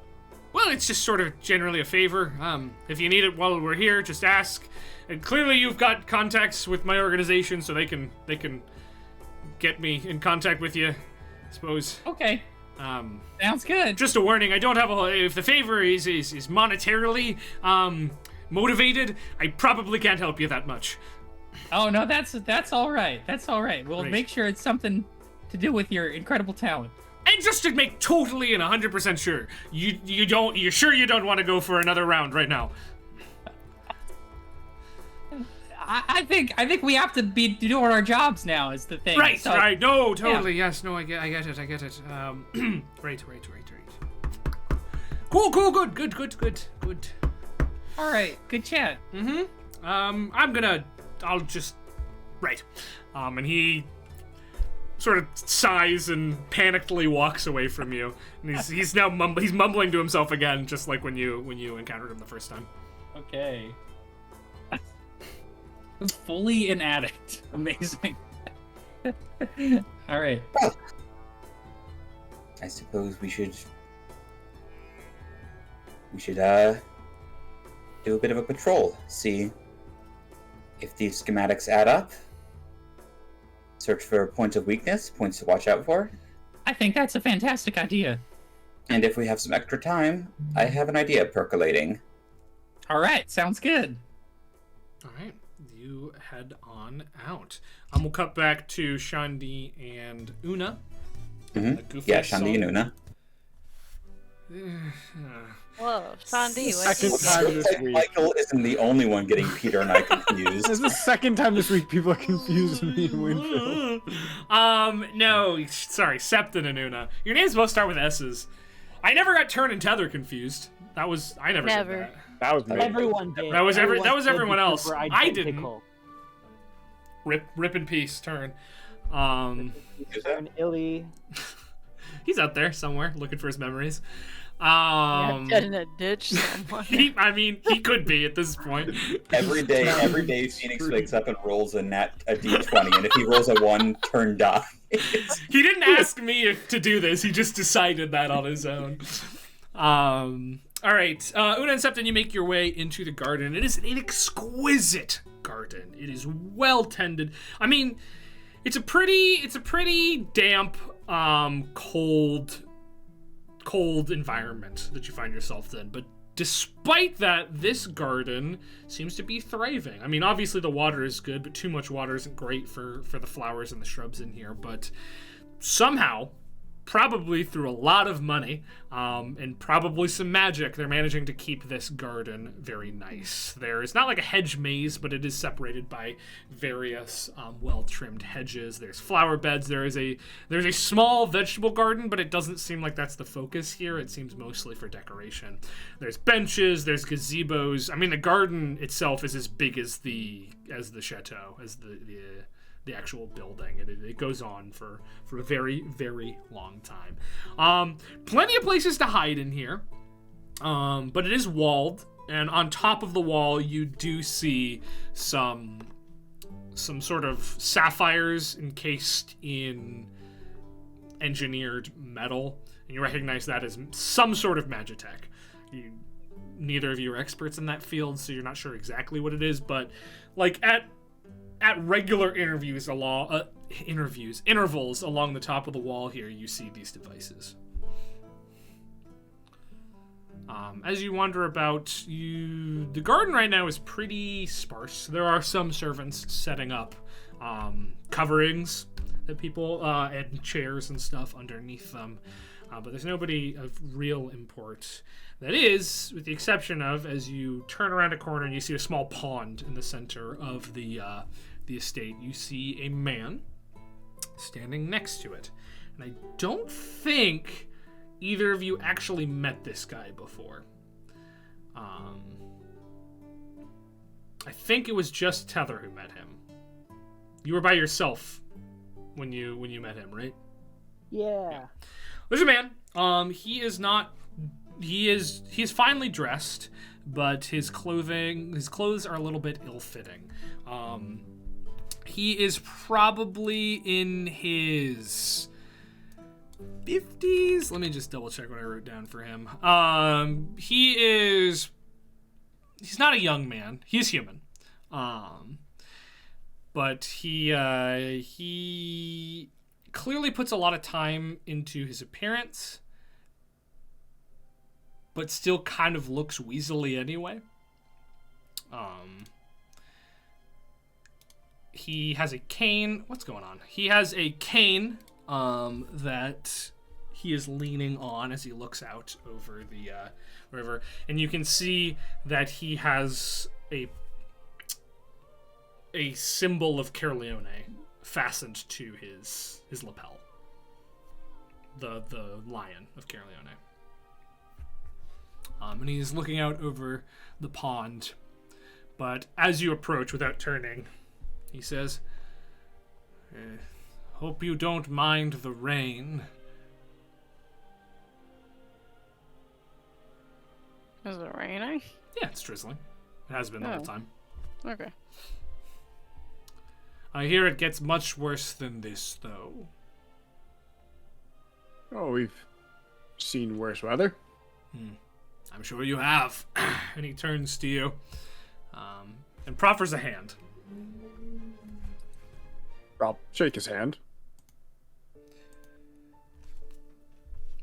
Well, it's just sort of generally a favor. If you need it while we're here, just ask. And clearly, you've got contacts with my organization, so they can get me in contact with you, I suppose. Okay. Sounds good. Just a warning, I don't have if the favor is monetarily motivated, I probably can't help you that much. Oh no, that's all right. That's all right. We'll Great. make sure it's something to do with your incredible talent. And just to make totally and 100% sure, you're sure you don't want to go for another round right now? I think we have to be doing our jobs now is the thing. Right, So, right. No, totally. yeah. Yes, no, I get it. Right. Cool. Good. All right, good chat. I'll just, right. And he sort of sighs and panickedly walks away from you. And he's now mumbling to himself again, just like when you encountered him the first time. Okay. Fully an addict. Amazing. All right. Well, I suppose we should do a bit of a patrol, see if these schematics add up, search for points of weakness, points to watch out for. I think that's a fantastic idea. And if we have some extra time, I have an idea percolating. All right, sounds good. All right, you head on out. We'll cut back to Shandi and Una. Mm-hmm. Yeah, Shandi and Una. Whoa, Sandy, Second what? time this week. Michael isn't the only one getting Peter and I confused. This is the second time this week people are confusing me and Winfield. No, sorry, Septon and Una. Your names both start with S's. I never got Turn and Tether confused. I never Never. said that. That was me. Everyone did. That was did everyone else. because we're I didn't. identical. Rip in peace, Turn. Turn Illy. He's out there somewhere looking for his memories. Dead in a ditch somewhere. He could be at this point. Every day Phoenix wakes up and rolls a d20, and if he rolls a 1, Turn dies. He didn't ask me to do this. He just decided that on his own. All right, Una and Septon, you make your way into the garden. It is an exquisite garden. It is well tended. I mean, it's a pretty damp, cold environment that you find yourself in, but despite that, this garden seems to be thriving. I mean, obviously the water is good, but too much water isn't great for the flowers and the shrubs in here. But somehow, probably through a lot of money and probably some magic, they're managing to keep this garden very nice. There is not like a hedge maze, but it is separated by various well-trimmed hedges. There's flower beds. There's a small vegetable garden, but it doesn't seem like that's the focus here. It seems mostly for decoration. There's benches. There's gazebos. I mean, the garden itself is as big as the chateau, as the actual building. It goes on for a very, very long time. Plenty of places to hide in here, but it is walled, and on top of the wall you do see some sort of sapphires encased in engineered metal, and you recognize that as some sort of magitech. Neither of you are experts in that field, so you're not sure exactly what it is, but like at regular intervals along the top of the wall here, you see these devices. As you wander about, the garden right now is pretty sparse. There are some servants setting up coverings that people and chairs and stuff underneath them, but there's nobody of real import. That is, with the exception of, as you turn around a corner and you see a small pond in the center of the estate, you see a man standing next to it. And I don't think either of you actually met this guy before. I think it was just Tether who met him. You were by yourself when you met him, right? Yeah. There's a man. He is finely dressed, but his clothes are a little bit ill-fitting. He is probably in his 50s. Let me just double check what I wrote down for him. He's not a young man. He's human. But he clearly puts a lot of time into his appearance, but still kind of looks weaselly anyway. He has a cane. What's going on? He has a cane that he is leaning on as he looks out over the river, and you can see that he has a symbol of Caerleone fastened to his lapel. The lion of Caerleone. And he's looking out over the pond, but as you approach without turning, he says, "Hope you don't mind the rain." Is it raining? Yeah, it's drizzling. It has been the whole time. Okay. I hear it gets much worse than this, though. Oh, we've seen worse weather. I'm sure you have. And he turns to you and proffers a hand. I'll shake his hand.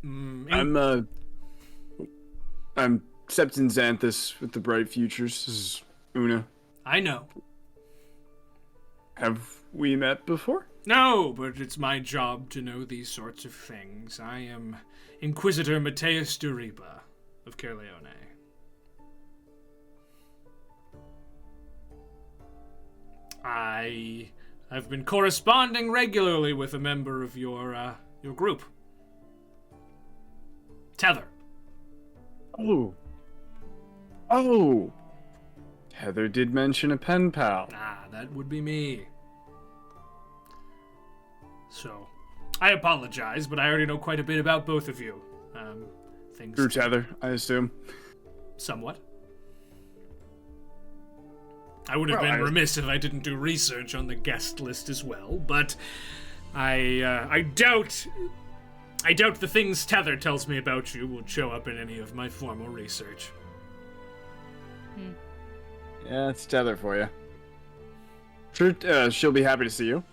I'm Septon Xanthus with the Bright Futures. This is Una. I know. Have we met before? No, but it's my job to know these sorts of things. I am Inquisitor Mateus Duriba of Caerleone. I've been corresponding regularly with a member of your group. Tether. Oh. Heather did mention a pen pal. That would be me. So, I apologize, but I already know quite a bit about both of you. Things. Through Tether, I assume. Somewhat. I would have been remiss if I didn't do research on the guest list as well, but I doubt the things Tether tells me about you will show up in any of my formal research. Yeah, it's Tether for you. Sure, she'll be happy to see you.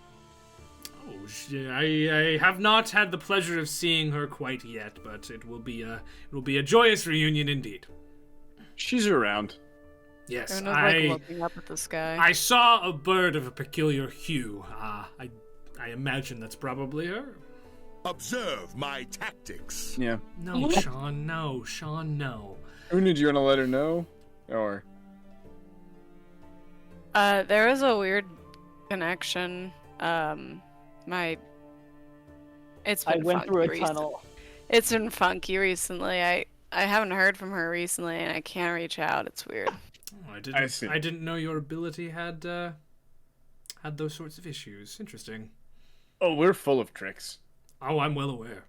Oh, I have not had the pleasure of seeing her quite yet, but it will be a joyous reunion indeed. She's around. Yes, Everyone's like looking up at the sky. I saw a bird of a peculiar hue. I imagine that's probably her. Observe my tactics. Yeah. No, Sean, no. Sean, no. Una, do you want to let her know? Or... There is a weird connection. It's I been went funky through a recently. tunnel. It's been funky recently. I haven't heard from her recently, and I can't reach out. It's weird. Oh, I see. I didn't know your ability had those sorts of issues. Interesting. Oh, we're full of tricks. Oh, I'm well aware.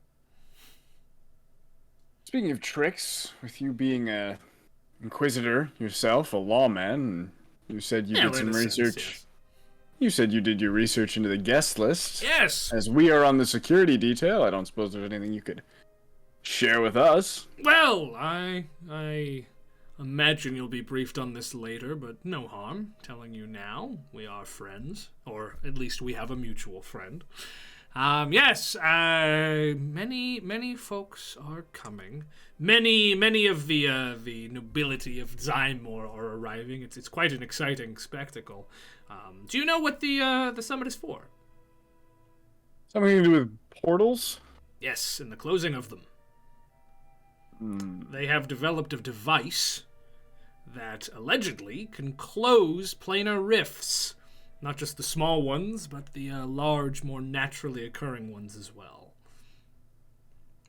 Speaking of tricks, with you being a inquisitor yourself, a lawman, and you said you did some research. Yes. You said you did your research into the guest list. Yes. As we are on the security detail, I don't suppose there's anything you could share with us. Well, I imagine you'll be briefed on this later, but no harm telling you now. We are friends, or at least we have a mutual friend. Yes, many folks are coming. Many of the nobility of Zymor are arriving. It's quite an exciting spectacle. Do you know what the summit is for? Something to do with portals? Yes, in the closing of them. They have developed a device that allegedly can close planar rifts. Not just the small ones, but the large, more naturally occurring ones as well.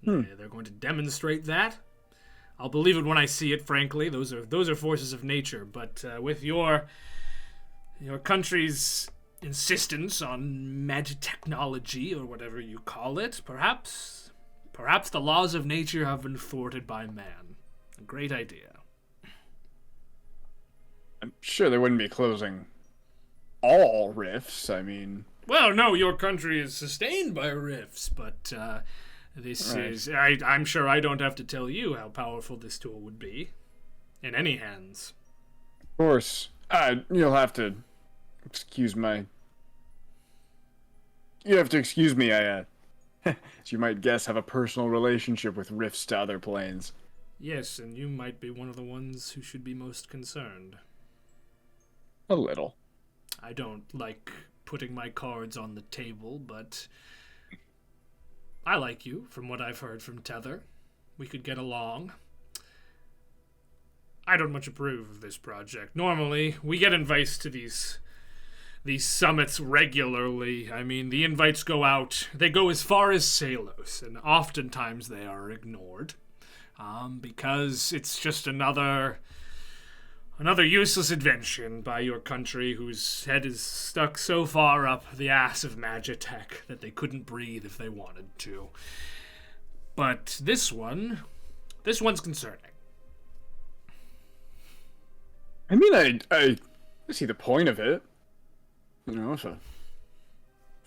They're going to demonstrate that. I'll believe it when I see it, frankly. Those are forces of nature. But with your country's insistence on magic technology, or whatever you call it, perhaps the laws of nature have been thwarted by man. A great idea. I'm sure they wouldn't be closing all rifts. I mean... Well, no, your country is sustained by rifts, but this Right. is... I'm sure I don't have to tell you how powerful this tool would be. In any hands. Of course. You'll have to excuse my... You have to excuse me, I, as you might guess, have a personal relationship with rifts to other planes. Yes, and you might be one of the ones who should be most concerned. A little. I don't like putting my cards on the table, but I like you, from what I've heard from Tether. We could get along. I don't much approve of this project. Normally, we get invites to these summits regularly. I mean, the invites go out. They go as far as Salos, and oftentimes they are ignored. Because it's just another useless invention by your country whose head is stuck so far up the ass of Magitech that they couldn't breathe if they wanted to. But this one's concerning. I mean, I see the point of it. You know, if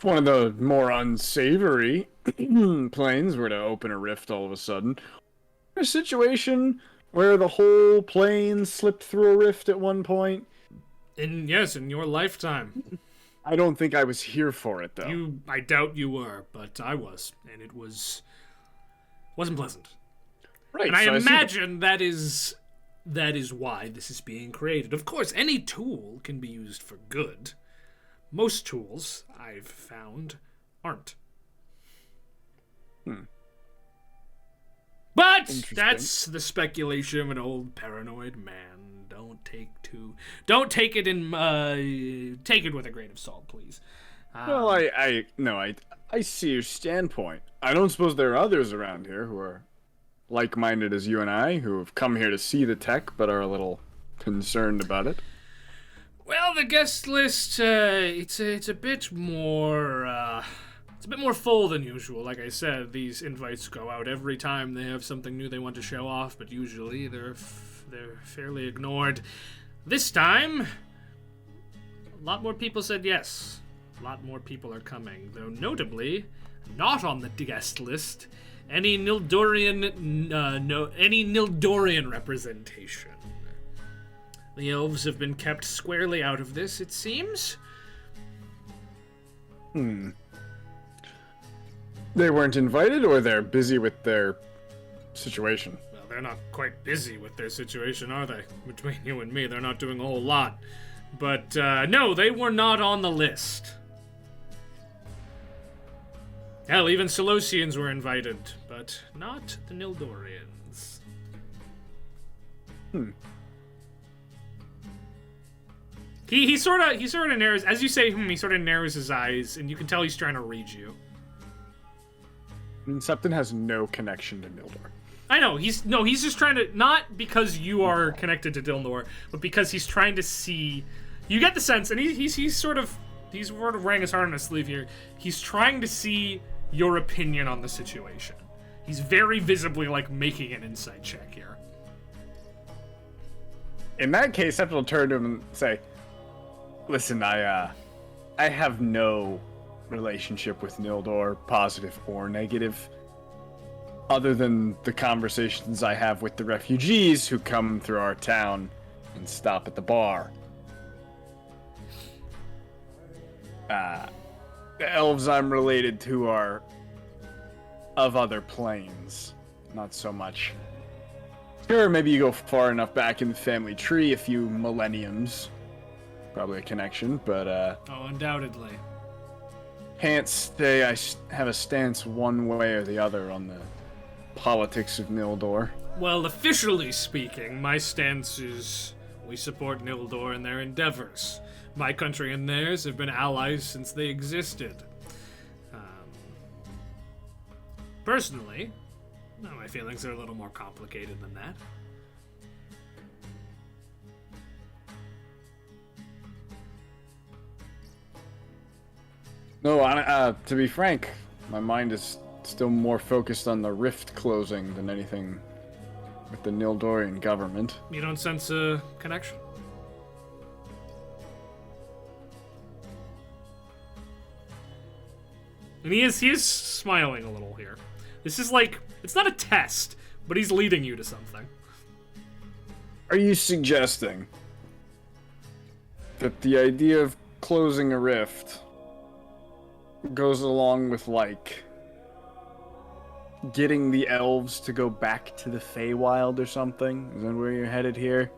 one of the more unsavory planes were to open a rift all of a sudden, a situation where the whole plane slipped through a rift at one point. In your lifetime. I don't think I was here for it, though. I doubt you were, but I was, and it wasn't pleasant. Right, And I so see imagine that is why this is being created. Of course, any tool can be used for good. Most tools, I've found, aren't. But that's the speculation of an old paranoid man. Don't take it with a grain of salt, please. Well, I see your standpoint. I don't suppose there are others around here who are like-minded as you and I, who have come here to see the tech, but are a little concerned about it. Well, the guest list, it's a bit more, it's a bit more full than usual. Like I said, these invites go out every time they have something new they want to show off, but usually they're fairly ignored. This time, a lot more people said yes. A lot more people are coming, though notably, not on the guest list, any Nildorian representation. The elves have been kept squarely out of this, it seems. They weren't invited, or they're busy with their situation? Well, they're not quite busy with their situation, are they? Between you and me, they're not doing a whole lot. But, no, they were not on the list. Hell, even Selosians were invited, but not the Nildorians. He sort of narrows, as you say he sort of narrows his eyes, and you can tell he's trying to read you. And Septon has no connection to Nildor. I know, he's just trying to, not because you are connected to Dilnor, but because he's trying to see, you get the sense, and he's sort of wearing his heart on his sleeve here, he's trying to see your opinion on the situation. He's very visibly, like, making an insight check here. In that case, Septon will turn to him and say, listen, I have no relationship with Nildor, positive or negative, other than the conversations I have with the refugees who come through our town and stop at the bar. The elves I'm related to are of other planes, not so much. Sure, maybe you go far enough back in the family tree, a few millenniums. Probably a connection, but Oh, undoubtedly. can't say I have a stance one way or the other on the politics of Nildor. Well, officially speaking, my stance is we support Nildor in their endeavors. My country and theirs have been allies since they existed. Personally, no, my feelings are a little more complicated than that. No, to be frank, my mind is still more focused on the rift closing than anything with the Nildorian government. You don't sense a connection? And he is smiling a little here. This is like, it's not a test, but he's leading you to something. Are you suggesting that the idea of closing a rift goes along with, like, getting the elves to go back to the Feywild or something? Is that where you're headed here?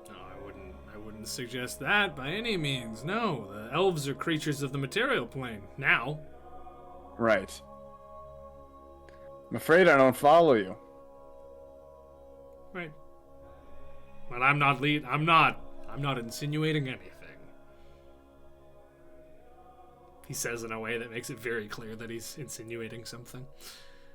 No, I wouldn't suggest that by any means. No, the elves are creatures of the material plane. Now. Right. I'm afraid I don't follow you. Right. But I'm not insinuating anything. He says in a way that makes it very clear that he's insinuating something.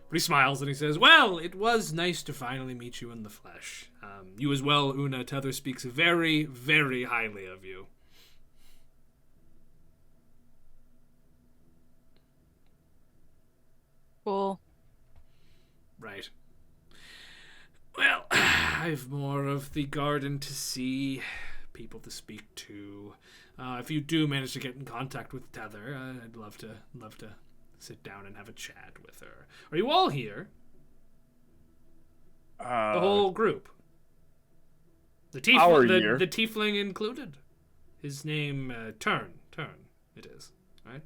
But he smiles and he says, well, it was nice to finally meet you in the flesh. You as well, Una. Tether speaks very, very highly of you. Cool. Right. Well, I've more of the garden to see, people to speak to. If you do manage to get in contact with Tether, I'd love to sit down and have a chat with her. Are you all here? The whole group. The tiefling included. His name, Turn, it is, right?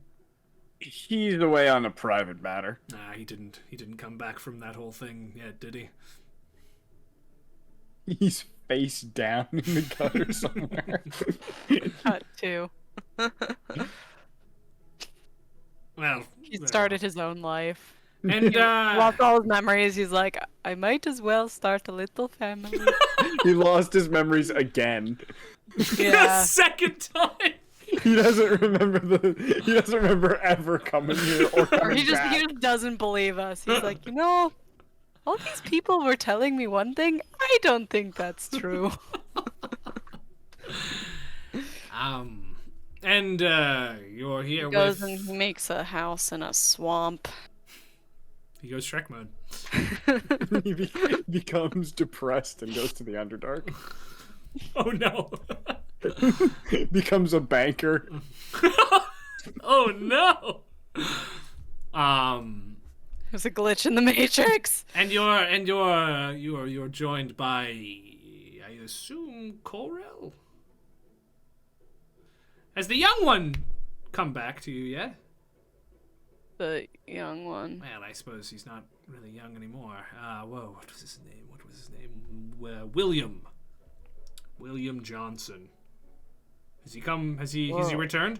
He's away on a private matter. Nah, he didn't come back from that whole thing yet, did he? He's face down in the gutter somewhere. Cut to. Well, He started his own life. and Lost all his memories. He's like, I might as well start a little family. He lost his memories again. Yeah. second time. He doesn't remember ever coming here or Or coming he just back. doesn't believe us. He's like, all these people were telling me one thing. I don't think that's true. And you're here He goes with. and he makes a house in a swamp. He goes Shrek mode. He becomes depressed and goes to the Underdark. Oh no. Becomes a banker. Oh no. There's a glitch in the Matrix. And you're joined by, I assume, Corel? Has the young one come back to you yet? The young one. Well, I suppose he's not really young anymore. Whoa, what was his name? William. William Johnson. Has he come? Has he returned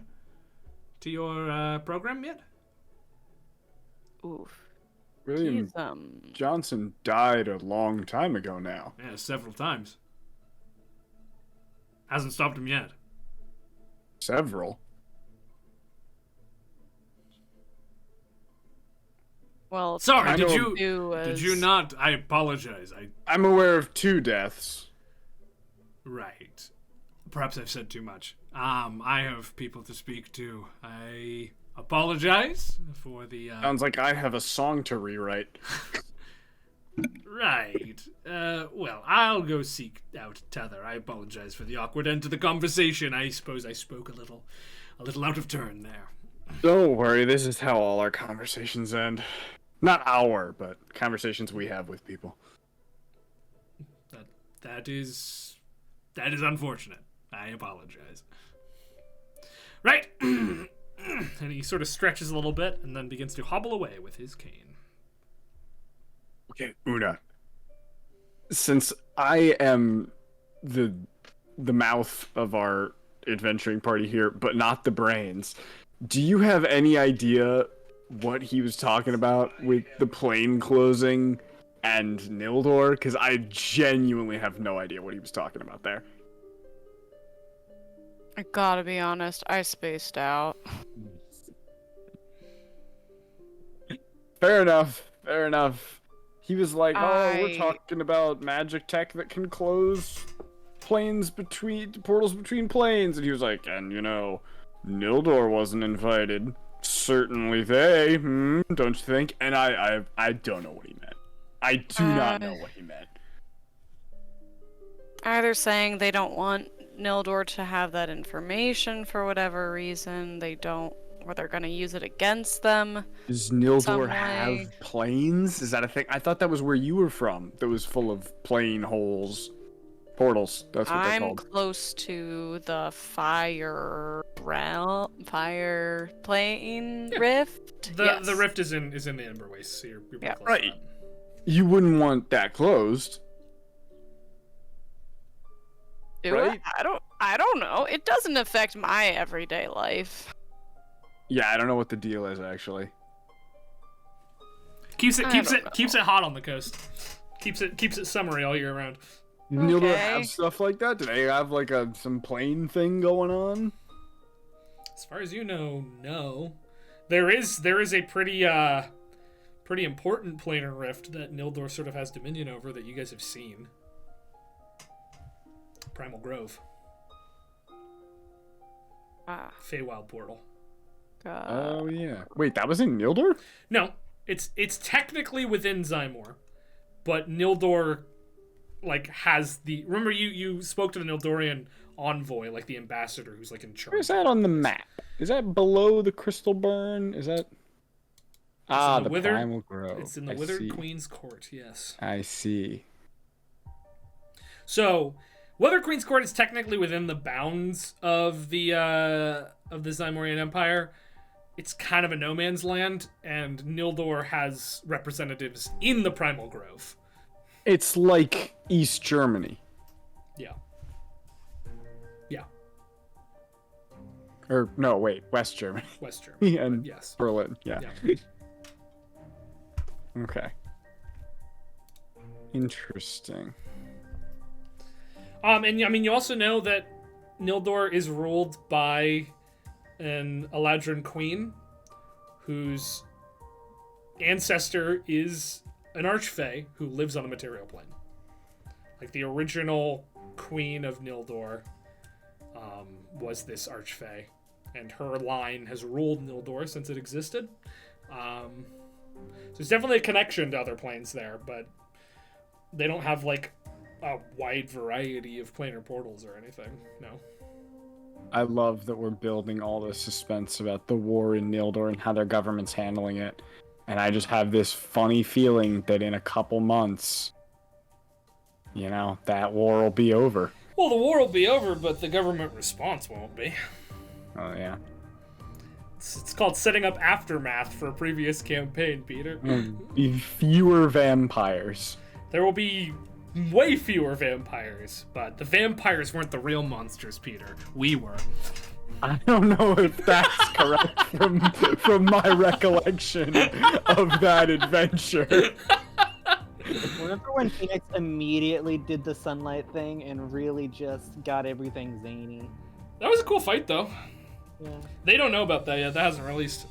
to your program yet? Oof. William He's, Johnson died a long time ago now. Yeah, several times. Hasn't stopped him yet. Several. Well, Sorry, I did know- you not? I apologize. I'm aware of 2 deaths. Right. Perhaps I've said too much. I have people to speak to. I apologize for the. Sounds like I have a song to rewrite. Right. Well, I'll go seek out Tether. I apologize for the awkward end to the conversation. I suppose I spoke a little out of turn there. Don't worry, this is how all our conversations end. Not our, but conversations we have with people. That is unfortunate. I apologize. Right. And he sort of stretches a little bit and then begins to hobble away with his cane. Okay, Una. Since I am the mouth of our adventuring party here, but not the brains, do you have any idea what he was talking about with the plane closing and Nildor? Because I genuinely have no idea what he was talking about there. I gotta be honest, I spaced out. Fair enough. He was like, we're I- talking about magic tech that can close portals between planes. And he was like, and Nildor wasn't invited. Certainly they, don't you think? And I don't know what he meant. I do not know what he meant. Either saying they don't want Nildor to have that information for whatever reason, or they're gonna use it against them. Does some Nildor way. have planes? Is that a thing? I thought that was where you were from. That was full of plane holes. Portals. That's what they're I'm called. close to the fire plane rift. Yes. The rift is in the Ember Waste, so you're pretty Yeah. close to Right. that. You wouldn't want that closed. Do right? I don't know. It doesn't affect my everyday life. Yeah, I don't know what the deal is actually. Keeps I don't it hot on the coast. Keeps it summery all year round. Does Nildor Okay. have stuff like that? Do they have like some plane thing going on? As far as you know, no. There is a pretty important planar rift that Nildor sort of has dominion over that you guys have seen. Primal Grove. Feywild portal. Oh yeah. Wait, that was in Nildor? No, it's technically within Zymor, but Nildor has the. Remember you spoke to the Nildorian envoy, like the ambassador who's in charge. Where's that on the map? Is that below the Crystal Burn? Is that? in the the Withered- Primal Grove. It's in the I Withered see. Queen's Court. Yes. I see. So, Withered Queen's Court is technically within the bounds of the Zymorian Empire. It's kind of a no man's land, and Nildor has representatives in the Primal Grove. It's like East Germany. Yeah. Yeah. Or no, wait, West Germany. West Germany. and Yes. Berlin. Yeah. Yeah. Okay. Interesting. And I mean, you also know that Nildor is ruled by an Eladrin queen, whose ancestor is an archfey who lives on the material plane. Like the original queen of Nildor was this archfey, and her line has ruled Nildor since it existed. So there's definitely a connection to other planes there, but they don't have a wide variety of planar portals or anything. No. I love that we're building all this suspense about the war in Nildor and how their government's handling it. And I just have this funny feeling that in a couple months, that war will be over. Well, the war will be over, but the government response won't be. Oh, yeah. It's called setting up aftermath for a previous campaign, Peter. Be fewer vampires. There will be way fewer vampires, but the vampires weren't the real monsters, Peter. We were. I don't know if that's correct from my recollection of that adventure. Remember when Phoenix immediately did the sunlight thing and really just got everything zany? That was a cool fight, though. Yeah. They don't know about that yet. That hasn't released.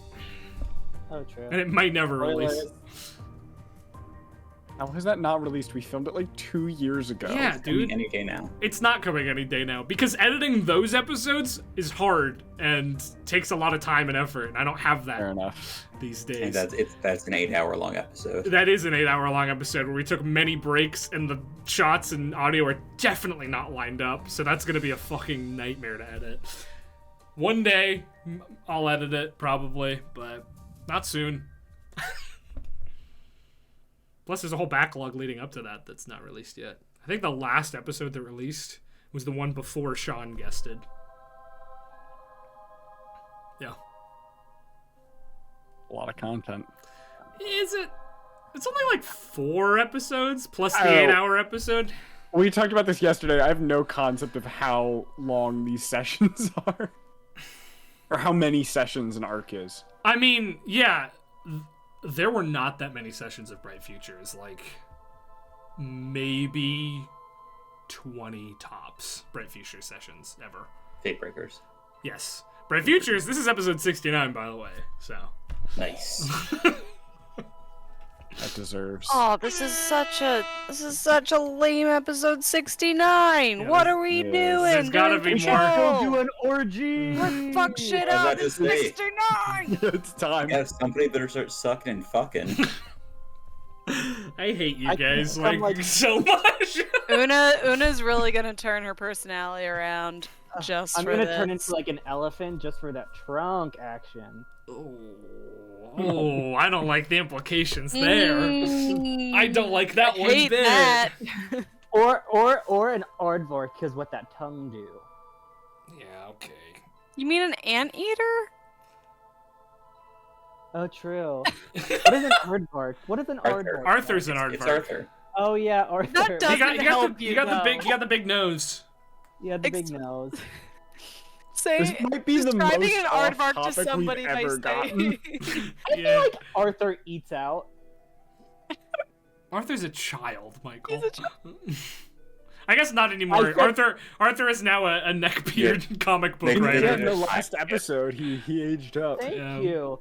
Oh, true. And it might never release. How has that not released? We filmed it like 2 years ago. Yeah, Coming dude. any day now. It's not coming any day now because editing those episodes is hard and takes a lot of time and effort, and I don't have Fair that enough. these And days. that's an 8-hour-long episode. That is an 8-hour-long episode where we took many breaks and the shots and audio are definitely not lined up, so that's gonna be a fucking nightmare to edit. One day, I'll edit it, probably, but not soon. Plus, there's a whole backlog leading up to that that's not released yet. I think the last episode that released was the one before Sean guested. Yeah. A lot of content. Is it? It's only like 4 episodes plus the Oh. 8-hour episode. We talked about this yesterday. I have no concept of how long these sessions are. Or how many sessions an arc is. I mean, yeah, there were not that many sessions of Bright Futures. Like, maybe 20 tops Bright Futures sessions ever. Fate Breakers. Yes. Bright Futures, this is episode 69, by the way, so. Nice. That deserves. Oh, this is such a lame episode 69. Yeah, what are we yes. doing? There's gotta Doing be more. Go control. do an orgy! Fuck shit I was up. about to It's say. 69. It's time. Yeah, somebody better start sucking and fucking. I hate you I guys, can't- I'm like, like- so much. Una's really gonna turn her personality around just I'm for gonna this. turn into like an elephant just for that trunk action. Oh, I don't like the implications there. I don't like that one hate bit. that. Or an aardvark, because what that tongue do. Yeah, okay. You mean an anteater? Oh, true. What is an aardvark? What is an Arthur. aardvark? Arthur's an It's aardvark. Arthur. Oh yeah, Arthur. That doesn't help you, you got though. the big nose. Yeah, the big Ex- nose. Say, This might be the describing most an aardvark to off-topic somebody we've by ever gotten. saying. Yeah. Like Arthur eats out. Arthur's a child, Michael. He's a I guess not anymore. I said- Arthur is now a neckbeard comic book They- Yeah, writer. in the last episode, he aged up. Thank Yeah. you.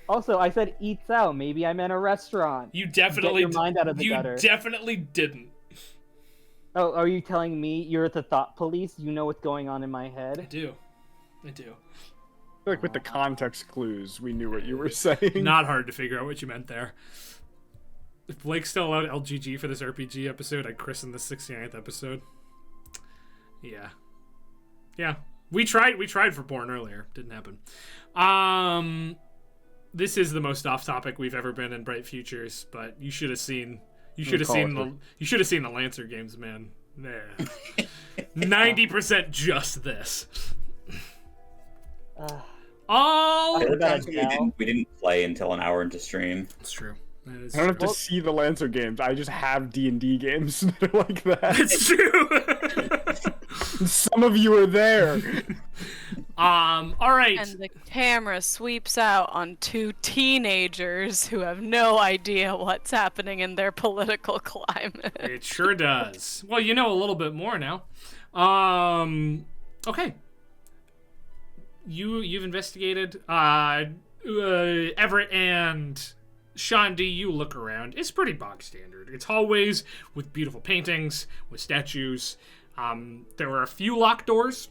Also, I said eats out. Maybe I meant a restaurant. You definitely Get your mind out of the you gutter. definitely didn't. Oh, are you telling me you're the thought police? You know what's going on in my I head? do. Like with the context clues, we knew what you were saying. Not hard to figure out what you meant there. If Blake's still allowed LGG for this RPG episode, I'd christen the 69th episode. Yeah. Yeah. We tried for porn earlier. Didn't happen. This is the most off topic we've ever been in Bright Futures, but you should have seen the Lancer games, man. Yeah. 90% just this. All I The forgot times now. we didn't play until an hour into stream. It's true. That is I don't have true. to see the Lancer games. I just have D&D games that are like that. It's true. Some of you are there. All right. And the camera sweeps out on 2 teenagers who have no idea what's happening in their political climate. It sure does. Well, you know a little bit more now. Okay. You've investigated. Everett and Sean D, you look around. It's pretty bog standard. It's hallways with beautiful paintings, with statues. There are a few locked doors,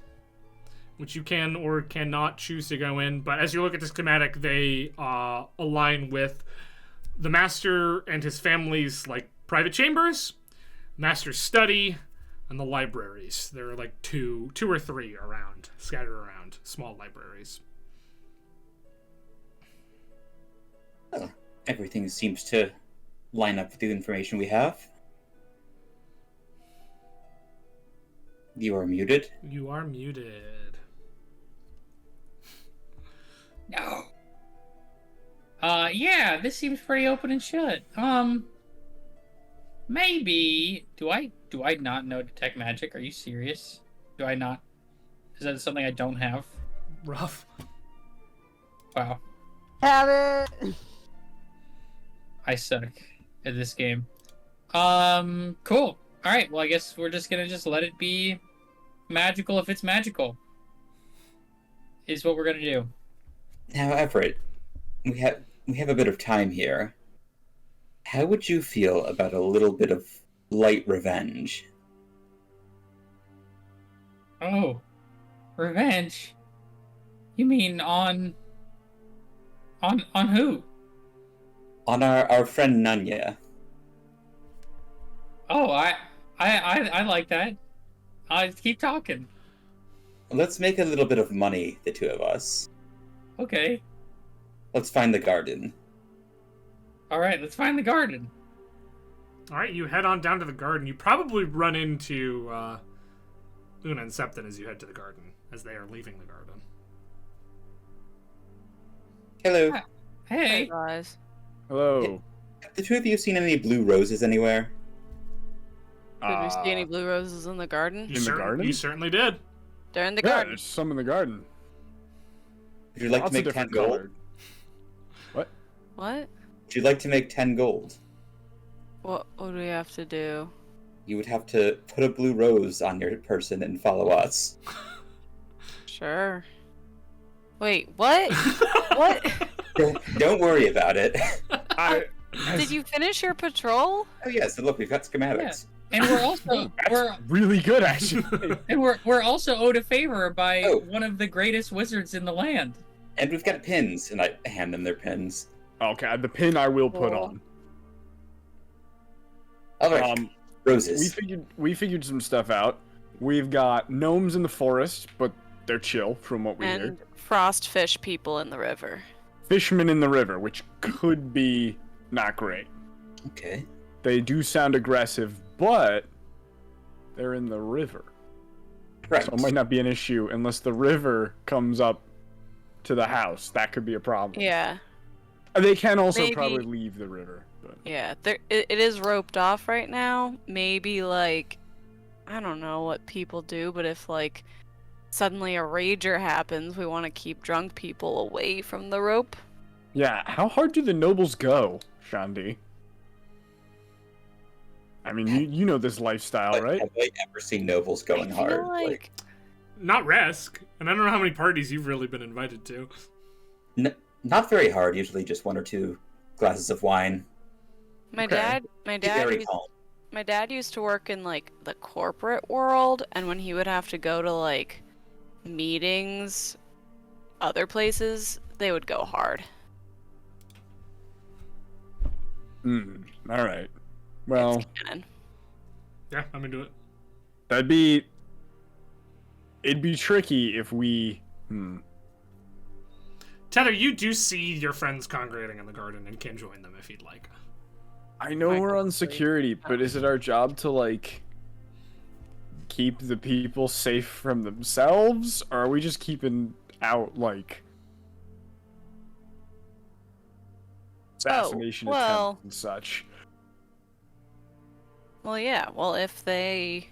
which you can or cannot choose to go in. But as you look at the schematic, they align with the master and his family's like private chambers, master's study, and the libraries. There are like two or three around, scattered around, small libraries. Well, everything seems to line up with the information we have. You are muted. You are muted. No. Yeah, this seems pretty open and shut. Maybe do I not know detect magic? Are you serious? Do I not? Is that something I don't have? Rough. Wow, Have it. I suck at this game. Cool. All right. Well, I guess we're just gonna let it be magical if it's magical. Is what we're gonna do. Now, Everett, we have a bit of time here. How would you feel about a little bit of light revenge? Oh, revenge? You mean on who? On our friend Nunya. Oh, I like that. Keep talking. Let's make a little bit of money, the two of us. Okay. Let's find the garden. All right, let's find the garden. All right, you head on down to the garden. You probably run into Una and Septon as you head to the garden, as they are leaving the garden. Hello. Hey. Hey guys. Hello. Have the two of you seen any blue roses anywhere? Did we see any blue roses in the garden? You In the garden? You certainly did. They're in the Yeah, garden. there's some in the garden. Would you like Lots to of make 10 different gold? colored. What? What? Would you like to make 10 gold? What do we have to do? You would have to put a blue rose on your person and follow us. Sure. Wait, what? What? Don't worry about it. Did you finish your patrol? Oh yes, and look, we've got schematics. And we're also Really good, actually. we're also owed a favor by Oh. one of the greatest wizards in the land. And we've got pins, and I hand them their pins. Okay, the pin I will put Cool. on. All right, roses. We figured some stuff out. We've got gnomes in the forest, but they're chill from what we hear. And frostfish people in the river. Fishermen in the river, which could be not great. Okay. They do sound aggressive, but they're in the river. Right. So it might not be an issue unless the river comes up to the house. That could be a problem. Yeah. They can also Maybe- probably leave the river. But... Yeah. It is roped off right now. Maybe, like, I don't know what people do, but if, like, suddenly a rager happens, we want to keep drunk people away from the rope. Yeah, how hard do the nobles go, Shandi? I mean, you know this lifestyle, But right? have I ever seen nobles going I hard? feel like Not Resk, and I don't know how many parties you've really been invited to. Not very hard. Usually just one or two glasses of wine. my Okay. Very calm. my dad used to work in like the corporate world, and when he would have to go to like meetings other places, they would go hard. All right. Well, Canon. Yeah, I'm into it. it'd be tricky if we, Tether, you do see your friends congregating in the garden and can join them if you'd like. I know we're on security, but is it our job to, like, keep the people safe from themselves? Or are we just keeping out, like, assassination well- attempts and such? Well, yeah. Well, if they,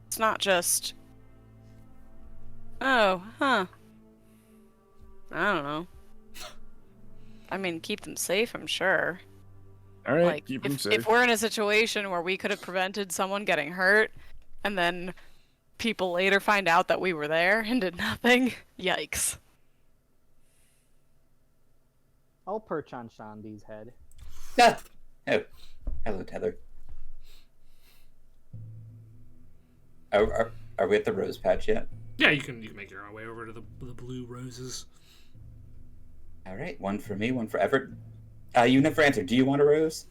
it's not just. Oh, huh. I don't know. I mean, keep them safe, I'm sure. All right, Like, keep them if safe. we're in a situation where we could have prevented someone getting hurt, and then people later find out that we were there and did nothing, yikes. I'll perch on Shandi's head. Ah! Oh, hello, Tether. Are we at the rose patch yet? Yeah, you can make your way over to the blue roses. All right, one for me, one for Everett. You never answered. Do you want a rose?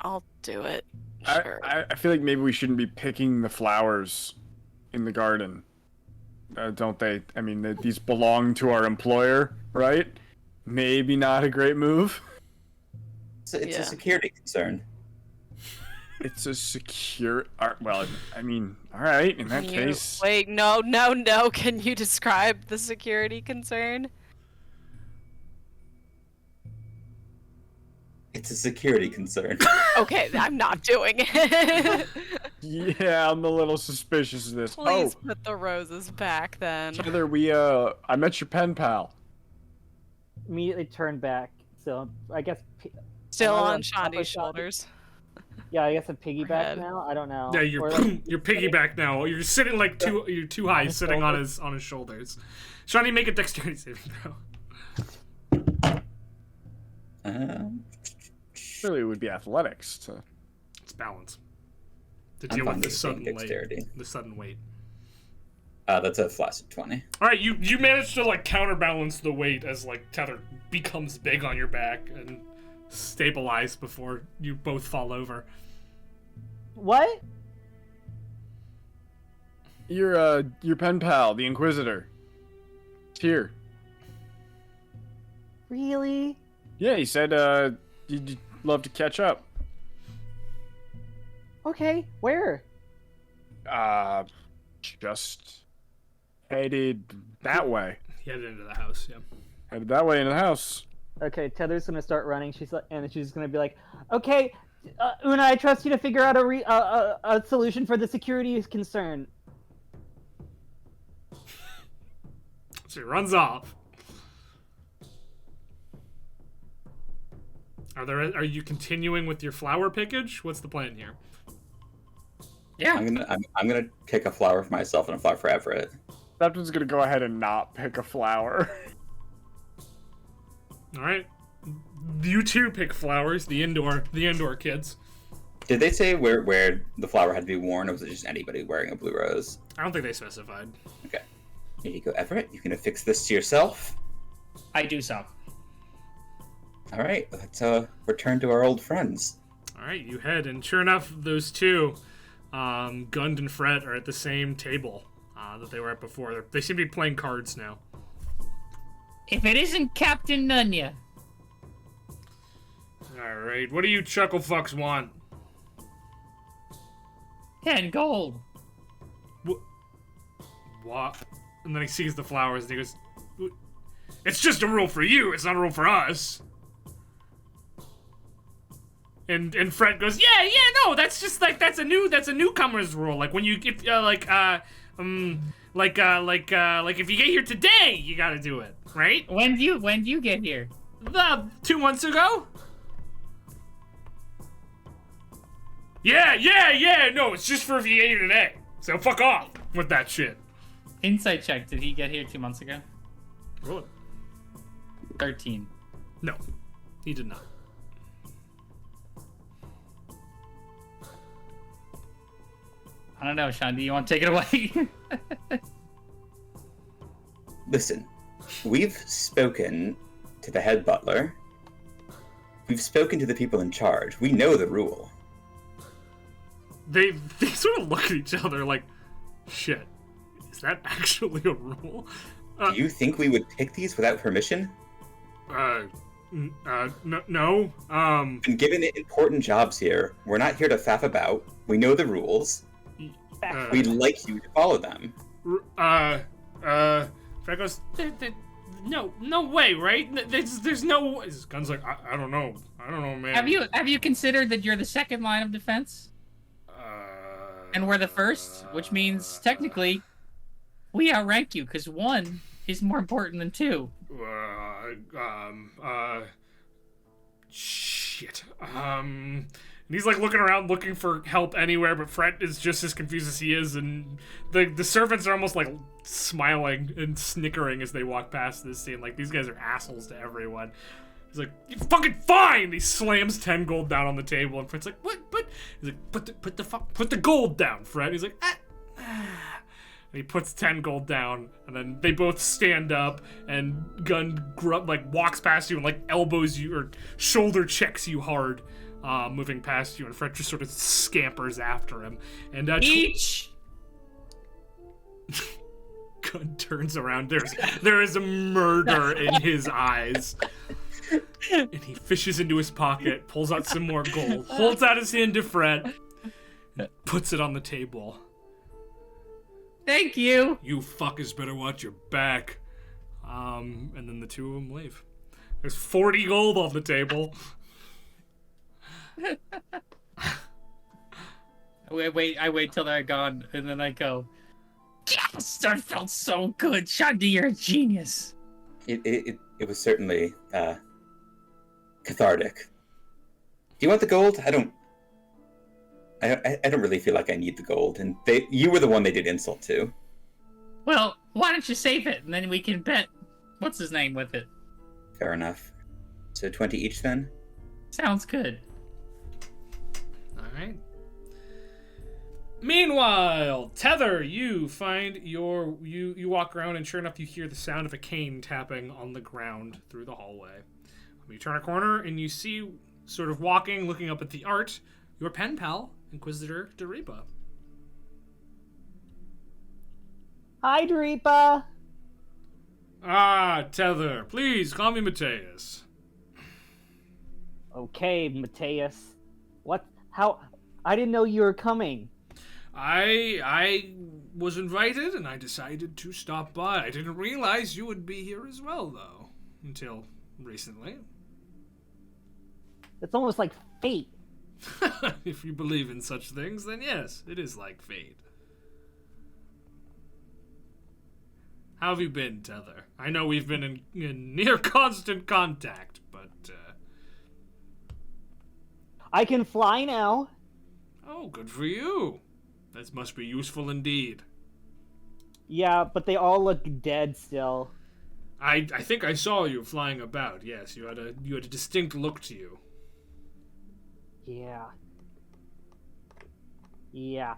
I'll do it. I, Sure. I feel like maybe we shouldn't be picking the flowers in the garden. Don't they? I mean, these belong to our employer, right? Maybe not a great move. It's Yeah. a security concern. It's a secure. Well, I mean, all right. In that case, Wait, no. Can you describe the security concern? It's a security concern. Okay, I'm not doing it. yeah, I'm a little suspicious of this. Please put the roses back then. Heather, I met your pen pal. Immediately turn back. So I guess. Still am I on top of Shandi's shoulders. Yeah, I guess a piggyback Head. now. I don't know. Yeah, you're Or, like, you're piggyback now. You're sitting like you're too high, sitting on his shoulders. Shawnee, make a dexterity saving throw. Really, it would be athletics to. It's balance. To I'm deal fine with the with sudden dexterity. weight. The sudden weight. That's a flaccid 20. All right, you manage to like counterbalance the weight as like Tether becomes big on your back and stabilize before you both fall over. What? Your pen pal, the Inquisitor. It's here. Really? Yeah, he said you'd love to catch up. Okay, where? Just headed that way. He headed into the house. Yeah. Headed that way in the house. Okay, Tether's gonna start running. She's gonna be like, "Okay, Una, I trust you to figure out a solution for the security concern." So he runs off. Are you continuing with your flower pickage? What's the plan here? Yeah. I'm gonna pick a flower for myself and a flower for Everett. Captain's gonna go ahead and not pick a flower. All right. You two pick flowers. The indoor kids. Did they say where the flower had to be worn, or was it just anybody wearing a blue rose? I don't think they specified. Okay. Here you go, Everett. You can affix this to yourself. I do so. All right. Let's return to our old friends. All right, you head, and sure enough, those two, Gund and Fred, are at the same table that they were at before. They seem to be playing cards now. If it isn't Captain Nunya. All right, what do you chuckle fucks want? 10 gold. What? And then he sees the flowers and he goes, "It's just a rule for you. It's not a rule for us." And Fred goes, "Yeah, no, that's just like that's a newcomer's rule. Like when you if if you get here today, you got to do it, right?" When do you get here? 2 months ago. Yeah. No, it's just for if you get here today. So fuck off with that shit. Insight check. Did he get here 2 months ago? Roll it. 13. No, he did not. I don't know, Sean. Do you want to take it away? Listen, we've spoken to the head butler. We've spoken to the people in charge. We know the rule. They sort of look at each other like, shit, is that actually a rule? Do you think we would pick these without permission? No. And given the important jobs here, we're not here to faff about. We know the rules. We'd like you to follow them. Fred goes, no way, right? There's no. His gun's like, I don't know, man. Have you considered that you're the second line of defense? And we're the first, which means technically we outrank you because 1 is more important than 2. Shit. And he's like looking around, looking for help anywhere, but Fred is just as confused as he is, and the servants are almost like smiling and snickering as they walk past this scene. Like, these guys are assholes to everyone. He's like, "You're fucking fine!" He slams 10 gold down on the table, and Fred's like, "What? He's like, put the gold down, Fred." He's like, And he puts 10 gold down, and then they both stand up, and Gun walks past you and like elbows you or shoulder checks you hard, moving past you, and Fred just sort of scampers after him. And Each. Gun turns around. There is a murder in his eyes. And he fishes into his pocket, pulls out some more gold, holds out his hand to Fred. puts it on the table. Thank you. You fuckers better watch your back. And then the two of them leave. There's 40 gold on the table. I wait till they're gone, and then I go, yes, that felt so good. Shandy, you're a genius. It was certainly cathartic. Do you want the gold? I don't really feel like I need the gold, and you were the one they did insult to. Well, why don't you save it, and then we can bet what's his name with it. Fair enough. So 20 each then? Sounds good. Alright. Meanwhile, Tether, you find you walk around and sure enough you hear the sound of a cane tapping on the ground through the hallway. You turn a corner and you see, sort of walking, looking up at the art, your pen pal, Inquisitor Daripa. Hi, Daripa. Ah, Tether, please call me Mateus. Okay, Mateus. What? How? I didn't know you were coming. I was invited and I decided to stop by. I didn't realize you would be here as well, though, until recently. It's almost like fate. If you believe in such things, then yes, it is like fate. How have you been, Tether? I know we've been in near constant contact, but... I can fly now. Oh, good for you. That must be useful indeed. Yeah, but they all look dead still. I think I saw you flying about. Yes, you had a distinct look to you. Yeah. Yeah.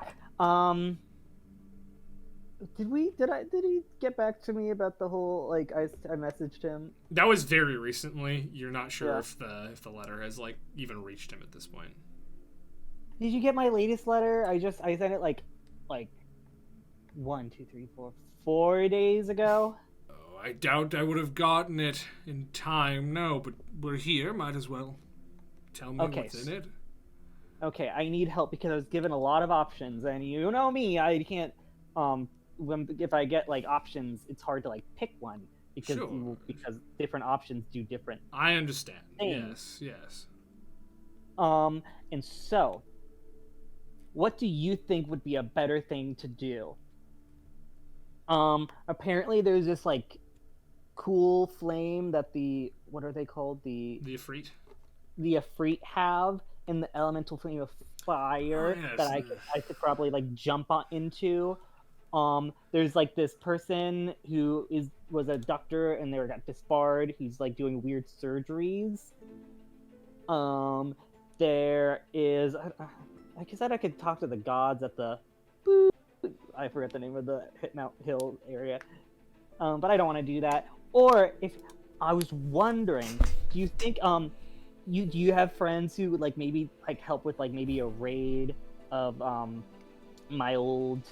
Did he get back to me about the whole, like, I messaged him? That was very recently. You're not sure Yeah. if the letter has, like, even reached him at this point. Did you get my latest letter? I sent it like 4 days ago. Oh, I doubt I would have gotten it in time. No, but we're here. Might as well tell me Okay. what's in it. Okay, I need help because I was given a lot of options, and you know me, I can't. If I get like options, it's hard to like pick one because Sure. because different options do different. I understand. Things. Yes. And so, what do you think would be a better thing to do? Apparently there's this like cool flame that what are they called? The Ifrit. Ifrit have in the elemental flame of fire Oh, yes. that I could probably like jump into. There's like this person who was a doctor and they got disbarred who's like doing weird surgeries. There is like I said, I could talk to the gods at the I forget the name of the Mount Hill area. But I don't want to do that. Or if I was wondering, do you think do you have friends who would like maybe like help with like maybe a raid of my old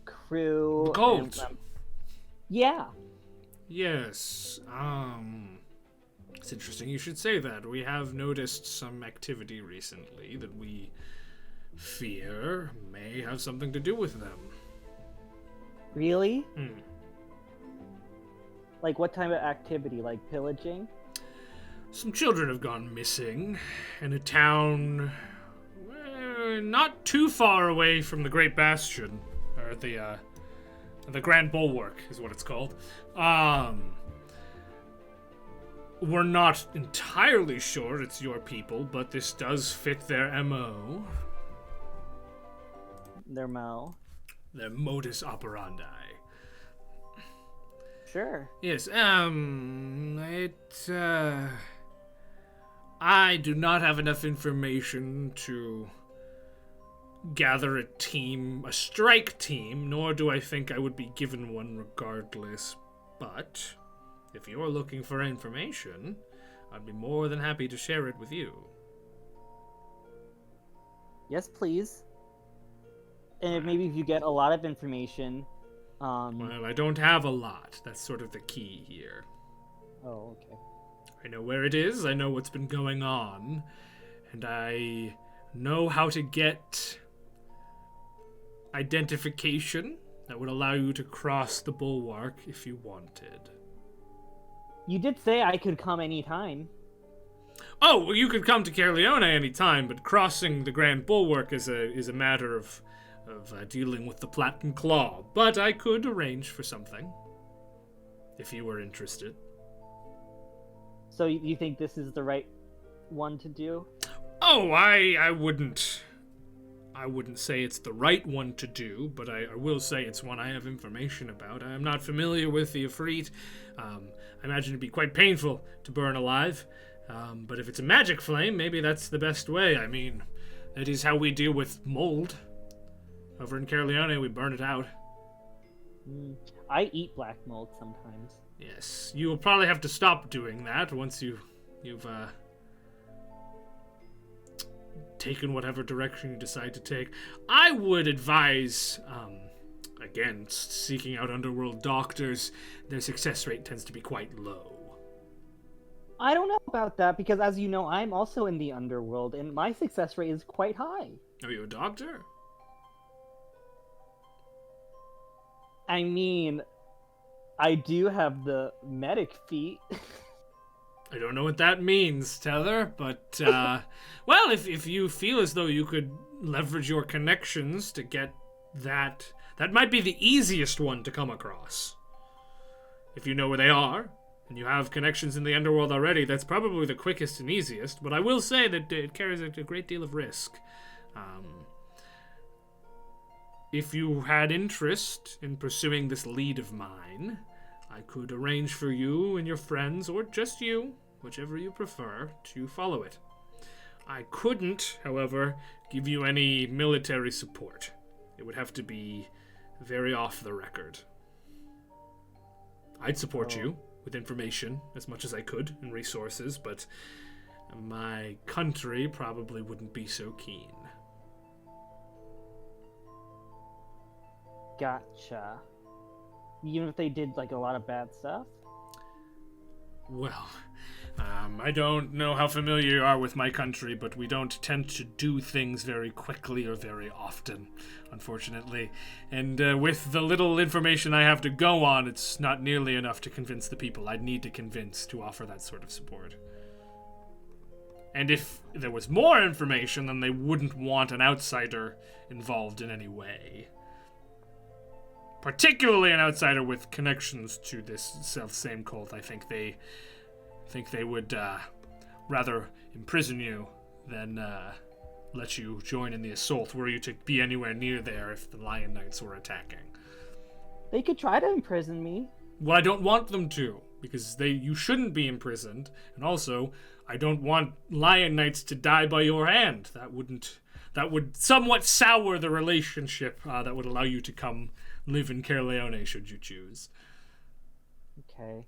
crew? Gold. Yeah. Yes. It's interesting you should say that. We have noticed some activity recently that we fear may have something to do with them. Really? Hmm. Like what type of activity? Like pillaging? Some children have gone missing in a town not too far away from the Great Bastion, or the Grand Bulwark is what it's called. We're not entirely sure it's your people, but this does fit their MO. Their Mo. Their modus operandi. Sure. Yes, I do not have enough information to gather a strike team, nor do I think I would be given one regardless. But if you're looking for information, I'd be more than happy to share it with you. Yes, please. And maybe if you get a lot of information, Well, I don't have a lot. That's sort of the key here. Oh, okay. I know where it is, I know what's been going on, and I know how to get identification that would allow you to cross the bulwark if you wanted. You did say I could come anytime. Oh, well, you could come to Caerleone any time, but crossing the Grand Bulwark is a matter of dealing with the Platinum Claw. But I could arrange for something, if you were interested. So you think this is the right one to do? Oh, I wouldn't say it's the right one to do, but I will say it's one I have information about. I am not familiar with the Ifrit. I imagine it'd be quite painful to burn alive. But if it's a magic flame, maybe that's the best way. I mean, that is how we deal with mold. Over in Caerleone, we burn it out. I eat black mold sometimes. Yes, you will probably have to stop doing that once you've taken whatever direction you decide to take. I would advise against seeking out underworld doctors. Their success rate tends to be quite low. I don't know about that because, as you know, I'm also in the underworld, and my success rate is quite high. Are you a doctor? I mean, I do have the medic feat. I don't know what that means, Tether, but, well, if you feel as though you could leverage your connections to get that might be the easiest one to come across. If you know where they are, and you have connections in the underworld already, that's probably the quickest and easiest, but I will say that it carries a great deal of risk. If you had interest in pursuing this lead of mine, I could arrange for you and your friends, or just you, whichever you prefer, to follow it. I couldn't, however, give you any military support. It would have to be very off the record. I'd support you with information as much as I could and resources, but my country probably wouldn't be so keen. Gotcha. Even if they did, like, a lot of bad stuff? Well, I don't know how familiar you are with my country, but we don't tend to do things very quickly or very often, unfortunately. And with the little information I have to go on, it's not nearly enough to convince the people I'd need to convince to offer that sort of support. And if there was more information, then they wouldn't want an outsider involved in any way. Particularly an outsider with connections to this self-same cult. I think they would rather imprison you than let you join in the assault were you to be anywhere near there if the Lion Knights were attacking. They could try to imprison me. Well, I don't want them to, because you shouldn't be imprisoned, and also, I don't want Lion Knights to die by your hand. That would somewhat sour the relationship that would allow you to come live in Caerleone should you choose. Okay.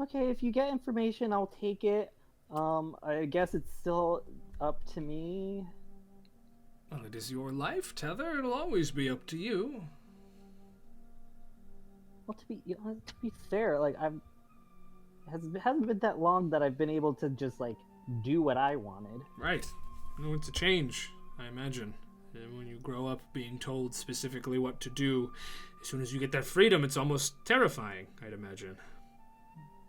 Okay, if you get information, I'll take it. I guess it's still up to me. Well, it is your life, Tether. It'll always be up to you. Well, to be fair, like it hasn't been that long that I've been able to just like do what I wanted. Right. No, it's a change, I imagine. And when you grow up being told specifically what to do, as soon as you get that freedom, it's almost terrifying, I'd imagine.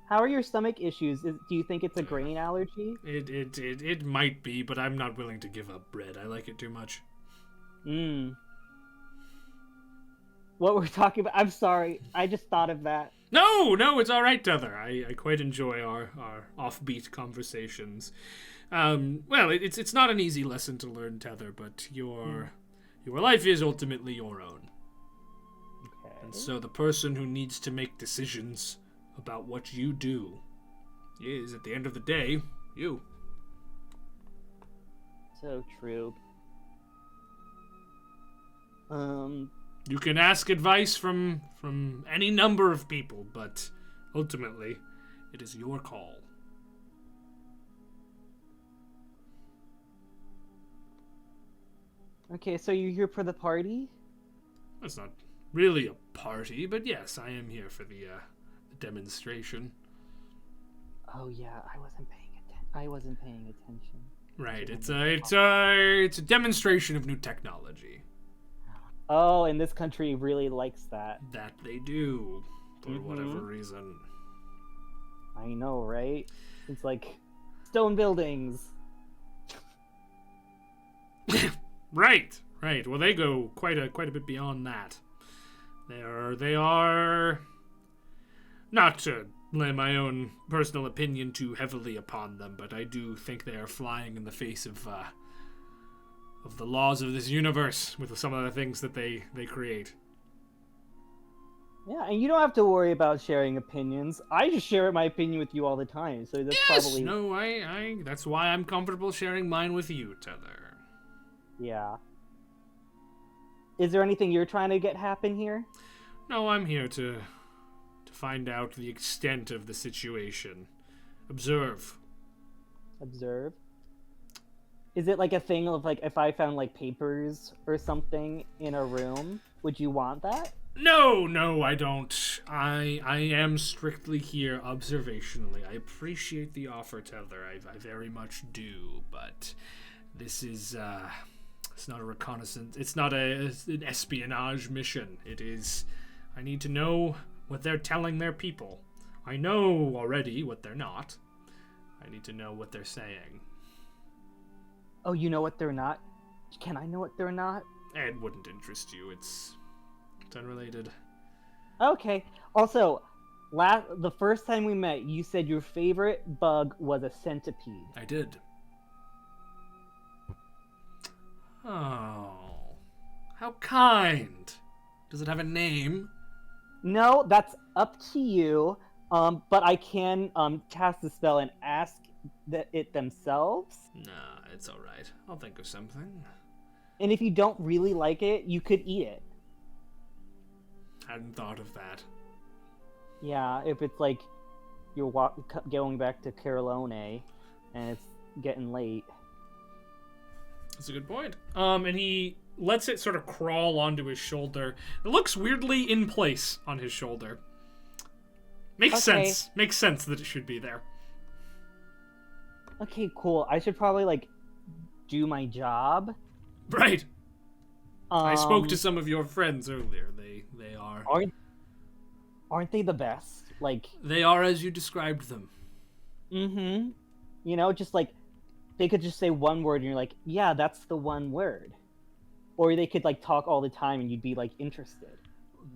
How are your stomach issues? Do you think it's a grain allergy? It might be, but I'm not willing to give up bread. I like it too much. What we're talking about? I'm sorry. I just thought of that. No, it's all right, Tether. I quite enjoy our offbeat conversations. Well, it's not an easy lesson to learn, Tether, but your life is ultimately your own. Okay. And so the person who needs to make decisions about what you do is, at the end of the day, you. So true. You can ask advice from any number of people, but ultimately, it is your call. Okay, so you're here for the party? It's not really a party, but yes, I am here for the demonstration. Oh yeah, I wasn't paying attention. I wasn't paying attention. Right. It's a demonstration of new technology. Oh, and this country really likes that. That they do, for whatever reason. I know, right? It's like stone buildings. Right. Well, they go quite a bit beyond that. They are not to lay my own personal opinion too heavily upon them, but I do think they are flying in the face of the laws of this universe with some of the things that they create. Yeah, and you don't have to worry about sharing opinions. I just share my opinion with you all the time, so that's probably... No, I that's why I'm comfortable sharing mine with you, Tether. Yeah. Is there anything you're trying to get happen here? No, I'm here to find out the extent of the situation. Observe. Observe? Is it like a thing of like if I found like papers or something in a room, would you want that? No, I don't. I am strictly here observationally. I appreciate the offer, Tether. I very much do, but this is it's not a reconnaissance. It's not an espionage mission. It is. I need to know what they're telling their people. I know already what they're not. I need to know what they're saying. Oh, you know what they're not? Can I know what they're not? It wouldn't interest you. It's unrelated. Okay. Also, the first time we met, you said your favorite bug was a centipede. I did. Oh, how kind. Does it have a name? No, that's up to you. But I can cast the spell and ask it themselves. Nah, it's all right. I'll think of something. And if you don't really like it, you could eat it. Hadn't thought of that. Yeah, if it's like you're going back to Carolone and it's getting late. That's a good point. And he lets it sort of crawl onto his shoulder. It looks weirdly in place on his shoulder. Makes sense. Makes sense that it should be there. Okay, cool. I should probably like do my job. Right. I spoke to some of your friends earlier. They are. Aren't they the best? Like they are as you described them. Mm-hmm. You know, just like they could just say one word and you're like, yeah, that's the one word. Or they could like talk all the time and you'd be like interested.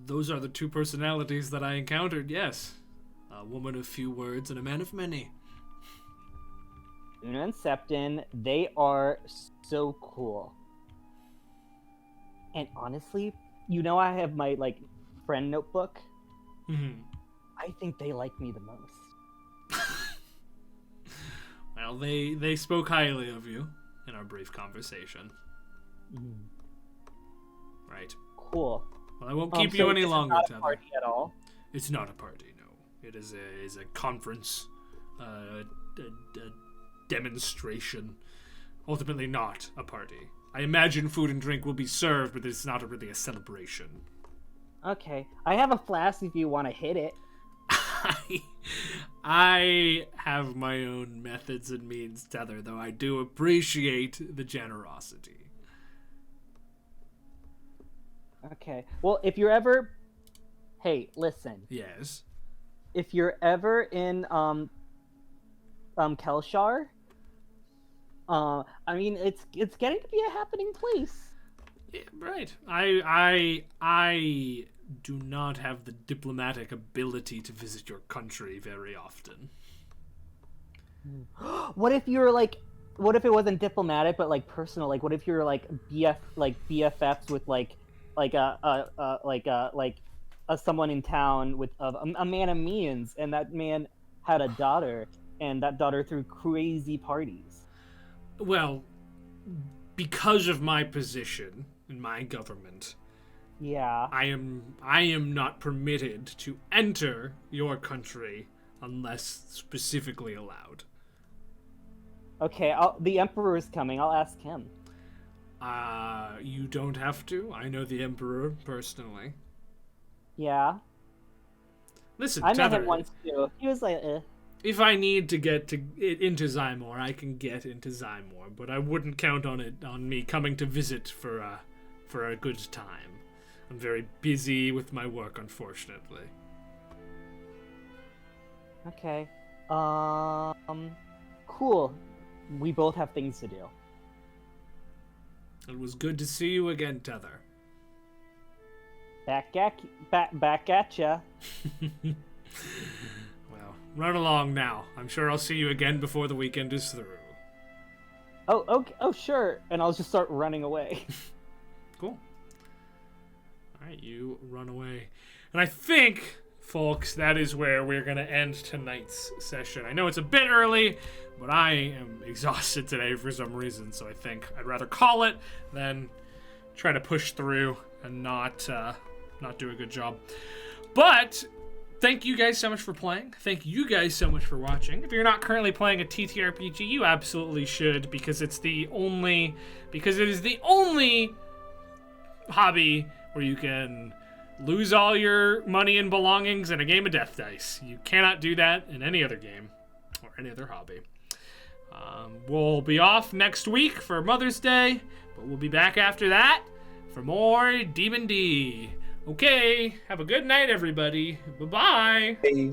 Those are the two personalities that I encountered, yes. A woman of few words and a man of many. Una and Septon, they are so cool. And honestly, you know I have my like friend notebook. Mm-hmm. I think they like me the most. Well, they spoke highly of you in our brief conversation. Right. Cool. Well, I won't keep you any longer, Tether. It's Tether. not a party at all? It's not a party, no. It is a conference, a demonstration. Ultimately not a party. I imagine food and drink will be served, but it's not really a celebration. Okay. I have a flask if you want to hit it. I have my own methods and means, Tether, though I do appreciate the generosity. Okay. Well, if you're ever... Hey, listen. Yes? If you're ever in, Kelshar, I mean, it's getting to be a happening place. Yeah, right. I do not have the diplomatic ability to visit your country very often. What if you're like... What if it wasn't diplomatic, but like personal? Like, what if you're like BFFs with someone in town with a man of means, and that man had a daughter, and that daughter threw crazy parties. Well, because of my position in my government, yeah, I am not permitted to enter your country unless specifically allowed. Okay, the Emperor is coming. I'll ask him. You don't have to. I know the Emperor personally. Yeah. Listen, I met Tether, him once too. He was like, If I need to get into Zymor, I can get into Zymor, but I wouldn't count on me coming to visit for a good time. I'm very busy with my work, unfortunately. Okay. Cool. We both have things to do. It was good to see you again, Tether. Back at ya. Well, run along now. I'm sure I'll see you again before the weekend is through. Oh, okay. Oh, sure. And I'll just start running away. Cool. Alright, you run away. And I think, folks, that is where we're going to end tonight's session. I know it's a bit early, but I am exhausted today for some reason, so I think I'd rather call it than try to push through and not do a good job. But thank you guys so much for playing. Thank you guys so much for watching. If you're not currently playing a TTRPG, you absolutely should, because it is the only hobby where you can lose all your money and belongings in a game of death dice. You cannot do that in any other game or any other hobby. We'll be off next week for Mother's Day, but we'll be back after that for more Demon D. Okay, have a good night, everybody. Bye-bye. Hey.